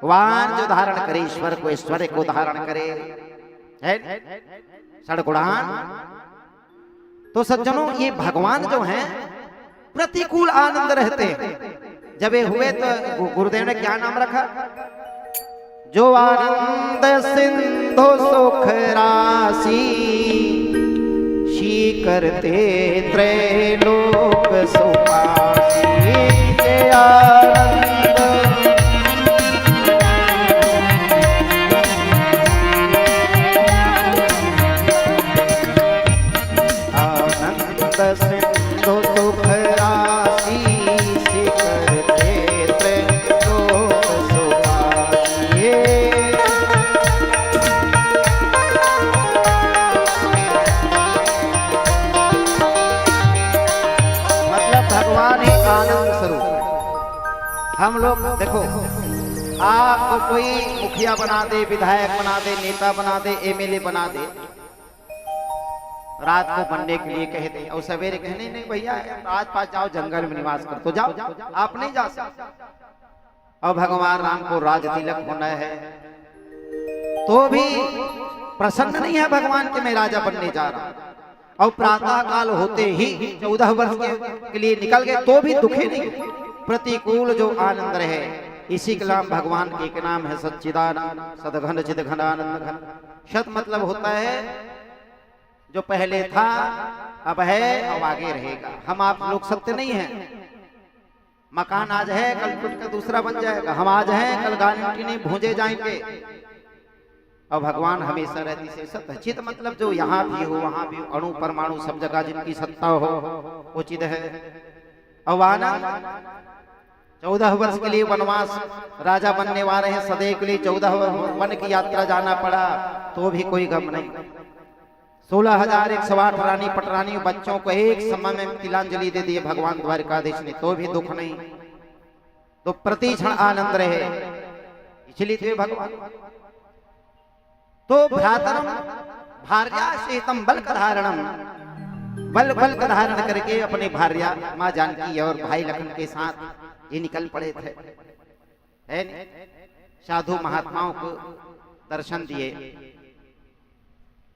वान जो धारण करे ईश्वर को, ऐश्वर्य को धारण करे, है षडगुणान। तो सज्जनों ये भगवान जो हैं प्रतिकूल आनंद रहते हैं। जब ये हुए तो गुरुदेव ने क्या नाम रखा? जो आनंद सिंधु सुख राशि, शी करते त्रैलोक सुपासी। ये आनंद आनंद सिंधु सुख राशि, शी करते त्रैलोक सुपासी। भगवान ही आनंद स्वरूप। हम लोग देखो, आपको कोई मुखिया बना दे, विधायक बना दे, नेता बना दे, एमएलए बना दे, रात को बनने के लिए कह दे और सवेरे कहने नहीं भैया आज पास जाओ जंगल में निवास कर, तो जाओ, आप नहीं जा सकते। और भगवान राम को राज तिलक होना है तो भी प्रसन्न नहीं है भगवान के मैं राजा बनने जा रहा हूं। और प्रातः काल होते ही 14 वर्ष के लिए निकल गए तो भी दुखी नहीं, प्रतिकूल जो आनंद रहे। इसी के नाम भगवान के एक नाम है सच्चिदानंद, सदघन चिदघन आनंद घन। सत मतलब होता है जो पहले था अब है अब आगे रहेगा। हम आप लोग सत्य नहीं है। मकान आज है कल टूट कर दूसरा बन जाएगा, हम आज हैं कल गारंटी नहीं भूंजे जाएंगे। और भगवान हमेशा रहती से सत्य। चित मतलब जो यहाँ भी हो वहां भी हो, अणु परमाणु सब जगह जिनकी सत्ता हो वो चित है। और आनंद 14 वर्ष के लिए वनवास राजा बनने वाले हैं, सदैव के लिए 14 वन की यात्रा जाना पड़ा तो भी कोई गम नहीं। 16,108 रानी पटरानी बच्चों को एक समय में तिलांजलि दे दिए भगवान द्वारकाधीश ने, तो भी दुख नहीं, तो प्रति क्षण आनंद रहे। इसलिए थे भगवान। तो भ्रातरम भार्या सहितम बल्क धारणम, बल्क धारण करके अपने भार्या मां जानकी और भाई लखन के साथ ये निकल पड़े थे। है साधु महात्माओं को दर्शन दिए।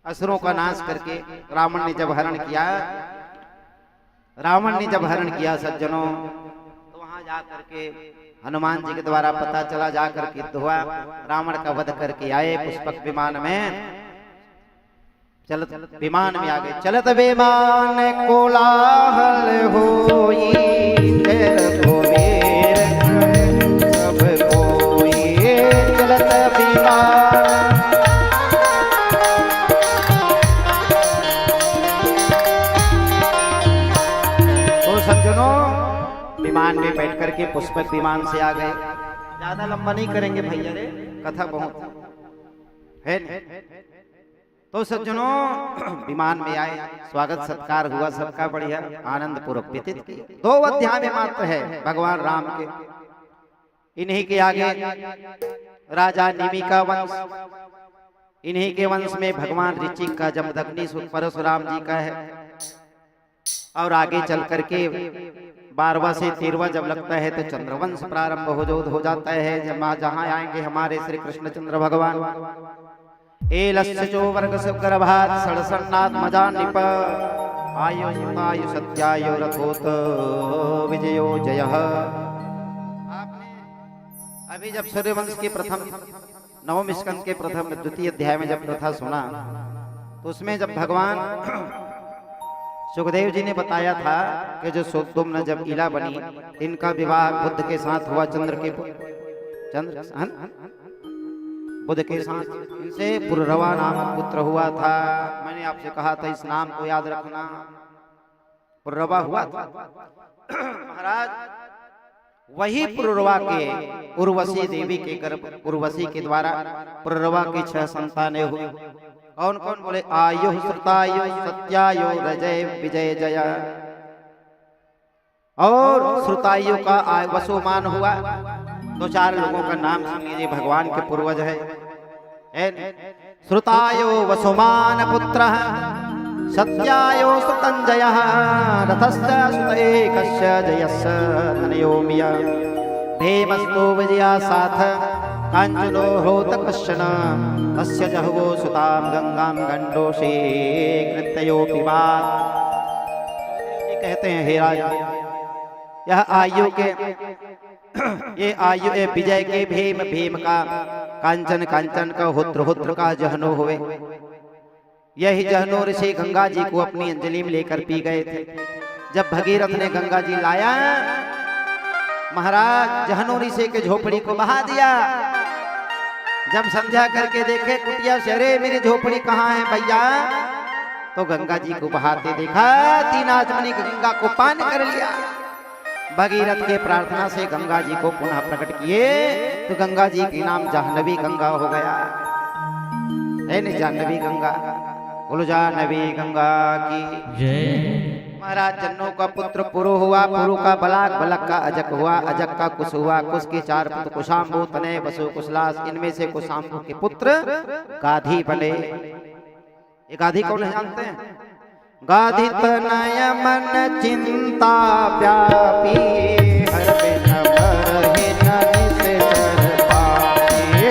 असुरों का नाश करके रावण ने जब हरण किया सज्जनों, तो वहां जा करके हनुमान जी के द्वारा पता चला, जा करके हुआ रावण का वध करके आए पुष्पक विमान में। चलत विमान में आ गए, चलत विमान कोलाहल होई, तेर कुबेर सब कोई, चलत विमान। तो सज्जनों विमान में बैठ करके पुष्पक विमान से आ गए। ज्यादा लंबा नहीं करेंगे भैया रे, कथा बहुत है। तो सज्जनों विमान में आए, स्वागत सत्कार हुआ सबका बढ़िया, आनंद पूर्वक व्यतीत किया। 2 अध्याय में मात्र है भगवान राम के। इन्हीं के आगे राजा निमि का वंश, इन्हीं के वंश में भगवान ऋचिक का जमदग्नि परशुराम जी का है। और आगे चल करके 12वां से 13वां जब लगता है तो चंद्रवंश प्रारंभ हो जाता है। जब जहाँ आएंगे हमारे श्री कृष्णचंद्र भगवान। ए लस्यो वर्ग गर्भात सड़सन्नाथ मजा निप, आयु आयु सत्यायु रथोत विजयो जय। आपने अभी जब सूर्यवंश के प्रथम 9वें स्कंद के प्रथम द्वितीय अध्याय में जब कथा सुना, तो उसमें जब भगवान सुखदेव जी ने बताया था कि जो सुद्युम्न जब इला बनी, इनका विवाह बुद्ध के साथ हुआ, बुद्ध के साथ इनसे पुररवा नामक पुत्र हुआ था। मैंने आपसे कहा था इस नाम को याद रखना, पुररवा हुआ था। महाराज वही पुरुरवा के उर्वशी देवी के गर्भ उर्वशी के द्वारा पुरुरवा की 6 संतानें हुई। कौन कौन बोले? आयु, श्रुतायु, सत्यायु, रजय, विजय, जया। और श्रुतायु का वसुमान हुआ। दो चार लोगों का नाम सुन लीजिए, भगवान के पूर्वज है। श्रुतायो वसुमान पुत्र, सत्यायो सुतंजय, रथस्य सुत एकस्य, जयस्य तनयोमिया, भेमस्तु विजया साथ, कांचनो होत कश्चन, तस्य जहवो सुतां गंगां गंडोषे कृतयो पिबा। कहते हैं हे राजा, यह आयु के ये आयु ए विजय के भीम, भीम का कांचन, कांचन का हुत्र, हुत्र का जहनो हुए। यही जहनो ऋषि गंगा जी को अपनी अंजलि में लेकर पी गए थे। जब भगीरथ ने गंगा जी लाया, महाराज जहनो ऋषि के झोपड़ी को बहा दिया। जब समझा करके देखे कुटिया शहरे मेरी झोपड़ी कहाँ है भैया, तो गंगा जी को बहाते देखा, 3 आदमी गंगा को पान कर लिया। भगीरथ के प्रार्थना से गंगा जी को पुनः प्रकट किए, तो गंगा जी के नाम जाह्नवी गंगा हो गया है। नहीं जाह्नवी गंगा, बोलो जाह्नवी गंगा की जय। महाराज जन्नों का पुत्र पुरु हुआ, पुरु का बलाक, बलक का अजक हुआ, अजक का कुश हुआ, कुश के 4 पुत्र कुशाम्बु, तनय, वसु, कुशलास। इनमें से कुशाम्बु के पुत्र गाधी बने। ये गाधी कौन है जानते हैं? गाधी तनय मन चिंता व्यापी, हर बिन भरहि न निश्चर पाए।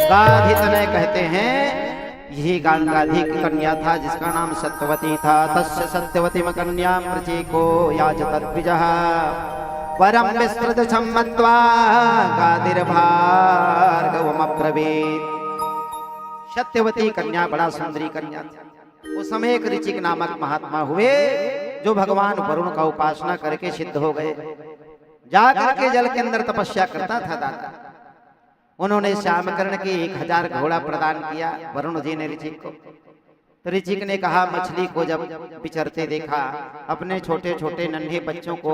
गाधी तनय कहते हैं, यही गाधी की कन्या था जिसका नाम सत्यवती था। तस्य सत्यवती कन्या प्रचेको याजत द्विजः, परम विस्तृत सम्मत्वा गादिर्भार्गवमब्रवीत्। सत्यवती कन्या बड़ा सुंदरी कन्या थी। उस समय एक ऋचिक नामक महात्मा हुए, जो भगवान वरुण का उपासना करके सिद्ध हो गए। जाकर के जल के अंदर तपस्या करता था दादा। उन्होंने श्यामकर्ण के 1000 घोड़ा प्रदान किया वरुण जी ने ऋचिक को। तो ऋचिक ने कहा, मछली को जब विचरते देखा, अपने छोटे छोटे नन्हे बच्चों को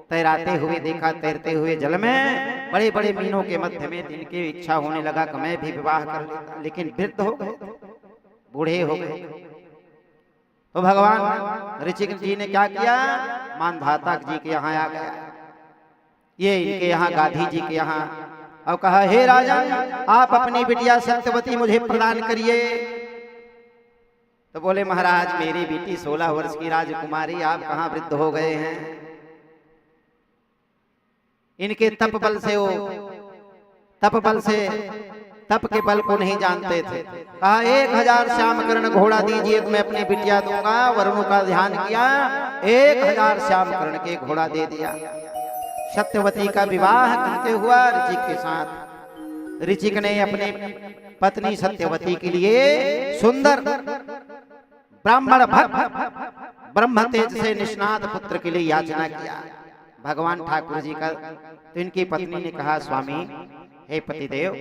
तैराते हुए देखा, तैरते हुए जल में, बड़े बड़े मीनों के मध्य में इनकी इच्छा होने लगा कि मैं भी विवाह कर लेता, लेकिन वृद्ध हो गए, बूढ़े हो गए। तो भगवान ऋचिक जी ने क्या किया, मानधाता जी के यहाँ आ गया, ये इनके यहाँ गाधी जी के यहाँ, और कहा, हे राजा आप अपनी बिटिया सत्यवती मुझे प्रदान करिए। तो बोले, महाराज मेरी बेटी 16 वर्ष की राजकुमारी, आप कहाँ वृद्ध हो गए हैं। इनके तप बल से तप के बल को नहीं जानते थे। कहा, 1000 श्यामकर्ण घोड़ा दीजिए तो मैं अपनी बिटिया दूंगा। वरुण का ध्यान किया, 1000 श्यामकर्ण के घोड़ा दे दिया। सत्यवती का विवाह करते हुआ ऋचिक के साथ। ऋचिक ने अपने पत्नी सत्यवती के लिए सुंदर ब्राह्मण भक्त ब्रह्म तेज से निष्णात पुत्र के लिए याचना किया भगवान ठाकुर जी का। तो इनकी पत्नी ने कहा, स्वामी हे पतिदेव,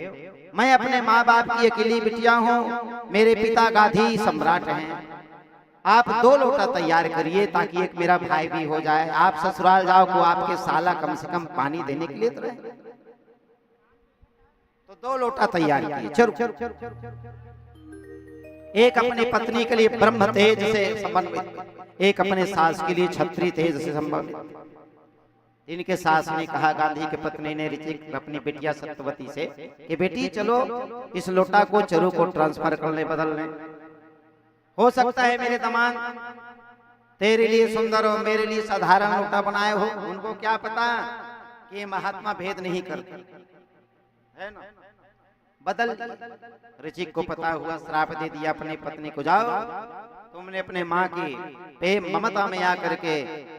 मैं अपने माँ बाप की अकेली बिटिया हूँ, मेरे पिता गाधी सम्राट हैं। आप 2 लोटा तैयार करिए ताकि एक मेरा भाई भी हो जाए। आप ससुराल जाओ को आपके साला कम से कम पानी देने के लिए तो रहे। तो 2 लोटा तैयार किए। चलो, एक अपनी पत्नी के लिए ब्रह्म तेज से संबंधित, एक अपने सास के लिए क्षत्रिय तेज से संबंधित। इनके सास ने कहा, गांधी की पत्नी ने ऋचिक अपनी बिटिया सत्यवती से कि बेटी चलो इस लोटा को चरु को ट्रांसफर कर ले, बदल ले। हो सकता है मेरे दामाद तेरे लिए सुंदर हो, मेरे लिए साधारण लोटा बनाए हो। उनको क्या पता कि ये महात्मा भेद नहीं करते, है ना। बदल। ऋचिक को पता हुआ, श्राप दे दिया अपनी पत्नी को, जाओ तुमने अपने माँ की प्रेम ममता में आकर के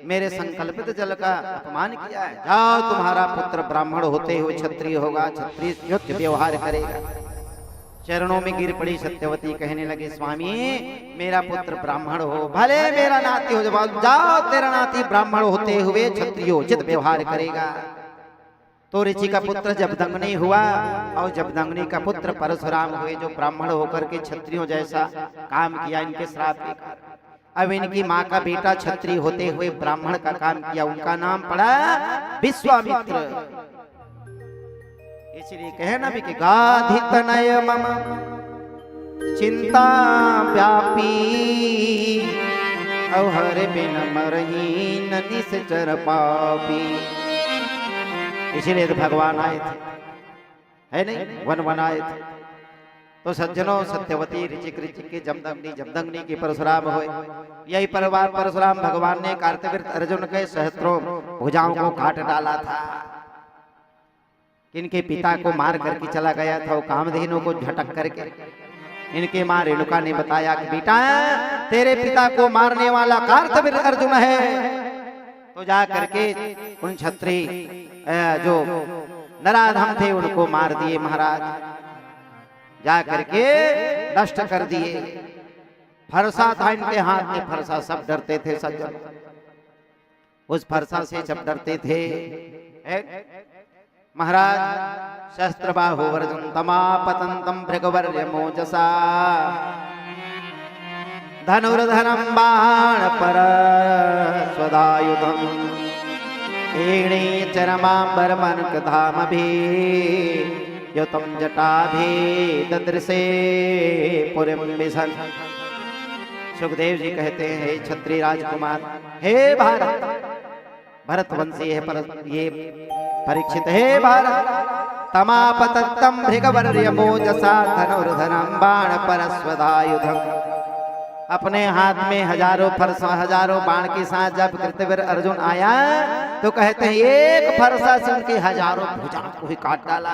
मेरे संकल्पित जल का अपमान किया है। जाओ, तुम्हारा पुत्र ब्राह्मण होते हुए क्षत्रिय होगा, क्षत्रिय युक्त व्यवहार करेगा। चरणों में गिर पड़ी सत्यवती, कहने लगे, स्वामी मेरा पुत्र ब्राह्मण हो, भले मेरा नाती हो जाओ, तेरा नाती ब्राह्मण होते हुए क्षत्रियोचित व्यवहार करेगा। तो ऋषि का पुत्र जमदग्नि हुआ और जमदग्नि का पुत्र परशुराम हुए, जो ब्राह्मण होकर के क्षत्रियों जैसा काम किया इनके श्राप के कारण। अब इनकी माँ का बेटा क्षत्रिय होते हुए ब्राह्मण का काम किया, उनका नाम पड़ा विश्वामित्र। इसलिए कहे ना भी कि गाधि तनय मम चिंता व्यापी अवहर बिन मरही निश्चर पापी। इसीलिए तो भगवान आए थे, है नहीं, वन आए थे। तो सज्जनों, सत्यवती ऋचिक के जमदग्नि के परशुराम हुए। यही परिवार परशुराम भगवान ने कार्तवीर्य अर्जुन के सहस्त्रों भुजाओं को काट डाला था। इनके पिता को मार करके चला गया था, वो कामधेनु को झटक करके। इनके मां रेणुका ने बताया कि बेटा तेरे पिता को मारने वाला कार्तवीर्य अर्जुन है। तो जा करके उन क्षत्रिय जो नराधम थे उनको मार दिए महाराज, जा करके नष्ट कर दिए। फरसा था इनके हाथ में, फरसा सब डरते थे सज्जन, उस फरसा से सब डरते थे। महाराज शस्त्रबाहु वर्जन तमापतंतम भृगवर्य मोजसा धनुर्धनम बाण पर स्वदायुधम एणे चरमांबर मनक धाम भी युतम जटा भी ददृशे पुरम विसन। सुखदेव जी कहते हैं, क्षत्रिय राजकुमार, हे भारत, भरत वंशी है पर ये परीक्षित, हे भारत, तमापतत्तम भृगवर्य मोजसा धनुर्धनम बाण परस्वधायुधम। अपने हाथ में हजारों फरसा हजारों बाण के साथ जब कृतवीर अर्जुन आया तो कहते हैं एक फरसा से उनके हजारों भुजाओं को ही काट डाला,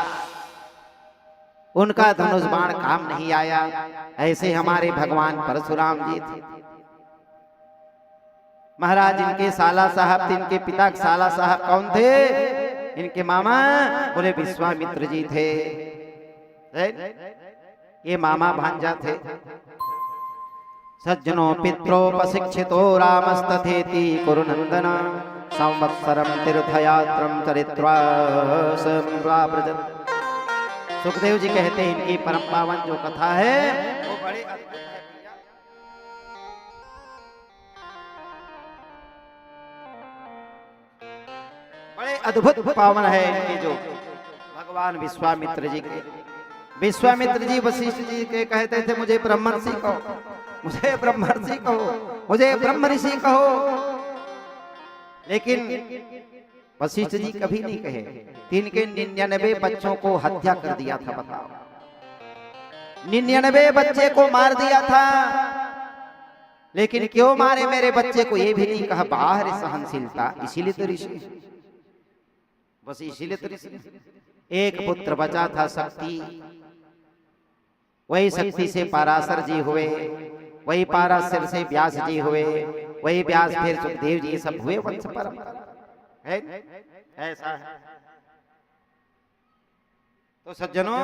उनका धनुष बाण काम नहीं आया। ऐसे हमारे भगवान परशुराम जी थे महाराज। इनके साला साहब थे, इनके पिता के साला साहब कौन थे? इनके मामा बोले विश्वामित्र जी थे। ये मामा भांजा थे। सज्जनों, पित्रोपशिक्षितो रामस्तथेति कुरुनंदन संवत्सरम तीर्थयात्रम चरित्वा संप्राव्रजत। सुखदेव जी कहते हैं इनकी परम पावन जो कथा है वो बड़े अद्भुत है भैया। बड़े अद्भुत पावन है इनके जो भगवान विश्वामित्र जी के। विश्वामित्र जी वशिष्ठ जी के कहते थे मुझे ब्रह्मर्षि कहो, मुझे ब्रह्मर्षि कहो, मुझे ब्रह्म ऋषि कहो। लेकिन वशिष्ठ जी कभी नहीं कहे। 3 के 99 बच्चों को हत्या कर दिया था, बताओ, 99 बच्चे को मार दिया था। लेकिन क्यों मारे मेरे बच्चे को, ये भी नहीं कहा। बाहर सहनशीलता, इसीलिए तो ऋषि, बस इसीलिए तो ऋषि। एक पुत्र बचा था शक्ति, वही शक्ति से पराशर जी हुए, वही पराशर से व्यास जी हुए, वही व्यास फिर सुखदेव जी, सब हुए वंश परंपरा है। ऐसा है। तो सज्जनों,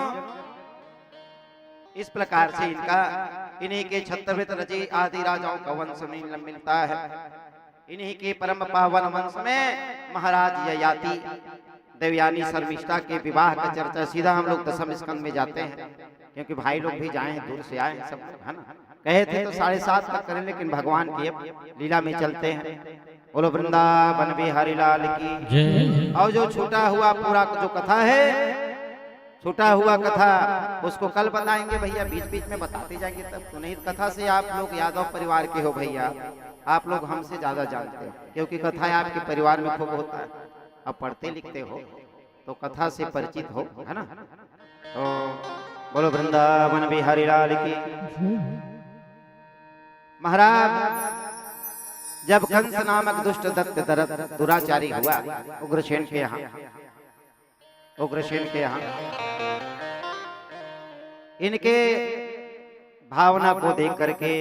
इस प्रकार से इनका इन्हीं के छत्रवृत रचि आदि राजाओं का वंश मिलता है। इन्हीं के परम पावन वंश में महाराज ययाति देवयानी शर्मिष्ठा के विवाह का चर्चा सीधा हम लोग 10वें स्कंद में जाते हैं, क्योंकि भाई लोग भी जाए, दूर से आए सब, है ना। कहे थे तो 7:30 तक करें, लेकिन भगवान की लीला में चलते हैं। बोलो वृंदावन बिहारी लाल की। और जो छूटा हुआ पूरा जो कथा है, छूटा हुआ कथा उसको कल बताएंगे भैया, बीच बीच में बताते जाएंगे तब तो। नहीं कथा से आप लोग यादव परिवार के हो भैया, आप लोग हमसे ज्यादा जानते हो, क्योंकि कथा आपके परिवार में खूब होता है। अब पढ़ते लिखते हो तो कथा से परिचित हो, है ना। तो बोलो वृंदावन बिहारी लाल की। महाराज जब कंस नामक दुष्ट दत्त दुराचारी हुआ उग्रसेन के यहाँ, उग्रसेन के यहाँ इनके भावना को देख करके,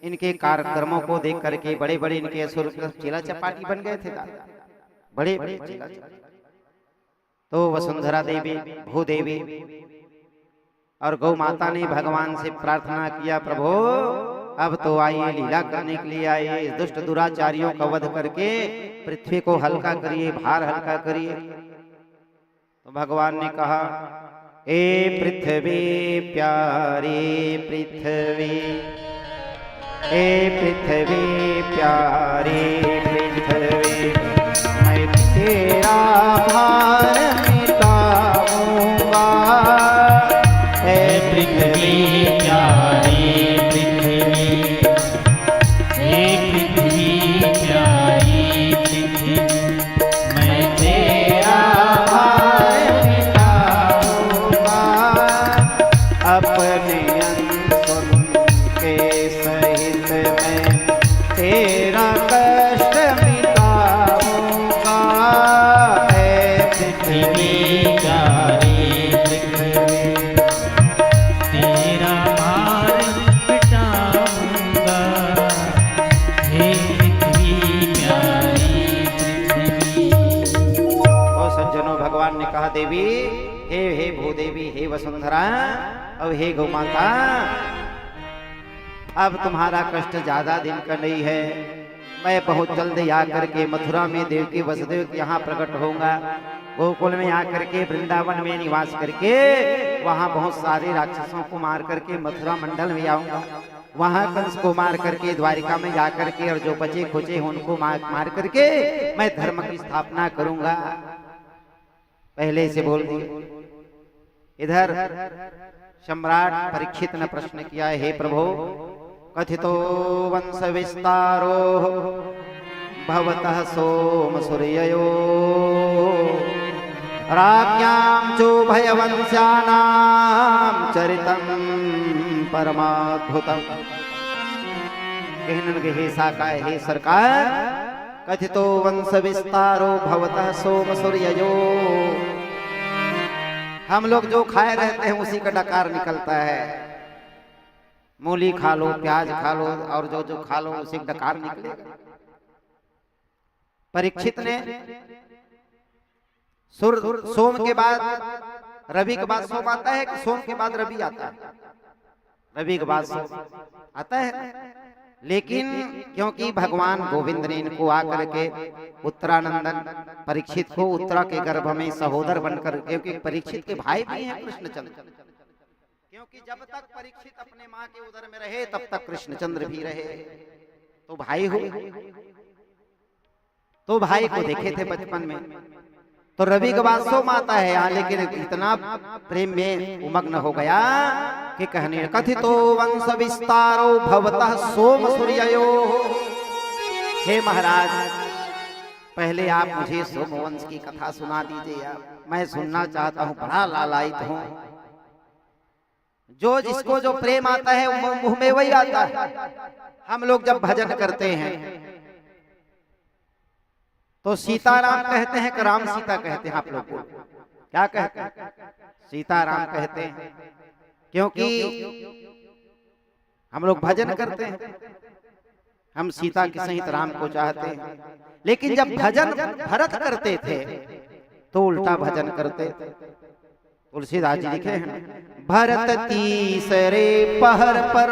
इनके कार्यक्रमों को देख करके बड़े बड़े इनके असुर चेला चपाटी बन गए थे, बड़े बड़े चेला। तो वसुंधरा देवी, भूदेवी और गौ माता ने भगवान से प्रार्थना किया, प्रभु अब तो आइए, लीला करने के लिए आइए, इस दुष्ट दुराचारियों का वध करके पृथ्वी को हल्का करिए, भार हल्का करिए। भगवान ने कहा, ए पृथ्वी प्यारी पृथ्वी, ए पृथ्वी प्यारी पृथ्वी, मैं तेरा भार मिटाऊंगा। हे पृथ्वी प्यारी पृथ्वी, हे पृथ्वी प्यारी पृथ्वी, मैं तेरा भार मिटाऊंगा। अपने अंश के सहित मैं तेरा कष्ट मिटाऊंगा। ऐ पृथ्वी प्यारी पृथ्वी, तेरा भार मिटाऊंगा। हे पृथ्वी प्यारी पृथ्वी। और सज्जनों, भगवान ने कहा, देवी, हे भूदेवी, हे वसुंधरा और हे गौमाता, अब तुम्हारा कष्ट ज्यादा दिन का नहीं है। मैं बहुत जल्द आकर के मथुरा में देवकी वसुदेव के यहाँ प्रकट होऊंगा। गोकुल में आकर के वृंदावन में निवास करके वहाँ बहुत सारे राक्षसों को मार करके मथुरा मंडल में आऊंगा। वहाँ कंस को मार करके द्वारिका में जाकर के और जो बचे खुचे उनको मार करके मैं धर्म की स्थापना करूंगा। पहले से बोल दिए। इधर सम्राट परीक्षित ने प्रश्न किया, हे प्रभु, कथितो वंश विस्तारो भवतः सोम सूर्ययो राज्ञां चोभयवंशानां चरितं परमाद्भुतम्। कहने लगे, हे साकाय, हे सरकार, कथितो वंश विस्तारो भवतः सोम सूर्ययो, हम लोग जो खाए रहते हैं उसी का डकार निकलता है। मूली खा लो, प्याज खा लो और जो जो खा लो उसी का डकार निकलेगा। परीक्षित ने सोम के बाद रवि के बाद सोम आता है कि सोम के बाद रवि आता है? रवि के बाद सोम आता है। लेकिन क्योंकि भगवान गोविंद ने इनको आकर के उत्तरानंदन परीक्षित को उत्तरा के गर्भ में सहोदर बनकर, क्योंकि परीक्षित के भाई भी हैं कृष्णचंद्र, क्योंकि जब तक परीक्षित अपने माँ के उदर में रहे तब तक कृष्णचंद्र भी रहे, तो भाई हो। तो भाई को देखे थे बचपन में। तो रवि के बाद सोम आता है यहाँ, लेकिन इतना प्रेम में उमग्न हो गया कि कहने, कथितो वंश विस्तारो भवतः सोम सूर्ययो। हे महाराज, पहले आप मुझे सोम वंश की कथा सुना दीजिए। मैं सुनना चाहता हूँ, बड़ा लालायित हूँ। जो जिसको जो प्रेम आता है मुंह में वही आता है। हम लोग जब भजन करते हैं तो सीताराम कहते हैं कि राम सीता कहते हैं? आप लोग क्या कहते हैं? सीताराम कहते हैं, क्योंकि हम लोग भजन करते हैं, हम सीता के सहित राम को चाहते हैं। लेकिन जब भजन भरत करते थे तो उल्टा भजन करते थे। तुलसीदास जी लिखे हैं, भरत तीसरे पहर पर,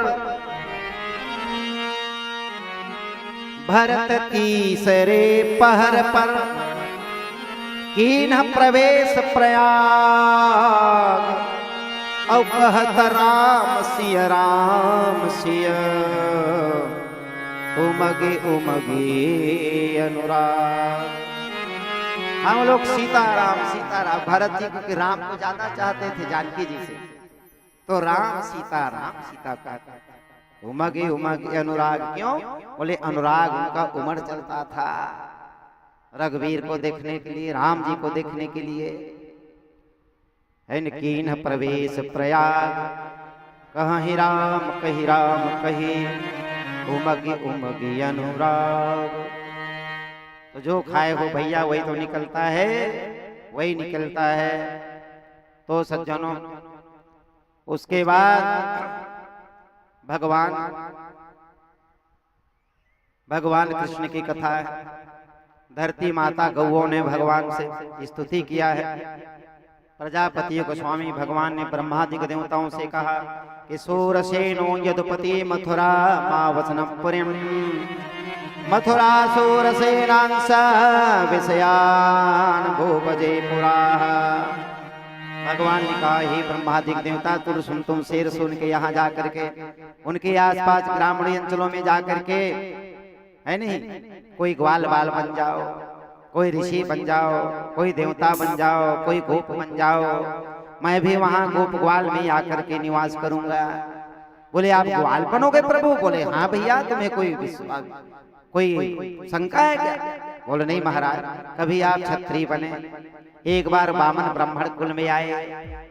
भरत तीसरे पहर पर कीन्ह प्रवेश प्रयाग, औ कहत राम सिय राम सिय, उमगे उमगे अनुराग। हम लोग सीताराम सीताराम, भरत जी क्योंकि राम को ज्यादा चाहते थे जानकी जी से, तो राम सीता का उमगे उमगे अनुराग। क्यों? बोले अनुराग उनका उमड़ चलता था रघुवीर को देखने के लिए, राम जी को देखने के लिए। है न कीन्ह प्रवेश प्रयाग, कहीं राम कही उमगे उमगे अनुराग। तो जो खाए हो भैया वही तो निकलता है, वही निकलता है। तो सज्जनों, उसके बाद भगवान कृष्ण की कथा है। धरती माता गौओं ने भगवान से स्तुति किया है। प्रजापतियों को स्वामी भगवान ने ब्रह्मादि देवताओं से कहा कि सूरसेनो यदुपति मथुरा मावसनपुरीं, मथुरा सूरसेनांस विषयान भूपजे पुरा। भगवान ने कहा हे ब्रह्मादिक देवता तुर सुन तुम शेर सुन के यहाँ जा करके उनके आसपास ग्रामीण अंचलों में जा करके है नहीं कोई ग्वाल बाल बन जाओ, कोई ऋषि बन जाओ, कोई देवता बन जाओ, कोई गोप बन जाओ, मैं भी वहाँ गोप ग्वाल में आकर के निवास करूंगा। बोले आप ग्वाल बनोगे प्रभु? बोले हाँ भैया, तुम्हें कोई शंका है क्या? बोले नहीं महाराज, कभी आप क्षत्रिय बने, एक बार वामन ब्राह्मण कुल में आए,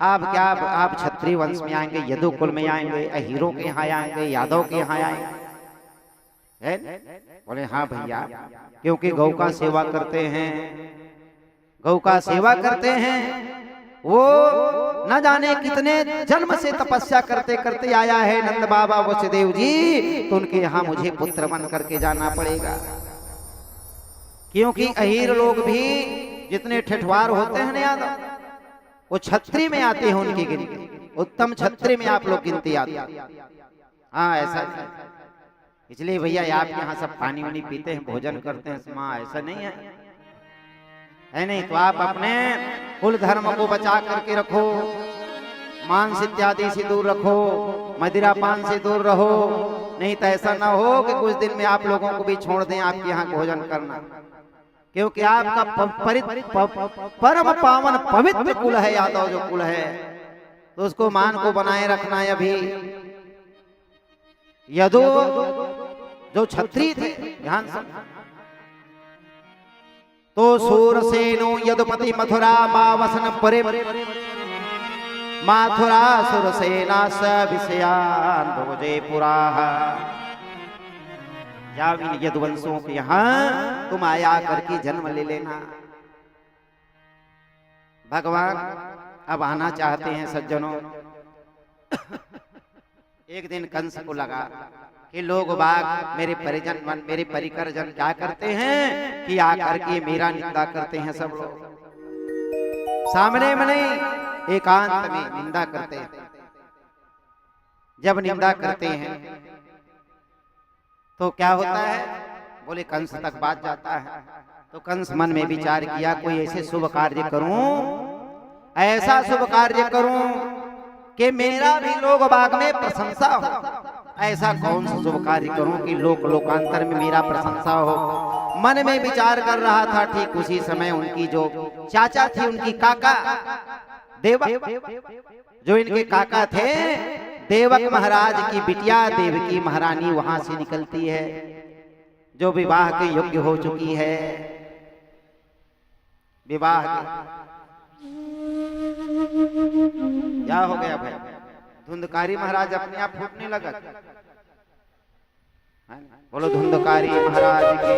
आप क्या आप क्षत्रिय वंश में आएंगे, यदु कुल में आएंगे, अहीरों के यहाँ आएंगे, यादव के यहाँ आएंगे? बोले हाँ भैया, क्योंकि गौ का सेवा करते हैं, गौ का सेवा करते हैं, वो न जाने कितने जन्म से तपस्या करते करते आया है नंद बाबा वसुदेव जी, तो उनके यहाँ मुझे पुत्र बन करके जाना पड़ेगा। क्योंकि अहीर लोग भी जितने ठेठवार होते हैं ना यादव, वो छत्री में आते हैं, उनकी गिनती उत्तम छत्री में आप लोग गिनती आते हैं। हाँ ऐसा, इसलिए भैया आप यहाँ सब पानी वानी पीते हैं, भोजन करते हैं, माँ ऐसा नहीं है नहीं? तो आप अपने कुल धर्म को बचा करके रखो, मांस इत्यादि से दूर रखो, मदिरा पान से दूर रहो, नहीं तो ऐसा ना हो कि कुछ दिन में आप लोगों को भी छोड़ दें आपके यहाँ भोजन करना। क्योंकि आपका परम पावन पवित्र कुल है यादव जो कुल है, तो उसको मान को बनाए रखना है। अभी यदु जो क्षत्रिय थे, ध्यान से, तो सूरसेनो यदुपति मथुरा मावसन परे माथुरा सुरसेना स विषयान भोजे पुरा। या इन यदुवंशों के यहाँ तुम आया करके जन्म ले लेना। भगवान अब आना चाहते हैं सज्जनों। एक दिन कंस को लगा कि लोग बाग मेरे परिजन मन मेरे परिकर जन क्या करते हैं कि आकर के मेरा निंदा करते हैं। सब लोग सामने में नहीं, एकांत में निंदा करते हैं। जब निंदा करते हैं तो क्या होता है? बोले कंस तक बात जाता है। तो कंस मन में विचार किया, कोई ऐसे शुभ कार्य करूं, ऐसा शुभ कार्य करूं कि मेरा भी लोग बाग में प्रशंसा हो। ऐसा कौन सा शुभ कार्य करूं कि लोकांतर में मेरा प्रशंसा हो। मन में विचार कर रहा था। ठीक उसी समय उनकी जो चाचा थी, उनकी काका देवक, जो इनके काका थे, देवक महाराज की बिटिया देवकी महारानी वहां से निकलती है, जो विवाह के योग्य हो चुकी है। विवाह क्या हो गया भाई? धुंधकारी महाराज अपने आप फूटने लगा। बोलो धुंधकारी महाराज की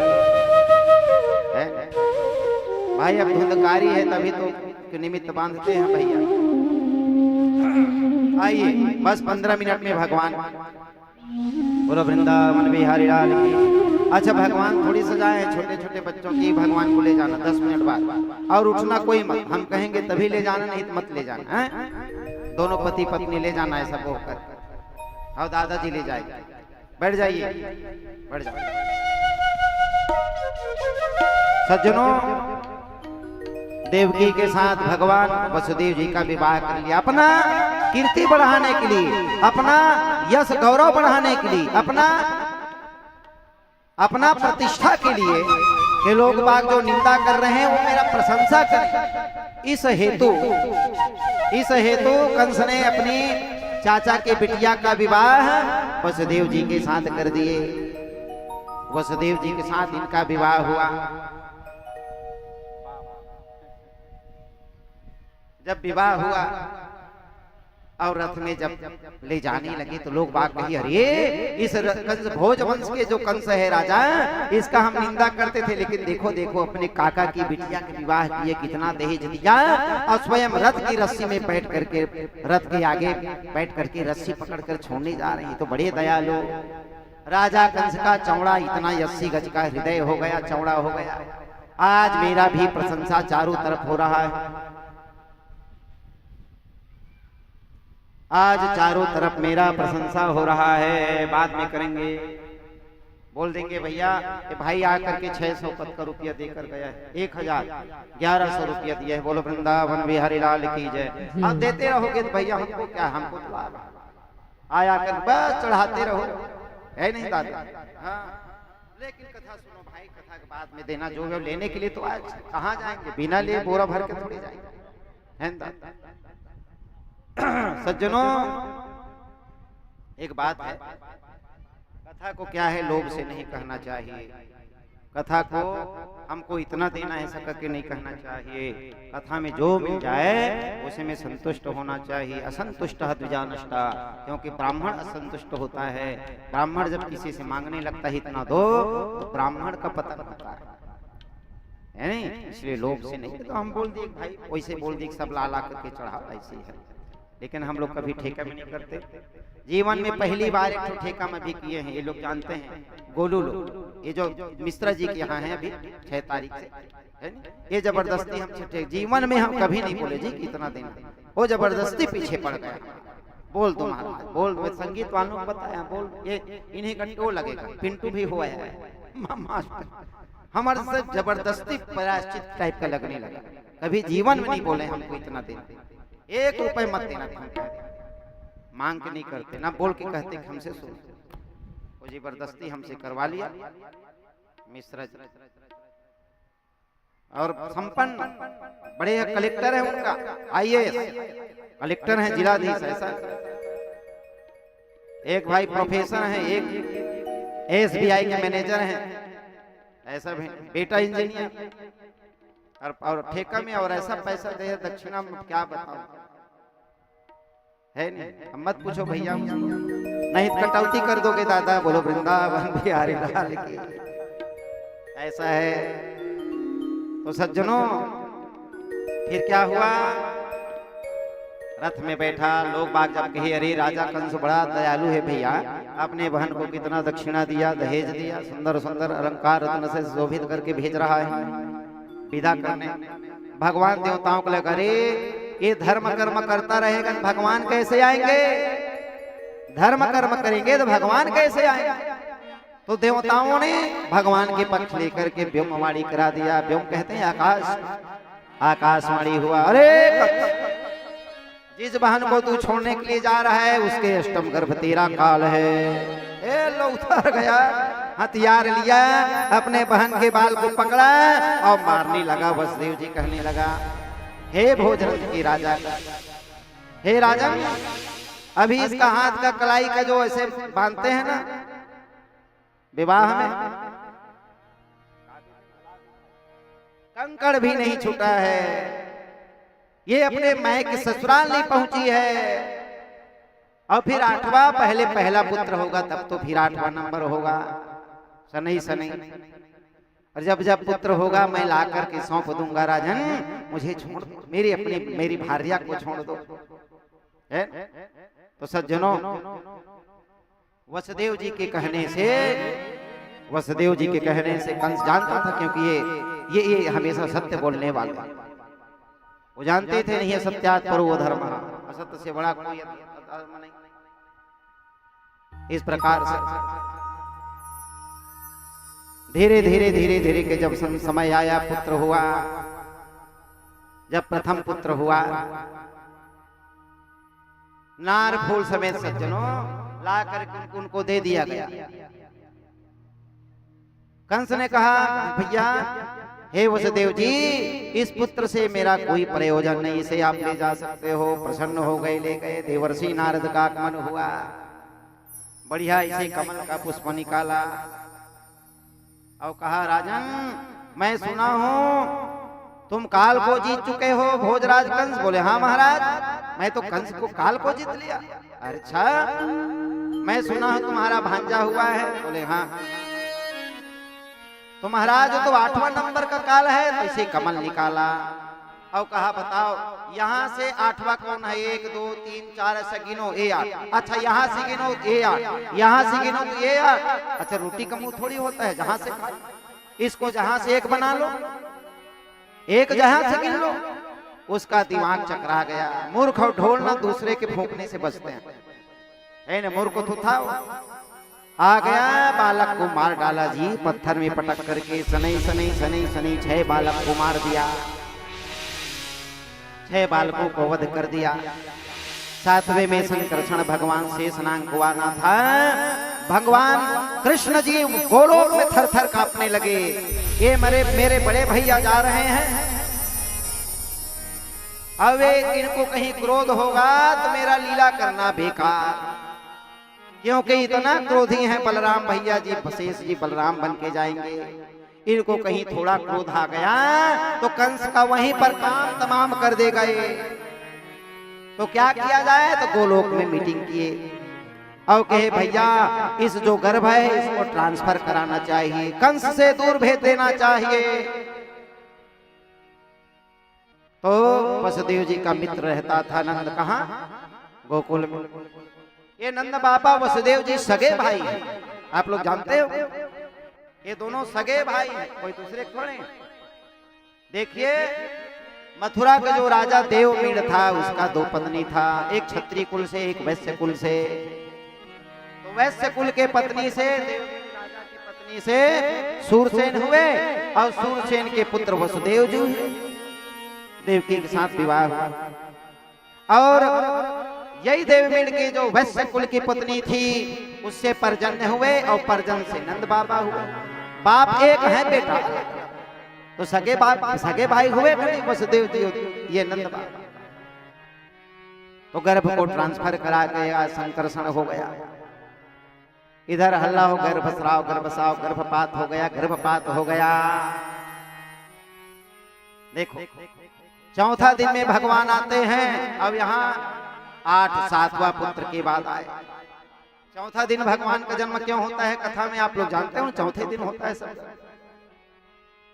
है भाई। अब धुंधकारी है तभी तो निमित्त बांधते हैं भैया। आइए बस 15 मिनट में भगवान। बोलो वृंदावन बिहारी लाल की। अच्छा भगवान थोड़ी सजाए हैं छोटे छोटे बच्चों की, भगवान को ले जाना 10 मिनट बाद, और उठना कोई मत, हम कहेंगे तभी ले जाना, नहीं तो मत ले जाना है। दोनों पति पत्नी ले जाना है सब होकर, और दादाजी ले जाएंगे। बैठ जाइए, बैठ जाइए सज्जनों। देवकी के साथ भगवान वसुदेव जी का विवाह कर लिया, अपना कीर्ति बढ़ाने के लिए, अपना यश गौरव बढ़ाने के लिए, अपना प्रतिष्ठा के लिए कि लोग बाग जो निंदा कर रहे हैं वो मेरा प्रशंसा करें। इस हेतु कंस ने अपनी चाचा के बिटिया का विवाह वसुदेव जी के साथ कर दिए। वसुदेव जी के साथ इनका विवाह हुआ। जब विवाह हुआ और रथ में जब ले जाने लगे तो लोग बात कही, अरे इस कंस भोज वंश के जो कंस है राजा, इसका हम निंदा करते थे, लेकिन देखो देखो अपने काका की बिटिया के विवाह किए, कितना दहेज दिया, और स्वयं रथ की रस्सी में बैठ करके, रथ के आगे बैठ करके रस्सी पकड़कर छोड़ने जा रहे हैं। तो बड़े दयालु राजा कंस का चौड़ा इतना 80 गज का हृदय हो गया, चौड़ा हो गया। आज मेरा भी प्रशंसा चारों तरफ हो रहा है, आज चारों तरफ मेरा प्रशंसा हो रहा है। बाद में करेंगे, बोल देंगे भैया कि भाई आकर के 600 का रुपया देकर गया है, 1000 1100 रुपया दिया है, बोलो वृंदावन बिहारी लाल की जय। अब देते रहोगे तो भैया हमको क्या, हमको तो लाभ आया कर बस चढ़ाते रहो, है नहीं दादा? हाँ, लेकिन कथा सुनो भाई, कथा के बाद में देना जो है लेने के लिए तो आज कहाँ जाएंगे, बिना लिए बोरा भर के थोड़ी जाएंगे, है ना? सज्जनों एक बात है, कथा को क्या है लोभ से नहीं कहना चाहिए, कथा को हमको इतना देना है ऐसा करके नहीं कहना चाहिए। कथा में जो मिल जाए उसे में संतुष्ट होना चाहिए। असंतुष्ट द्विजानष्टा, क्योंकि ब्राह्मण असंतुष्ट होता है। ब्राह्मण जब किसी से मांगने लगता है इतना दो, तो ब्राह्मण का पतन होता है नहीं? इसलिए लोभ से नहीं। तो हम बोल दिए भाई, वैसे बोल दिए सब ला ला करके चढ़ाओ, ऐसे है। लेकिन हम लोग कभी ठेका भी नहीं करते। जीवन में पहली बार एक ठेका में भी किए हैं, ये लोग जानते हैं। गोलू लोग, ये जो मिश्रा जी के यहाँ हैं अभी 6 तारीख से, है ना? ये जबरदस्ती हम जीवन में हम कभी नहीं बोले जी कितना देना, वो जबरदस्ती पीछे पड़ गया। बोल दो महाराज, बोल। संगीत वालों को बताया, बोल ये इन्हीं का टो लगेगा। पिंटू भी हुआ है हमारे से जबरदस्ती प्रायश्चित टाइप का लगने लगा। कभी जीवन में नहीं बोले हमको इतना देना, 1 रुपए मत देना। मांग के नहीं करते, ना बोल के कहते कि हमसे सुन, वो जबरदस्ती हमसे करवा लिया मिश्रा जी। और संपन्न बड़े कलेक्टर है उनका, IAS कलेक्टर है, जिलाधीश ऐसा। एक भाई प्रोफेसर है, एक SBI के मैनेजर हैं, ऐसा बेटा इंजीनियर, और ठेका में और ऐसा पैसा दे दक्षिणा में, क्या बताओ, है नहीं? हम मत पूछो भैया, नहीं कटौती कर दोगे दादा, बोलो वृंदावन बिहारी लाल की। ऐसा है। तो सज्जनों फिर क्या हुआ, रथ में बैठा, लोग बाग जब कहे अरे राजा कंस बड़ा दयालु है भैया, अपने बहन को कितना दक्षिणा दिया, दहेज दिया, सुंदर सुंदर अलंकार रत्न से शोभित करके भेज रहा है विदा करने। भगवान देवताओं को लगा अरे ये धर्म कर्म करता रहेगा तो भगवान कैसे आएंगे, धर्म कर्म करेंगे तो भगवान कैसे आएंगे। तो देवताओं ने भगवान के पक्ष लेकर के व्योमवाणी करा दिया। व्योम कहते हैं आकाश, आकाशवाणी हुआ, अरे जिस बहन को तू छोड़ने के लिए जा रहा है उसके अष्टम गर्भ तेरा काल है। लो उतर गया, हथियार लिया, अपने बहन के बाल को पकड़ा और मारने लगा। वसुदेव जी कहने लगा, हे भोजरथ के राजा, हे राजन, अभी इसका हाथ का कलाई का जो ऐसे बांधते हैं ना विवाह में, कंकड़ भी नहीं छूटा है, ये अपने मायके ससुराल नहीं पहुंची है। और फिर 8वां, पहले पहला पुत्र होगा तब तो फिर 8वां नंबर होगा, सनई सनई। और जब जब पुत्र होगा मैं ला करके सौंप दूंगा, राजन मुझे छोड़ दो, मेरी भार्या को छोड़ दो, है? तो सज्जनों वसुदेव जी के कहने से कंस जानता था, क्योंकि ये हमेशा सत्य बोलने वाला, वो जानते थे नहीं सत्यात पर वो धर्म, असत्य से बड़ा कोई धर्म नहीं। इस प्रकार से धीरे धीरे के जब समय आया, पुत्र हुआ, जब प्रथम पुत्र हुआ, नार फूल समेत सज्जनों ला कर उनको दे दिया गया। कंस ने कहा भैया, हे वसुदेव जी, इस पुत्र से मेरा कोई प्रयोजन नहीं, इसे आप ले जा सकते हो। प्रसन्न हो गए, ले गए। देवर्षि नारद का आगमन हुआ, बढ़िया इसे कमल का पुष्प निकाला और कहा, राजन मैं सुना हूं तुम काल को जीत चुके हो। भोजराज कंस बोले, हाँ महाराज, मैं तो कंस को काल को जीत लिया। अच्छा, मैं सुना हूं तुम्हारा भांजा हुआ है। बोले हाँ। तो महाराज तो 8वां नंबर का काल है, तो इसे कमल निकाला और कहा बताओ यहाँ से 8वां कौन है? 1 2 3 4 ऐसा गिनो, ए 8। अच्छा यहाँ से गिनो, ए 8। यहाँ से गिनो तो ए 8। अच्छा रोटी का मुंह थोड़ी होता है, जहां से इसको जहां से 1 बना लो, 1 जहां से गिन लो। उसका दिमाग चकरा गया। मूर्ख और ढोल ना दूसरे के फूंकने से बचते हैं, है ना? मूर्ख तो था आ गया, बालक को मार डाला जी, पत्थर में पटक करके सनई सनई सनई सनई 6 बालक को मार दिया, 6 बालकों को वध कर दिया। 7वें में संकर्षण भगवान शेषनाग को आना था। भगवान कृष्ण जी गोलोक में थर थर कांपने लगे, ये मेरे बड़े भैया जा रहे हैं, अब इनको कहीं क्रोध होगा तो मेरा लीला करना बेकार, क्योंकि इतना क्रोधी हैं बलराम भैया जी, वशेष जी बलराम बन के जाएंगे, इनको कहीं थोड़ा क्रोध आ गया तो कंस का वहीं पर काम तमाम कर देगा ये। तो क्या किया जाए, तो गोलोक में मीटिंग किए और कहे भैया इस जो गर्भ है इसको ट्रांसफर कराना चाहिए, कंस से दूर भेज देना चाहिए। तो वसुदेव जी का मित्र रहता था नंद, कहाँ, गोकुल में। ये नंद बाबा वसुदेव जी सगे भाई हैं, आप लोग जानते हो, ये दोनों सगे भाई हैं, कोई दूसरे थोड़े। देखिए मथुरा का जो राजा देवमीड़ था उसका 2 पत्नी था, एक क्षत्रिय कुल से एक वैश्य कुल से। तो वैश्य कुल के पत्नी से देवमीड़ राजा की पत्नी से सूरसेन हुए और सूरसेन के पुत्र वसुदेव जी हुए, देवकी के साथ विवाह हुआ। और यही देवमीड़ के जो वैश्य कुल की पत्नी थी उससे परजन्य हुए और परजन से नंद बाबा हुए। बाप एक है बेटा, तो सगे भाई हुए नहीं वसुदेव जी, ये नंद बाबा। तो गर्भ को ट्रांसफर करा गया, संकर्षण हो गया, इधर हल्ला हो गर्भस्राव गर्भसाव, गर्भपात हो गया, गर्भपात हो गया। देखो 4था दिन में भगवान आते हैं, अब यहाँ 7वां पुत्र के बाद आए। 4था दिन भगवान का जन्म क्यों होता है कथा में आप लोग जानते हो, 4थे दिन होता है सब।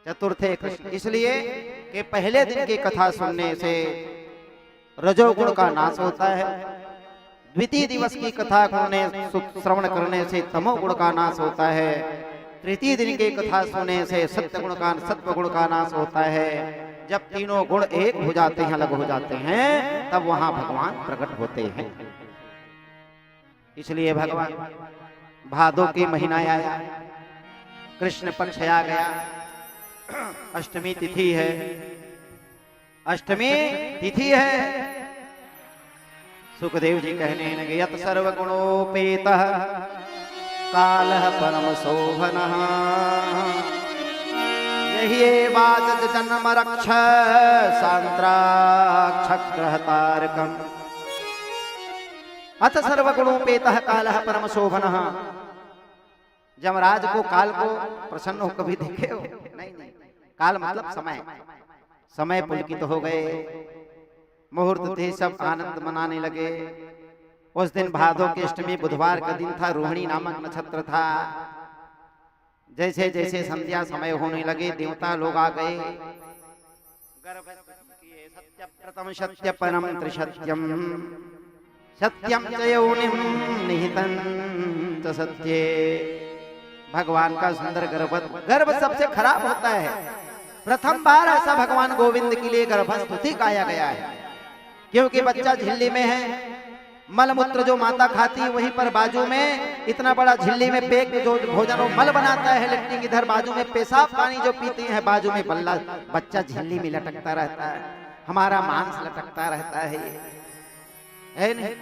चतुर्थे कृष्ण, इसलिए कि पहले दिन की कथा सुनने से रजोगुण का नाश होता है, द्वितीय दिवस की कथा श्रवण करने से तमोगुण का नाश होता है, तृतीय दिन की कथा सुनने से सत्वगुण का नाश होता है। जब तीनों गुण एक हो जाते हैं, अलग हो जाते हैं, तब वहां भगवान प्रकट होते हैं। इसलिए भगवान भादो के महीना आया, कृष्ण पक्ष आ गया, अष्टमी तिथि है, अष्टमी तिथि है। सुखदेव जी कहने लगे यत सर्वगुणोपेतः कालः परम शोभनः, यही बात जन्म रक्ष सांत्राक्षग्रहतारकम्। अथ सर्वगुणोपेतः कालः परम शोभनः। जमराज को काल को प्रसन्न हो कभी देखे हो? नहीं, काल मतलब समय। समय पुलकित हो गए, मुहूर्त थे, सब आनंद मनाने लगे। उस दिन भादो की अष्टमी बुधवार का दिन था, रोहिणी नामक नक्षत्र था। जैसे जैसे संध्या समय होने लगे देवता लोग आ गए, सत्य प्रथम सत्य परम त्रिसत्यम सत्यम च योनिम निहितं च सत्ये। भगवान का सुंदर गर्भ सबसे खराब होता है। प्रथम बार ऐसा भगवान गोविंद के लिए गर्भस्तुति गाया गया है, क्योंकि बच्चा झिल्ली में है, मलमूत्र जो माता खाती है वहीं पर बाजू में इतना बड़ा झिल्ली में पेट जो भोजन मल बनाता है, लेट्रिन इधर बाजू में, पेशाब पानी जो पीते हैं बाजू में बल्ला, बच्चा झिल्ली में लटकता रहता है, हमारा मांस लटकता रहता है, ये है नहीं,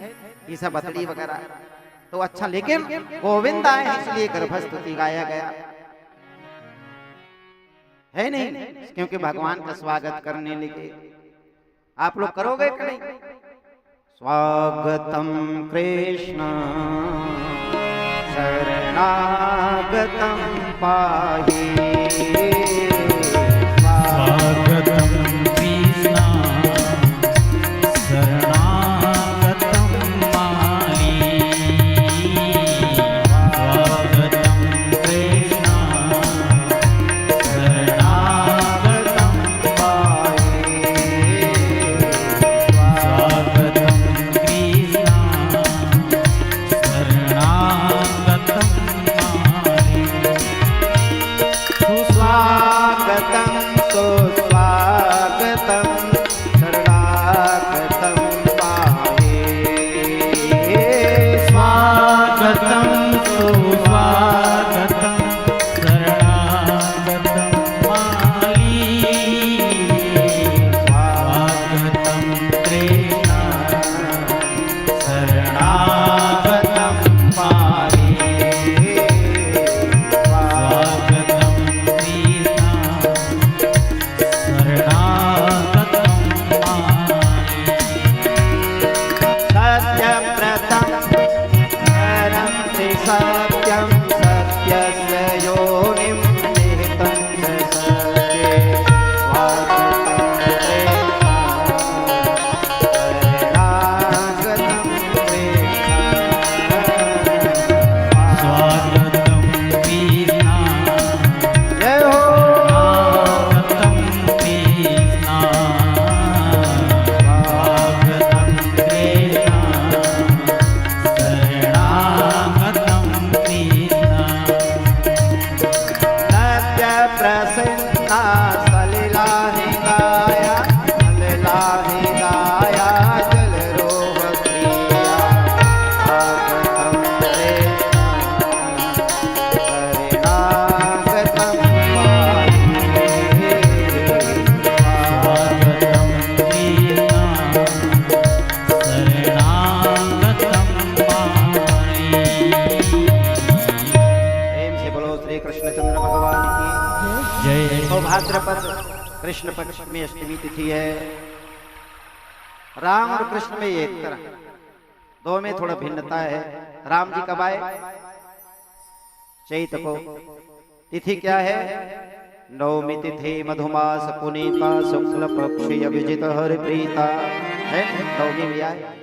ये सब बतड़ी वगैरह। तो अच्छा, लेकिन गोविंद आए इसलिए गर्भस्तुति गाया गया है नहीं, क्योंकि भगवान का स्वागत करने लगे। आप लोग करोगे कि नहीं? स्वागतम कृष्ण शरणागतम पाहि, स्वागतम कृष्ण शरणागतम पाहि, स्वागतम कृष्ण शरणागतम पाहि, स्वागतम कृष्ण शरणागतम पाहि, बोले कृष्णचंद्र भगवान की जय। तो भाद्रपद कृष्ण पक्ष में अष्टमी तिथि है। राम और कृष्ण में एक तरह, दो में थोड़ा भिन्नता है। राम जी कब आए? चैत को। तिथि क्या है? नवमी तिथि मधुमास पुनीता शुक्ल पक्ष अभिजित हरि प्रीता है। नवमी में आए,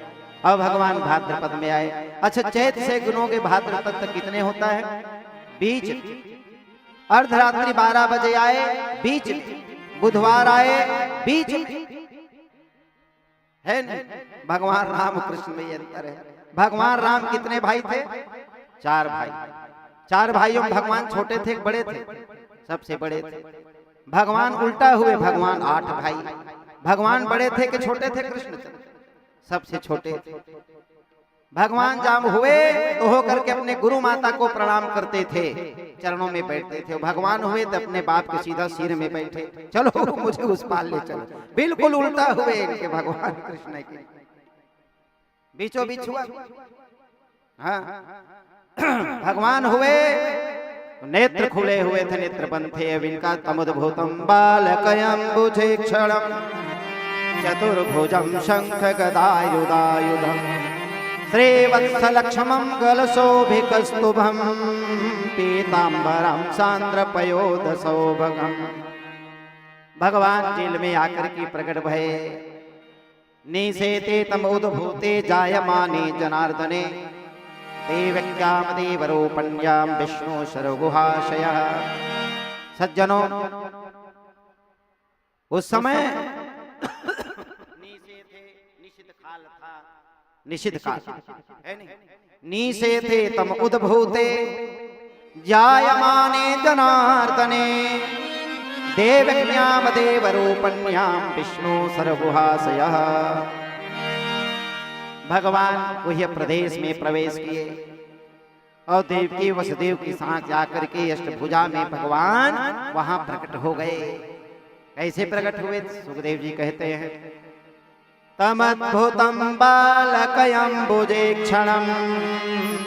अब भगवान भाद्रपद में आए। अच्छा, चैत से गिनोगे भाद्रपद तक कितने होता है? बीच अर्धरात्रि 12 बजे आए, बीच बुधवार आए, बीच है न? भगवान राम कृष्ण में ये अंतर है। भगवान राम कितने भाई थे? 4 भाई। 4 भाइयों में भगवान छोटे थे, बड़े थे? सबसे बड़े थे। भगवान उल्टा हुए, भगवान 8 भाई। भगवान बड़े थे कि छोटे थे? कृष्ण सबसे छोटे थे। भगवान जब हुए तो हो करके अपने गुरु माता को प्रणाम करते थे, चरणों में बैठते थे। भगवान हुए तो अपने बाप के सीधा सिर में बैठे, चलो मुझे उस पार ले चलो। बिल्कुल उल्टा हुए इनके भगवान कृष्ण के, बीचों बीच हुआ। हाँ, भगवान हुए नेत्र खुले हुए थे, नेत्र बंद थे। अब इनका तमुद्भूतम बालकयंबुजे क्षणम चतुर्भुजम शंख गदायुधायुधम श्रीवत्सलक्ष्मं गलशोभिकस्तुभं पीतांबरं सांद्रपयोधसौभगम्। भगवान जेल में आकर के प्रकट भये। निषेते तम उद्भूते जायमाने जनार्दने देवक्यां देवरूपण्यां विष्णु सर्वगुहाशयः। सज्जनों, उस समय निषिद्ध काल है नहीं। नीसे थे तम उद्भूते जायमाने जनार्दने देवक्यां देवरूपण्यां विष्णु सर्वगुहाशयः। भगवान वही प्रदेश में प्रवेश किए और देवकी वसुदेव के साथ जाकर के अष्टभुजा में भगवान वहां प्रकट हो गए। कैसे प्रकट हुए? सुखदेव जी कहते हैं, तमद्भुतं बालकयंबुजे क्षणं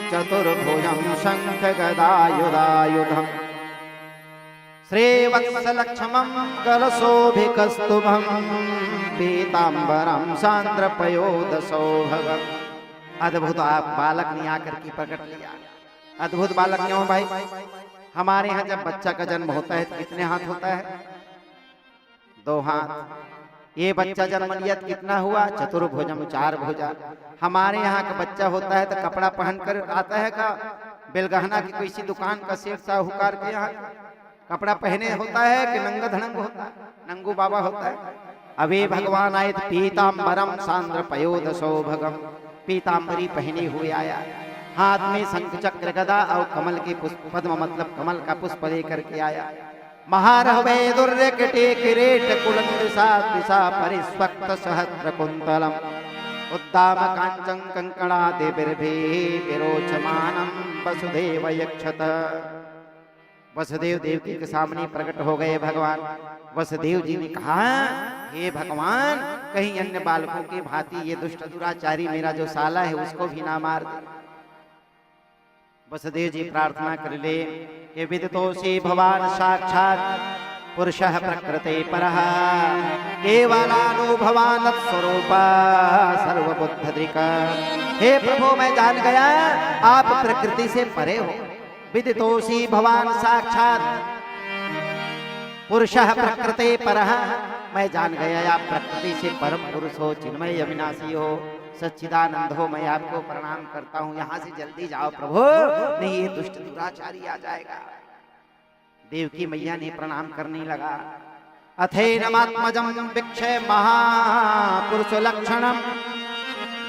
चतुर्भुजं शंख गदायुधायुधं श्रीवत्सलक्ष्मं गलशोभिकस्तुभं पीतांबरं सांद्रपयोधसौभगम्। अद्भुत आप बालक ने आकर के प्रकट किया। अद्भुत बालक क्यों भाई? हमारे यहाँ जब बच्चा का जन्म होता है तो कितने हाथ होता है? 2 हाथ। ये बच्चा जन्म लिया तो कितना हुआ? चतुर्भुजम, 4 भुजा। हमारे यहाँ का बच्चा होता है तो कपड़ा पहनकर आता है का? बेलगहना की कोई सी दुकान का सेठ साहूकार के यहाँ कपड़ा पहने होता है कि नंगा धड़ंग होता है? नंगू बाबा होता है। अभी भगवान आए तो पीतांबरम सांद्रपयोधसौभगम, पीतांबरी पहने हुए आया। हाथ में शंख चक्र गदा और कमल के पुष्प, पद्म मतलब कमल का पुष्प लेकर के आया। महारहवे दुर्यकटे किरीट कुलंदृशा दिशा परिस्वक्त सहस्र कुंतलम उद्दाम कांचन कंकणा देविर्भे विरोचमानम वसुदेव यक्षत। वसुदेव देवकी के सामने प्रकट हो गए भगवान। वसुदेव जी ने कहा, हे भगवान, कहीं अन्य बालकों के भांति ये दुष्ट दुराचारी मेरा जो साला है उसको भी ना मार दे। वसुदेव जी प्रार्थना कर ले कि विदितोषि भवान साक्षात् पुरुषः प्रकृते परः केवलानुभवान् स्वरूपा सर्वबुद्धदृक्। हे प्रभु, मैं जान गया आप प्रकृति से परे हो। विदितोषि भवान साक्षात् पुरुषः प्रकृते परः, मैं जान गया आप प्रकृति से परम पुरुष हो, चिन्मय अविनाशी हो, सच्चिदानंद हो। मैं आपको प्रणाम करता हूँ, यहाँ से जल्दी जाओ प्रभु, नहीं ये दुष्ट दुराचारी आ जाएगा। देवकी मैया ने प्रणाम करने लगा। अथेनमात्मजं वीक्षे महापुरुष लक्षणम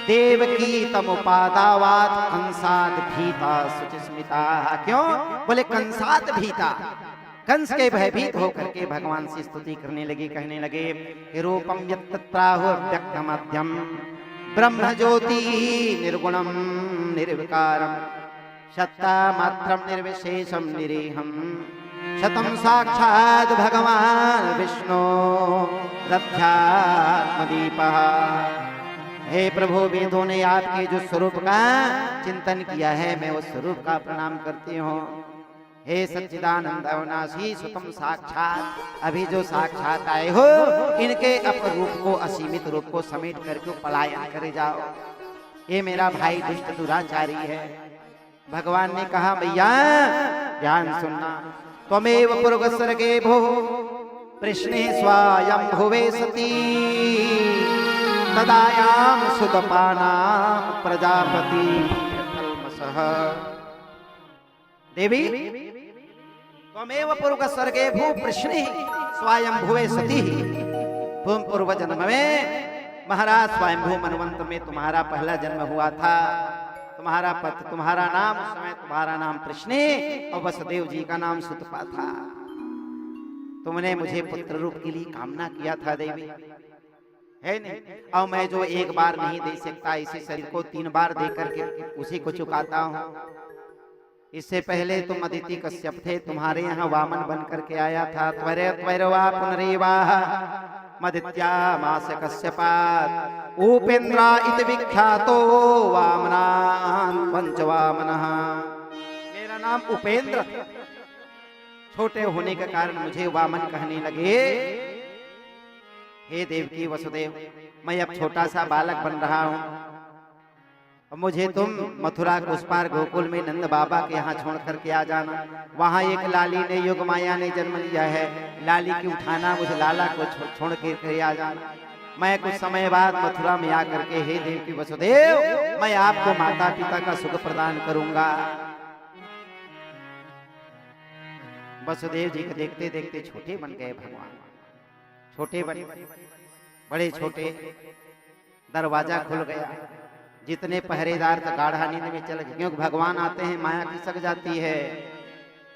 देवकी तमुपादावात कंसाद भीता शुचिस्मिता। क्यों? बोले कंसाद भीता, कंस के भयभीत होकर के भगवान से स्तुति करने लगे, कहने लगे रूपम यत्त्राहु व्यक्तमध्यम ब्रह्म ज्योति निर्गुणम निर्विकारम सत्ता मात्रम निर्विशेषम निरीहम शतम साक्षात् भगवान विष्णु रथ्यात्मदीपः। हे प्रभु, वेदों ने आपके जो स्वरूप का चिंतन किया है, मैं उस स्वरूप का प्रणाम करती हूँ। हे सच्चिदानंद अविनाशी सुतम साक्षात, अभी जो साक्षात आए हो इनके अपर रूप को, असीमित रूप को समेट करके पलायन करे जाओ। ये मेरा भाई दुष्ट दुराचारी है। भगवान ने कहा भैया ध्यान सुनना, त्वमेव पुरुगसर्गे भो प्रश्ने स्वायं भुवे सती, तदायाम सुतपाना प्रजापति कल्मषः। देवी त्वमेव पुरुगसर्गे भू प्रश्ने स्वायं भुवे सती, तुम पूर्व जन्म में महाराज स्वयंभू मनवंत में तुम्हारा पहला जन्म हुआ था। तुम्हारा पति, तुम्हारा नाम, उस समय तुम्हारा नाम प्रश्ने और वसुदेव जी का नाम सुतपा था। तुमने मुझे पुत्र रूप के लिए कामना किया था देवी, है नहीं? और मैं जो एक बार नहीं दे सकता, इसी शरीर को 3 बार दे करके उसी को चुकाता हूँ। इससे पहले तुम अदिति कश्यप थे, तुम्हारे यहाँ वामन बन करके आया था। त्वरवा पुनरेवाह मदित्या मास कश्यपात, उपेन्द्रा इति विख्यातो वामनान् पंचवामनः। मेरा नाम उपेंद्र, छोटे होने के कारण मुझे वामन कहने लगे। हे देवकी वसुदेव, मैं अब छोटा सा बालक बन रहा हूँ। मुझे तुम मथुरा को उस पार गोकुल में नंद बाबा के यहाँ छोड़ करके आ जाना। वहाँ एक लाली ने, योग माया ने जन्म लिया है। लाली की उठाना, मुझे लाला को छोड़ के आ जाना। मैं कुछ समय बाद मथुरा में आकर के, हे देवकी वसुदेव, मैं आपको माता पिता का सुख प्रदान करूंगा। वसुदेव जी को देखते देखते छोटे बन गए भगवान, छोटे बने, बड़े छोटे। दरवाजा खुल गया, जितने पहरेदार तो गाढ़ा नींद में चल गए, क्योंकि भगवान आते हैं माया खिसक जाती है।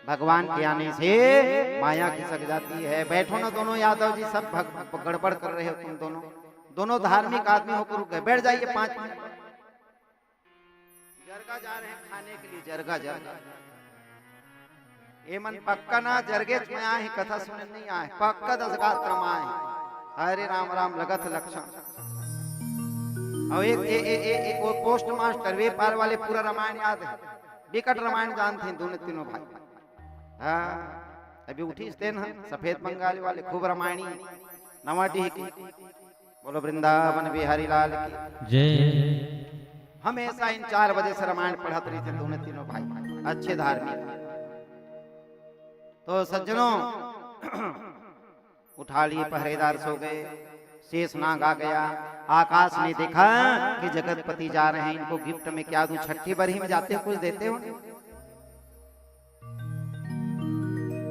भगवान के आने से माया खिसक जाती है। बैठो ना दोनों यादव जी, सब गड़बड़ कर रहे हो तुम दोनों धार्मिक आदमी होकर रुक गए। बैठ जाइए 5 मिनट। जरगा जा रहे हैं खाने के लिए, जरगा जरगा। ये मन पक्का ना जरगे में आए, कथा सुनने नहीं आए, पक्का 10 गात्र आए। हरे राम राम लगत लक्षण। और एक वो पोस्ट मास्टर वेपार वाले पूरा रामायण याद है, विकट रामायण जानते हैं दोनों तीनों भाई। हाँ, अभी उठी थे ना सफेद बंगाली वाले, खूब रामायणी नवाडी की। बोलो वृंदावन बिहारी लाल की जय। हमेशा इन 4 बजे से रामायण पढ़ाते रहे थे दोनों तीनों भाई, अच्छे धार्मिक। तो सज्जनों उठा लिए, पहरेदार सो गए। शेषनाग आ गया। आकाश ने देखा कि जगतपति जा रहे हैं, इनको गिफ्ट में क्या दूं? छठी बरही में जाते हो कुछ देते हो?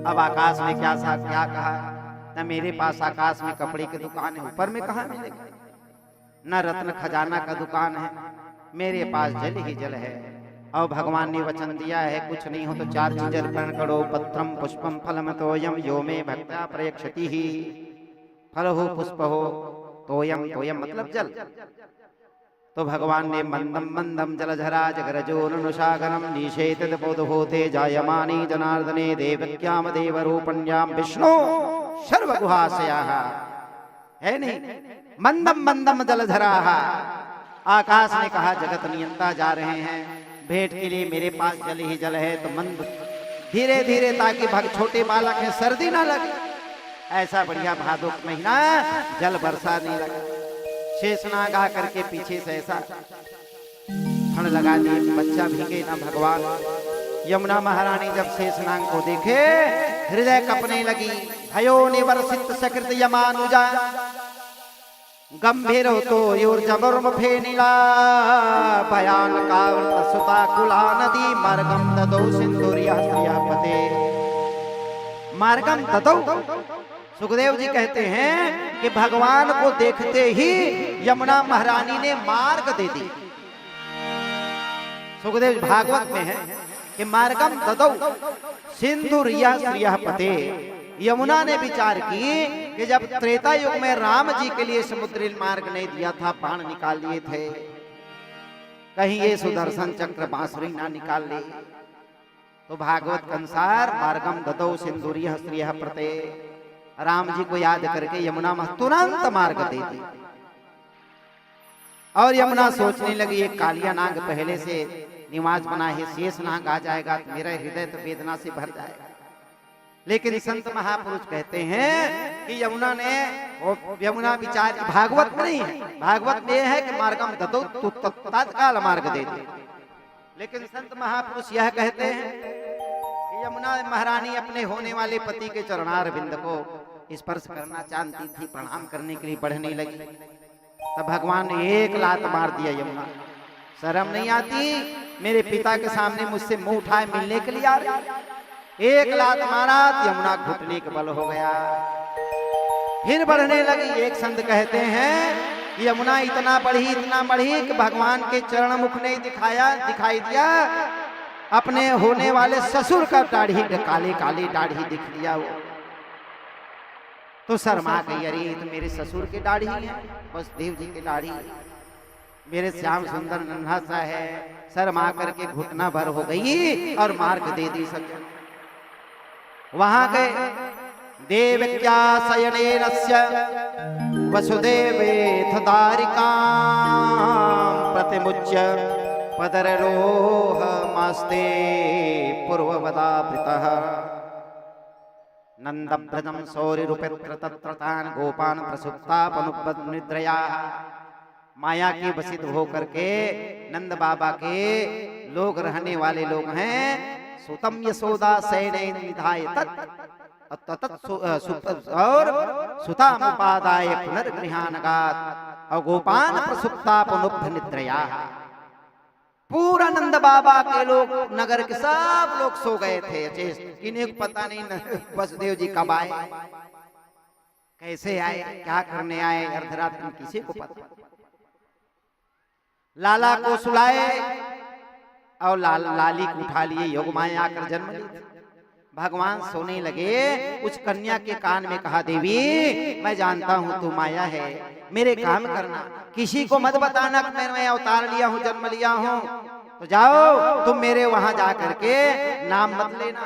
अब आकाश ने क्या कहा, न मेरे पास आकाश में कपड़े की दुकान है, ऊपर में कहाँ मिलेगा? न रत्न खजाना का दुकान है, मेरे पास जल ही जल है। और भगवान ने वचन दिया है, कुछ नहीं हो तो 4 चीज अर्पण करो। पत्रम पुष्पम फलम तोयम यो मे भक्त्या प्रयक्षति ही। फल हो पुष्प हो तोयम, तोयम मतलब जल। तो भगवान ने मंदम मंदम जलधरा जगरजोनुषागरम निषेधित बोधभूते जायमानी जनार्दने देवक्याम देवरूपण्याम विष्णु सर्वगुहाशयाः। है नहीं? मंदम मंदम जलधरा। आकाश ने कहा जगत नियंता जा रहे हैं, भेंट के लिए मेरे पास जल ही जल है। तो मंद धीरे धीरे, ताकि छोटे बालक है सर्दी ना लगे, ऐसा बढ़िया भादुक महीना जल बरसा नहीं लगा। शेषनाग आ करके पीछे से ऐसा फण लगा दिए, बच्चा भीगे ना भगवान। यमुना महारानी जब शेषनाग को देखे हृदय कपने लगी। भयो निवर्षित सकृत यमानुजा गंभीर तो योर्जबर्म फेनिला भयानकावृत सुता कुला नदी मार्गम ददौ सिंदूरिया पते। मार्गम ददौ, सुखदेव जी कहते हैं कि भगवान को देखते ही यमुना महारानी ने मार्ग दे दी। सुखदेव भागवत में है कि मार्गम ददौ सिंधुरिया श्रिया पते। यमुना ने विचार की कि जब त्रेता युग में राम जी के लिए समुद्री मार्ग नहीं दिया था, बाण निकाल लिए थे, कहीं ये सुदर्शन चक्र बांसुरी ना निकाल ली। तो भागवत के अनुसार मार्गम ददौ सिंदूरिया श्रिया प्रते, राम जी को याद करके यमुना में तुरंत मार्ग दे दी। और यमुना सोचने लगी एक कालिया नाग पहले से निवास बना है, शेष नाग आ जाएगा तो मेरा हृदय तो वेदना से भर जाएगा। लेकिन संत महापुरुष कहते हैं कि यमुना ने, यमुना विचार भागवत में नहीं है, भागवत में है कि मार्गम गतो तु तत्काल मार्ग दे दे। लेकिन संत महापुरुष यह कहते हैं कि यमुना महारानी अपने होने वाले पति के चरणार बिंद को स्पर्श करना चाहती थी, प्रणाम करने के लिए बढ़ने लगी। तब भगवान ने एक लात मार दिया यमुना, शर्म नहीं आती, मेरे पिता के सामने मुझसे मुंह उठाए मिलने के लिए आ रही। एक लात मारा तो यमुना घुटने के बल हो गया, फिर बढ़ने लगी। एक संत कहते हैं कि यमुना इतना बढ़ी कि भगवान के चरण मुख ने दिखाई दिया, अपने होने वाले ससुर का दाढ़ी, काले काले दाढ़ी दिख दिया। वो तो शर्मा गई, अरे तो मेरे ससुर की दाढ़ी है, वसुदेव जी की दाढ़ी, मेरे श्याम सुंदर नन्हा सा है। शर्मा करके घुटना भर हो गई और मार्ग दे दी सके। वहां गए, देवक्या शयनेनस्य वसुदेवेथ दारिकां प्रतिमुच्य पदरोहमास्ते पूर्ववदावृतः नंदव्रजं सौरिरूपेत्र तत्रतान गोपान प्रसुप्तापनुपनिद्रया। माया के वशित होकर के नंद बाबा के लोग रहने वाले लोग हैं, सुतम यशोदा शयनेन निधाय और सुतामुपादाय पुनर्गृहानगात् और गोपान प्रसुप्तापनुपनिद्रया। पूरा नंद बाबा के लोग, नगर के सब लोग सो गए थे। किन्हीं को पता नहीं वसुदेव जी कब आए, कैसे आए, क्या करने आए, अर्धरात्रि में किसी को पता। लाला को सुलाए और लाली को उठा लिए, योग माया आकर जन्म ली। भगवान सोने लगे, उस कन्या के कान में कहा, देवी मैं जानता हूं तू माया है, मेरे काम करना, किसी को मत बताना कि मैं अवतार लिया हूं, जन्म लिया हूं। तो जाओ तुम मेरे वहां जा करके नाम मत लेना,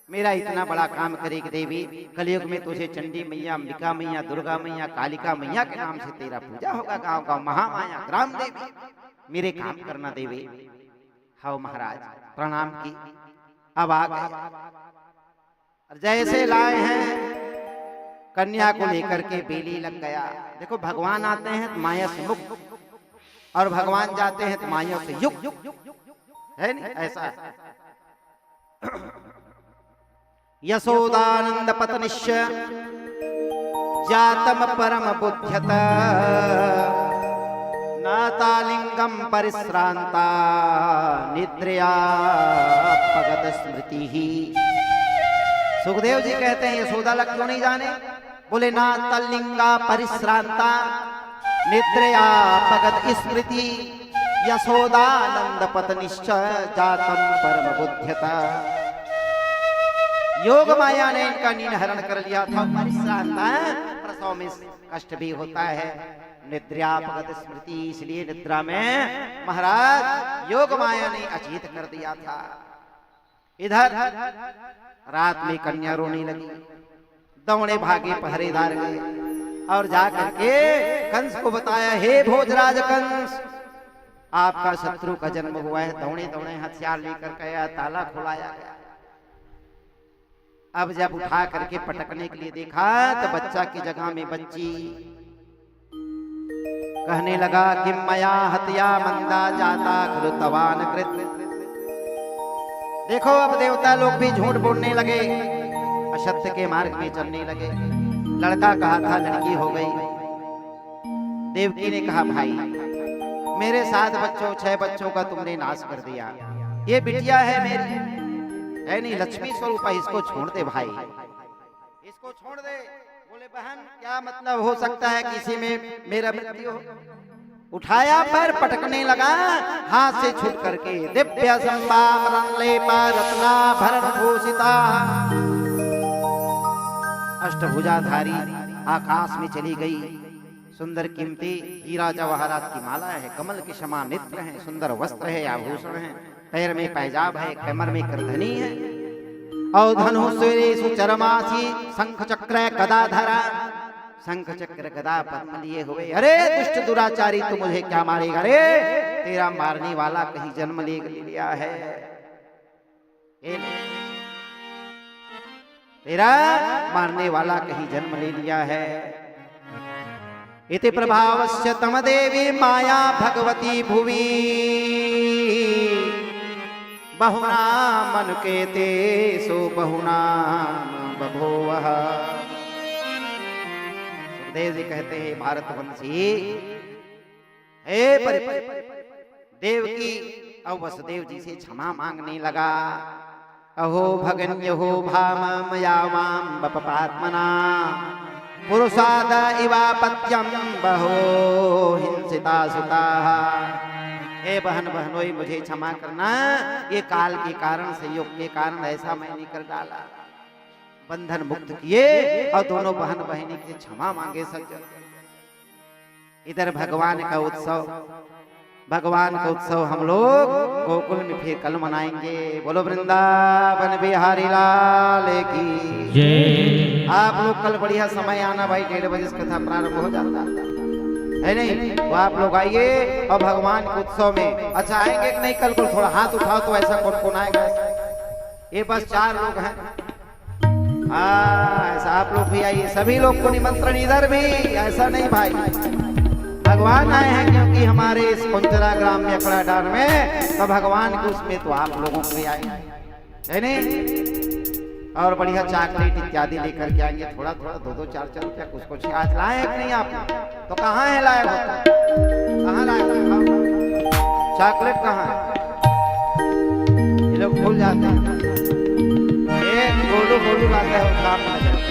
मेरा इतना बड़ा काम करेगी देवी। कलयुग में तुझे चंडी मैया, अंबिका मैया, दुर्गा मैया, कालिका मैया के नाम से तेरा पूजा होगा, गांव गांव महामाया ग्राम देवी, मेरे काम करना देवी। हाओ महाराज प्रणाम की। अब आ गए और जैसे लाए हैं कन्या को लेकर के बेली लग गया। देखो भगवान आते हैं तो माया से मुक्त और भगवान जाते हैं तो माया से युक्त, है नहीं ऐसा। यशोदानंद पत्निश्च जातम परम बुद्ध्यत नातालिंगम परिश्रांता निद्रया पगत स्मृति ही। सुखदेव जी कहते हैं यशोदा लग क्यों नहीं जाने, बोले नातालिंगा परिश्रांता निद्रया पगत स्मृति यशोदानंद पत्निश्च जातम परम बुद्ध्यता। योग माया ने इनका नींद हरण कर लिया था, परिश्रांता, प्रसव में कष्ट भी होता है, निद्रापगत स्मृति, इसलिए निद्रा में महाराज योग माया ने अचेत कर दिया था। इधर रात में कन्या रोने लगी, दौड़े भागे पहरेदार गए और जाकर के कंस को बताया, हे भोजराज कंस, आपका शत्रु का जन्म हुआ है। दौड़े दौड़े हथियार लेकर गया, ताला खुलाया गया। अब जब उठा करके पटकने के लिए देखा तो बच्चा की जगह में बच्ची। कहने लगा कि मया हत्या मंदा जाता खलु तवान कृत। देखो अब देवता लोग भी झूठ बोलने लगे, असत्य के मार्ग में चलने लगे। लड़का कहा था लड़की हो गई। देवकी ने कहा भाई मेरे 7 बच्चों 6 बच्चों का तुमने नाश कर दिया, ये बिटिया है मेरी, है नहीं लक्ष्मी स्वरूप, इसको छोड़ दे भाई, इसको छोड़ दे। बोले बहन क्या मतलब हो सकता है किसी में मेरा मृत्यु हो। उठाया पैर पटकने लगा, हाथ से छूट करके दिव्य रत्नाभरण भूषिता अष्टभुजाधारी आकाश में चली गई। सुंदर कीमती हीरा जवाहरात की माला है, कमल के समान नेत्र है, सुंदर वस्त्र है, आभूषण है, पैर में पैजाब है, कमर में करधनी है, और धनुषेषु चरमासी शंख चक्र गदाधरा, शंख चक्र गदा पद्म लिए हुए, अरे दुष्ट दुराचारी तू मुझे क्या मारेगा रे, तेरा मारने वाला कहीं जन्म ले लिया है, तेरा मारने वाला कहीं जन्म ले लिया है। इति प्रभावस्य तम देवी माया भगवती भुवि बहुना मनुकेते सो बहुना बभूवः। सुखदेव जी कहते हैं भारतवंशी, हे देवकी अब वसुदेव जी से क्षमा मांगने लगा। अहो भगन्यो भाम मया माम बपपात्मना पुरुषाद इवापत्यम बहो हिंसिता सुता। हे बहन बहनोई मुझे क्षमा करना, ये काल के कारण संयोग के कारण ऐसा मैंने कर डाला, बंधन मुक्त किए और दोनों बहन बहनी की क्षमा मांगे सज्जन। इधर भगवान का उत्सव हम लोग गोकुल में फिर कल मनाएंगे। बोलो वृंदावन बिहारी लाल की जय। आप लोग कल बढ़िया समय आना भाई, 1:30 बजे कथा प्रारंभ हो जाता है नहीं, तो आप लोग आइए और भगवान के उत्सव में। अच्छा आएंगे कि नहीं कल को? थोड़ा हाथ उठाओ तो ऐसा कौन कौन आएगा? ये बस 4 लोग हैं। ऐसा आप लोग भी आइए, सभी लोग को निमंत्रण, इधर भी ऐसा नहीं भाई, भगवान आए हैं क्योंकि हमारे इस कुंचरा ग्राम में अकड़ा डार में, तो भगवान के उसमें तो आप लोगों को भी आए है नहीं। और बढ़िया चॉकलेट इत्यादि लेकर के आएंगे, थोड़ा थोड़ा 2-2 4-4 रुपया कुछ आज लाए कि नहीं आप? तो कहाँ है लाए होता, कहाँ लाए चॉकलेट कहाँ है? ये लोग भूल जाते हैं, गोलू लाते हैं काम आ जाता है।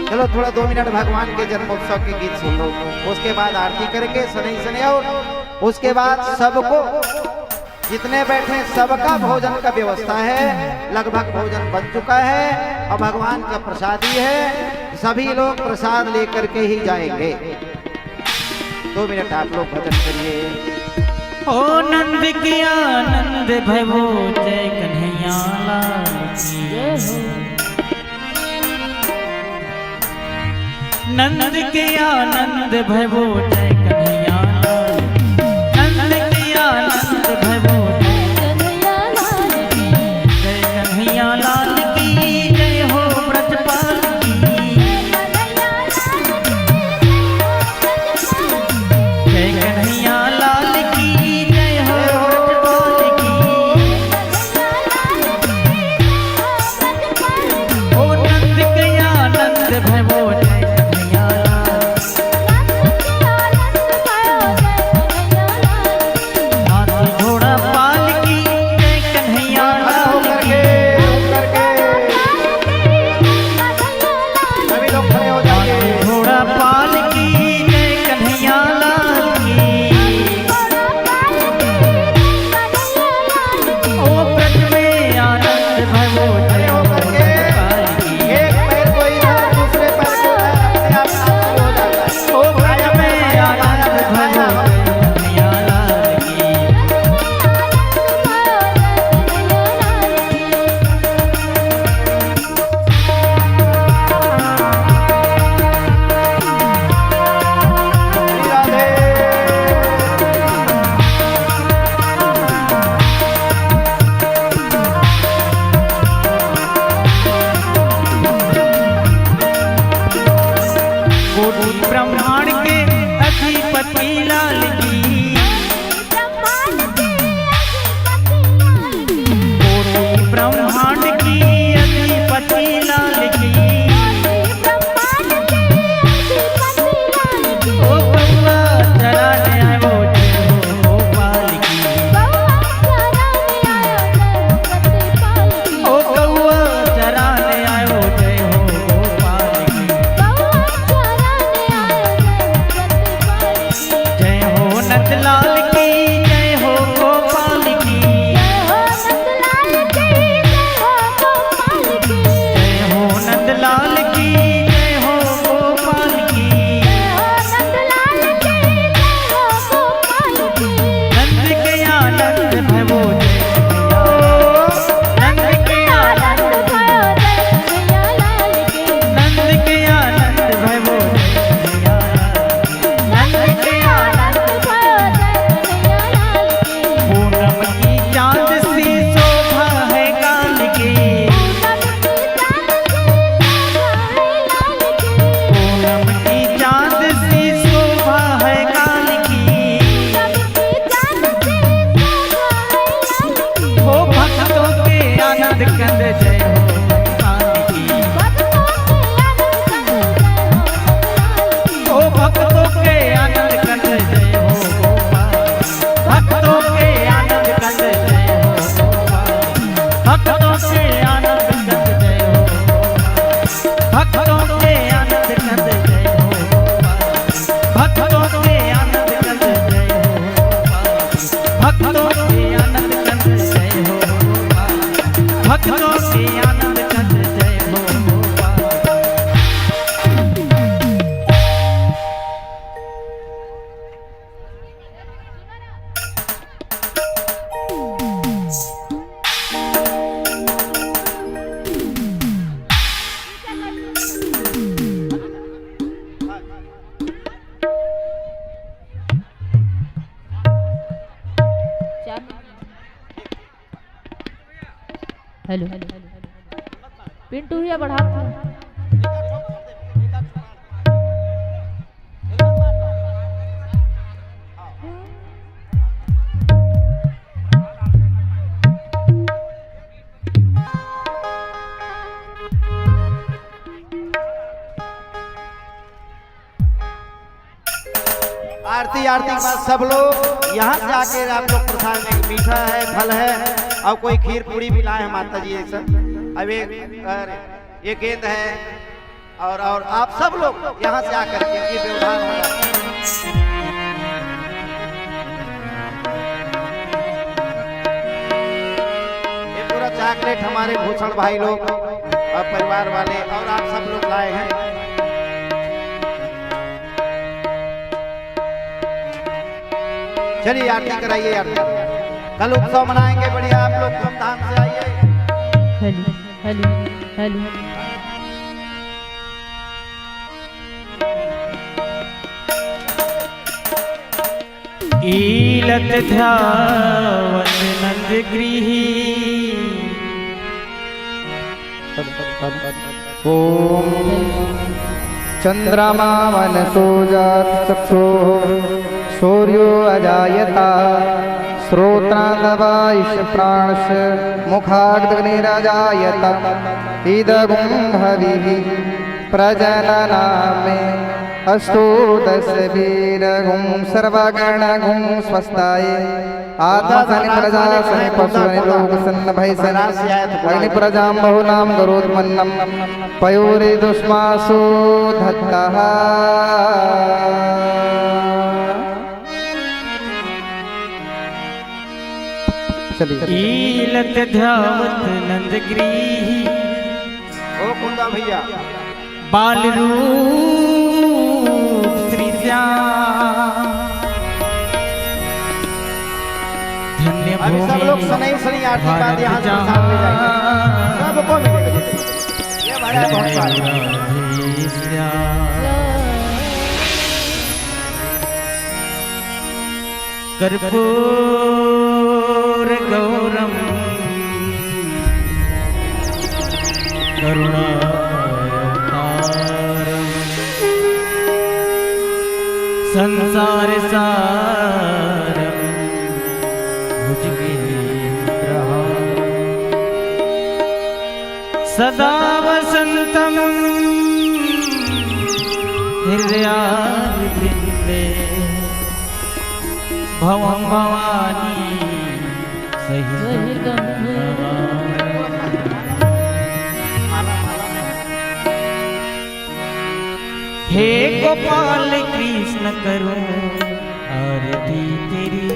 चलो थोड़ा 2 मिनट भगवान के जन्मोत्सव के गीत सुन लो, उसके बाद आरती करेंगे सनई और उसके बाद सबको जितने बैठे सबका भोजन का व्यवस्था है, लगभग भोजन बन चुका है और भगवान का प्रसाद ही है, सभी लोग प्रसाद लेकर के ही जाएंगे। 2 मिनट आप लोग भजन करिए। ओ नंद की आनंद भवो जय कन्हैया लाल की जय हो। नंद के आनंद भवो जय कन्हैया लाल, नंद के आनंद भवो कन्हैया लाल की जय कन्हैया लाल की जय हो ब्रजपाल की, जय कन्हैया लाल की जय हो ब्रजपाल की। ओ नंद के आनंद भवो जय हेलो पिंटू भैया बढ़ा आरती आरती के बाद सब लोग यहाँ से आके आप लोग प्रसाद में मीठा है, फल है और कोई खीर पूरी भी लाए हैं माता जी ऐसा। अब ये गेंद है और आप सब लोग यहाँ से आकर के ये व्यवधान होगा। ये पूरा चॉकलेट हमारे भूषण भाई लोग और परिवार वाले और आप सब लोग लाए हैं। चलिए आरती कराइए। आरती कल उत्सव मनाएंगे बढ़िया, आप लोग धूमधाम से आइए। हेलो हेलो हेलो ईलत ध्यावत नंद गृही चंद्रमा मनसो जात चक्षुः सूर्यो अजायता श्रोत्रादवायुष प्राणश मुखाग्निरजायत इदगुं हविः प्रजननामे अष्टोदश वीरगुं सर्वगणगुं स्वस्ताय आत्मसनि प्रजासनि पशुनि लोकसन्न भयसनि अग्निप्रजां बहुनां गरुत्मन्नं पयोरिदुष्मासो धत्तः। ईलत ध्यावत नंद गृही ओ कुंदा भैया बाल रूप श्री श्याम धन्य अभी सब लोग सनई सनई आरती बाद यहाँ से प्रसाद ले जाएंगे, सबको मिलेगा। ये हमारा बहुत सारा कर्पूर गौरम करुणावतारम संसार सारम भुजगेन्द्रहारम सदा वसंतम हृदयारविंदे भवं भवानी सहितं हे गोपाल कृष्ण करो आरती तेरी।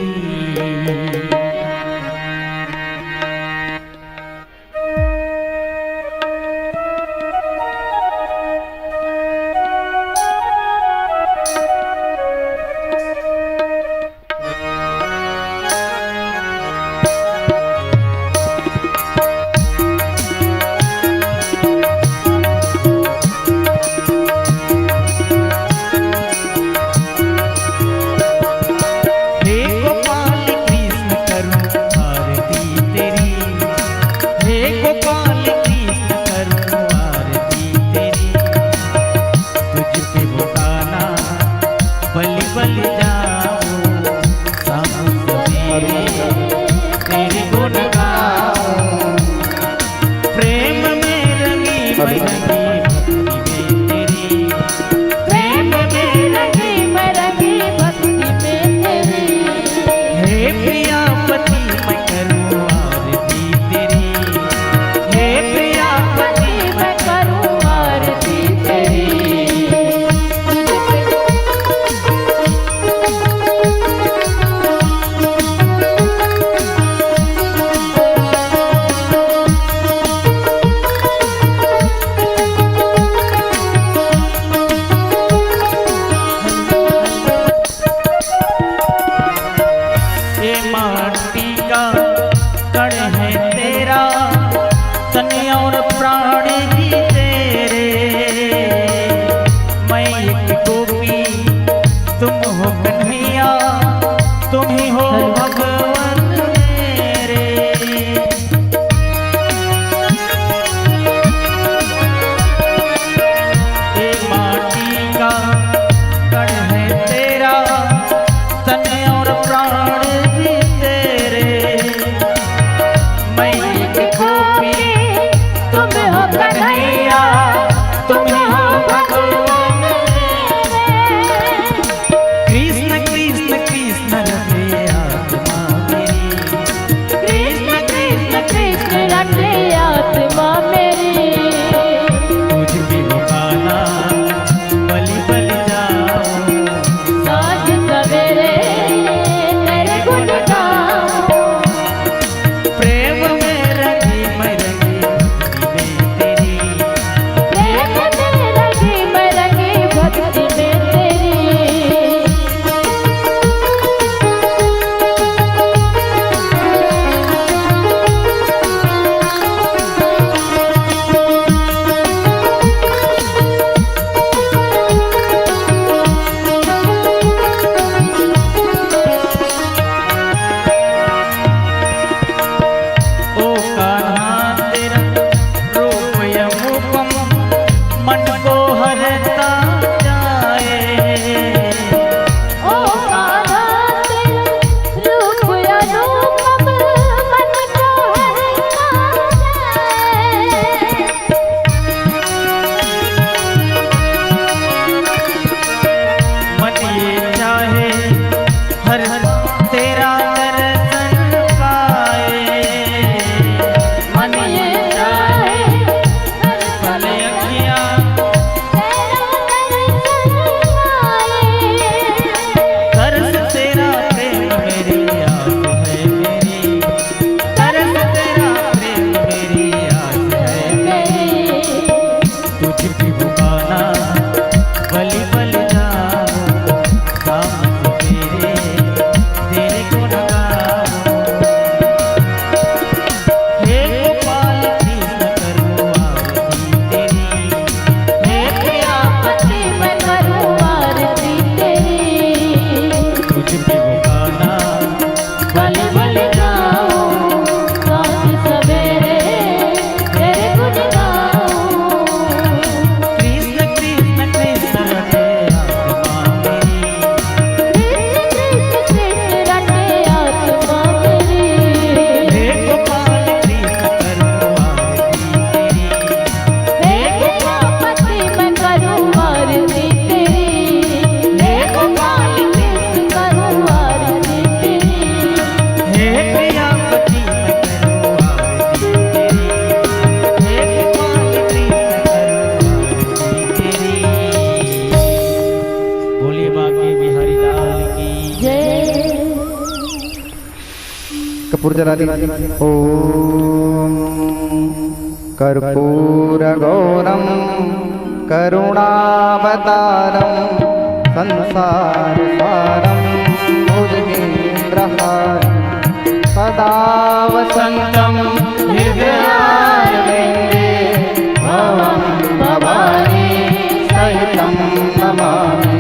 मन को हरता जाए। ओ कान्हा तेरा रूप अनूपम मन को हरता जाए। मन ये चाहे हर तेरा दर्शन पाए। मन ये चाहे हर पल अखियाँ तरस तेरा प्रेम मेरी आस है मेरी। तरस तेरा प्रेम मेरी आस है मेरी। तुझ भी पुकारा बलि बलि जाऊं शाम सवेरे तेरे को लगाऊं। हे गोपाल कृष्ण करूँ आरती तेरी। हे प्रियापति मैं करूँ आरती तेरी। तुझ पे पुकारा बलि बलि जाऊं रात सवेरे तेरे गुण गाऊं। कृष्ण कृष्ण कृष्ण रटे आत्मा मेरी। कृष्ण कृष्ण रटे आत्मा मेरी। हे गोपाल कृष्ण करूँ आरती तेरी। हे प्रियापति मैं करूँ आरती तेरी। हे गोपाल कृष्ण करूँ आरती तेरी। हे प्रियापति मैं करूँ आरती तेरी। हे गोपाल कृष्ण करूँ आरती तेरी। बोलिए बांके बिहारी लाल की जय। कपूर जला दी। ओम कर्पूरगौरम करुणावतारम संसारसारम भुजगेन्द्रहारं सदा वसन्तं हृदयारविन्दे भवं भवानी सहितं नमामि।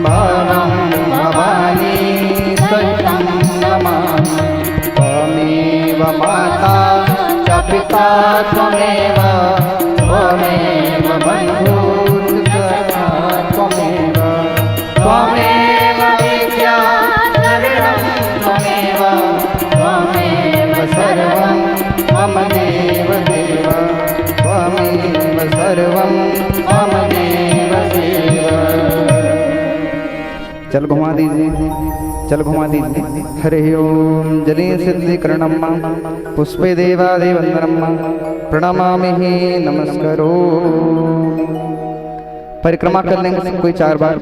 भवं भवानी सहितं नमामि। त्वमेव माता च पिता त्वमेव त्वमेव बन्धुर्सखा त्वमेव त्वमेव विद्या शरणं त्वमेव त्वमेव सर्वं मम देव देव त्वमेव सर्वं मम देव देव। चल घुमा दीजिए, चल घुमा दीजिए। हरि ओम जले सिद्धिकरणम्मा पुष्पे देवादिवन्दनम्मा प्रणमामि नमस्करो। परिक्रमा कर लेंगे कोई 4 बार।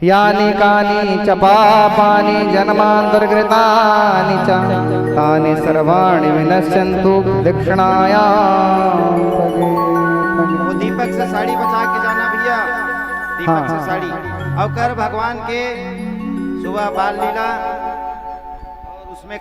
यानि कानि च पापानि जन्मान्तर्कृतानि च तानि सर्वाणि विनश्यन्तु दक्षिणायां। वो दीपक से साड़ी बचा के जाना भैया, दीपक हाँ। से साड़ी। और कर भगवान के सुबह बाल लीला और उसमें